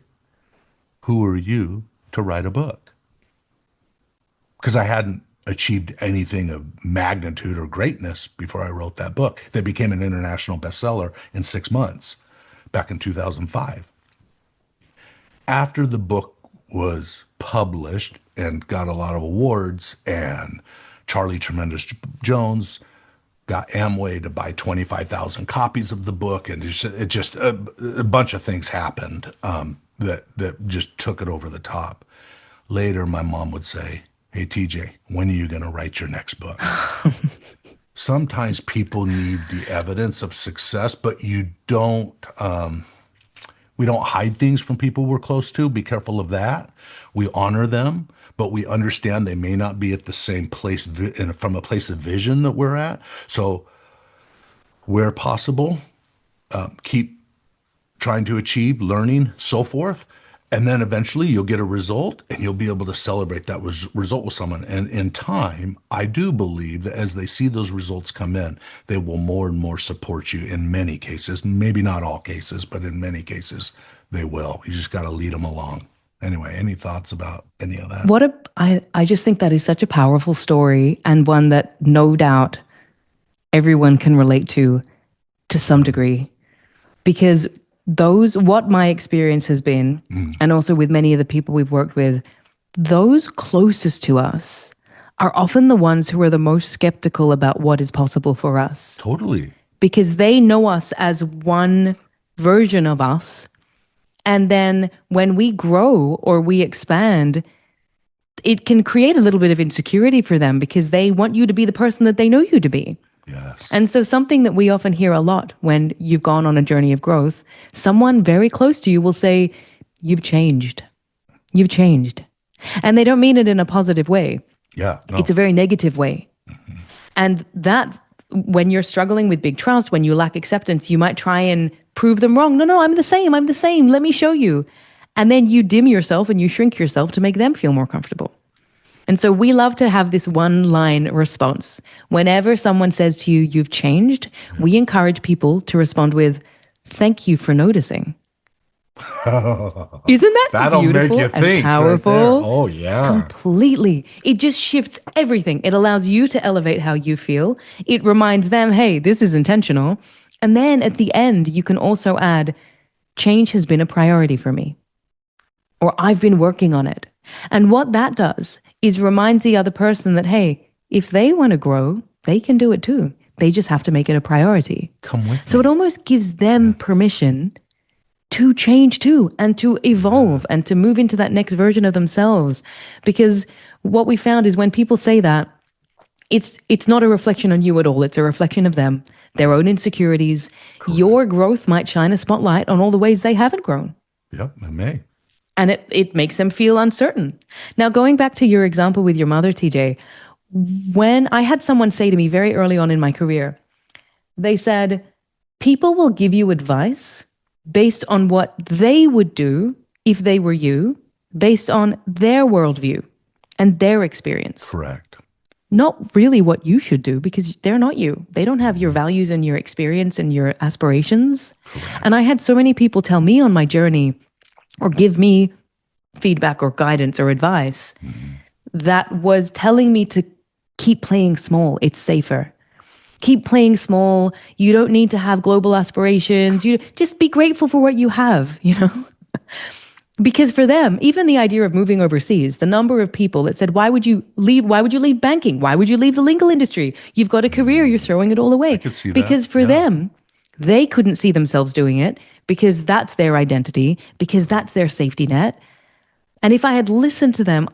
who are you to write a book? Because I hadn't achieved anything of magnitude or greatness before I wrote that book that became an international bestseller in 6 months back in 2005. After the book was published and got a lot of awards, and Charlie Tremendous Jones got Amway to buy 25,000 copies of the book, and a bunch of things happened that just took it over the top. Later, my mom would say, "Hey, TJ, when are you going to write your next book?" Sometimes people need the evidence of success, but we don't hide things from people we're close to. Be careful of that. We honor them, but we understand they may not be at the same place from a place of vision that we're at. So where possible, keep trying to achieve, learning, so forth. And then eventually you'll get a result, and you'll be able to celebrate that result with someone. And in time, I do believe that as they see those results come in, they will more and more support you in many cases. Maybe not all cases, but in many cases, they will. You just got to lead them along. Anyway, any thoughts about any of that? I just think that is such a powerful story, and one that no doubt everyone can relate to some degree. Because what my experience has been, and also with many of the people we've worked with, those closest to us are often the ones who are the most skeptical about what is possible for us. Totally. Because they know us as one version of us. And then when we grow or we expand, it can create a little bit of insecurity for them, because they want you to be the person that they know you to be. Yes. And so something that we often hear a lot when you've gone on a journey of growth, someone very close to you will say, "You've changed. You've changed." And they don't mean it in a positive way. Yeah. No. It's a very negative way. Mm-hmm. And that, when you're struggling with big trust, when you lack acceptance, you might try and prove them wrong. No, I'm the same. Let me show you. And then you dim yourself and you shrink yourself to make them feel more comfortable. And so we love to have this one-line response. Whenever someone says to you, "You've changed," we encourage people to respond with, "Thank you for noticing." Isn't that That'll beautiful make you and think powerful? right there. Oh, yeah. Completely. It just shifts everything. It allows you to elevate how you feel. It reminds them, hey, this is intentional. And then at the end, you can also add, "Change has been a priority for me," or "I've been working on it." And what that does is reminds the other person that, hey, if they want to grow, they can do it too. They just have to make it a priority. Come with me. So it almost gives them permission to change too, and to evolve, and to move into that next version of themselves. Because what we found is when people say that, it's not a reflection on you at all. It's a reflection of them, their own insecurities. Correct. Your growth might shine a spotlight on all the ways they haven't grown. Yep, it may. And it makes them feel uncertain. Now, going back to your example with your mother, TJ, when I had someone say to me very early on in my career, they said, "People will give you advice based on what they would do if they were you, based on their worldview and their experience. Correct. Not really what you should do, because they're not you. They don't have your values and your experience and your aspirations." Correct. And I had so many people tell me on my journey, or give me feedback or guidance or advice, that was telling me to keep playing small. It's safer. Keep playing small. You don't need to have global aspirations. You just be grateful for what you have, Because for them, even the idea of moving overseas, the number of people that said, why would you leave banking? Why would you leave the legal industry? You've got a career, you're throwing it all away. I could see that. Because for them, they couldn't see themselves doing it, because that's their identity, because that's their safety net. And if I had listened to them,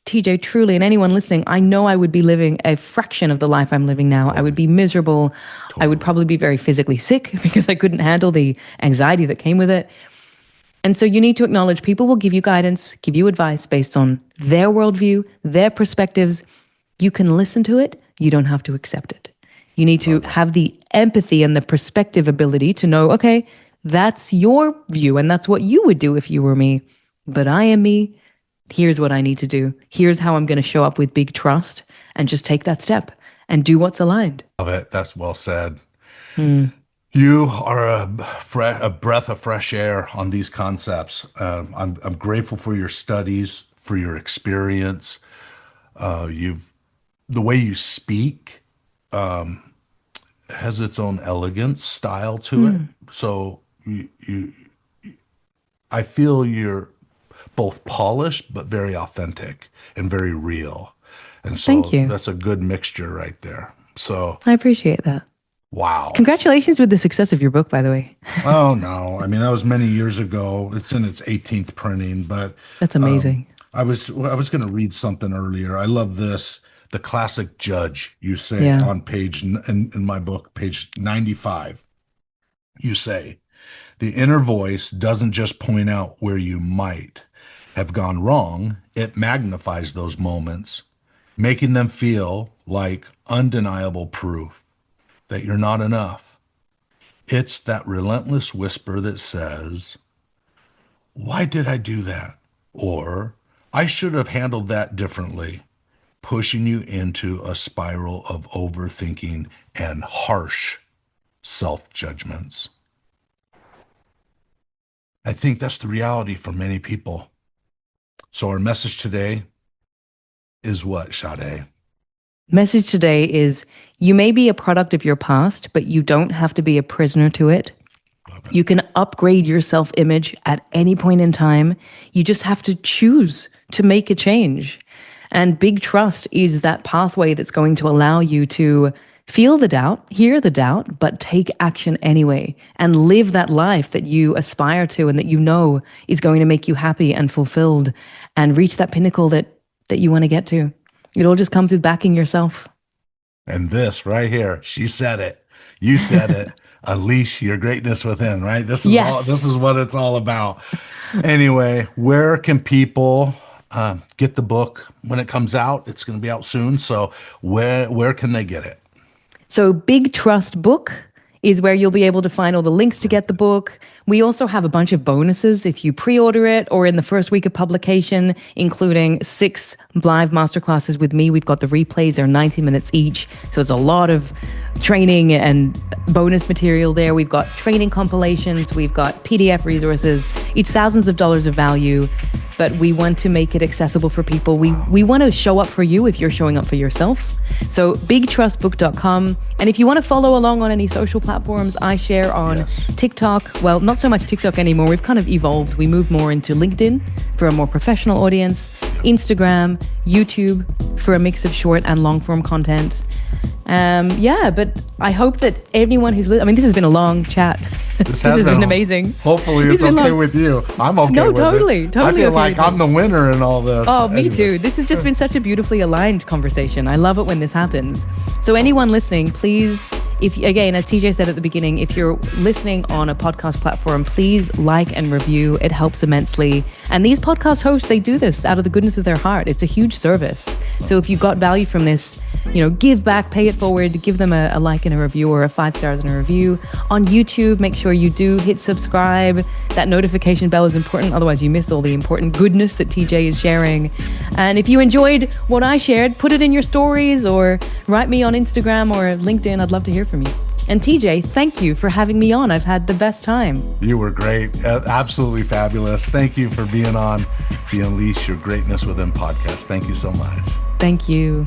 TJ, truly, and anyone listening, I know I would be living a fraction of the life I'm living now. I would be miserable. Totally. I would probably be very physically sick because I couldn't handle the anxiety that came with it. And so you need to acknowledge people will give you guidance, give you advice based on their worldview, their perspectives. You can listen to it. You don't have to accept it. You need to have the empathy and the perspective ability to know, okay, that's your view and that's what you would do if you were me. But I am me. Here's what I need to do. Here's how I'm going to show up with big trust and just take that step and do what's aligned. Love it. That's well said. You are a breath of fresh air on these concepts. I'm grateful for your studies, for your experience. The way you speak has its own elegance, style to it. So I feel you're both polished but very authentic and very real. And so Thank you. That's a good mixture right there. So I appreciate that. wow. Congratulations with the success of your book, by the way. Oh no. I mean, that was many years ago. It's in its 18th printing, but That's amazing. I was going to read something earlier. I love this. The classic judge, you say on page in my book, page 95. You say, the inner voice doesn't just point out where you might have gone wrong, it magnifies those moments, making them feel like undeniable proof that you're not enough. It's that relentless whisper that says, why did I do that? Or, I should have handled that differently, pushing you into a spiral of overthinking and harsh self-judgments. I think that's the reality for many people. So our message today is what, Shadé? Message today is you may be a product of your past, but you don't have to be a prisoner to it. You can upgrade your self-image at any point in time. You just have to choose to make a change. And big trust is that pathway that's going to allow you to feel the doubt, hear the doubt, but take action anyway and live that life that you aspire to and that you know is going to make you happy and fulfilled and reach that pinnacle that you want to get to. It all just comes with backing yourself. And this right here, she said it. You said it. Unleash your greatness within, right? This is Yes. this is what it's all about. Anyway, where can people get the book when it comes out? It's going to be out soon. So where can they get it? So Big Trust Book is where you'll be able to find all the links to get the book. We also have a bunch of bonuses if you pre-order it or in the first week of publication, including 6 live masterclasses with me. We've got the replays, they're 90 minutes each. So it's a lot of training and bonus material there. We've got training compilations, we've got PDF resources. It's thousands of dollars of value, but we want to make it accessible for people. We want to show up for you if you're showing up for yourself. So bigtrustbook.com. And if you want to follow along on any social platforms, I share on TikTok. Well, not so much TikTok anymore. We've kind of evolved. We moved more into LinkedIn for a more professional audience, Instagram, YouTube for a mix of short and long form content. But I hope that anyone who's listening, I mean, this has been a long chat. This has been amazing. Hopefully it's okay with you. I'm okay with it. Totally I feel like I'm the winner in all this. Oh, me too. This has just been such a beautifully aligned conversation. I love it when this happens. So anyone listening, please, if again, as TJ said at the beginning, if you're listening on a podcast platform, please like and review. It helps immensely. And these podcast hosts, they do this out of the goodness of their heart. It's a huge service. So if you got value from this, give back, pay it forward, give them a like and a review or a 5 stars and a review. On YouTube, make sure you do hit subscribe. That notification bell is important. Otherwise, you miss all the important goodness that TJ is sharing. And if you enjoyed what I shared, put it in your stories or write me on Instagram or LinkedIn. I'd love to hear from you. And TJ, thank you for having me on. I've had the best time. You were great. Absolutely fabulous. Thank you for being on the Unleash Your Greatness Within podcast. Thank you so much. Thank you.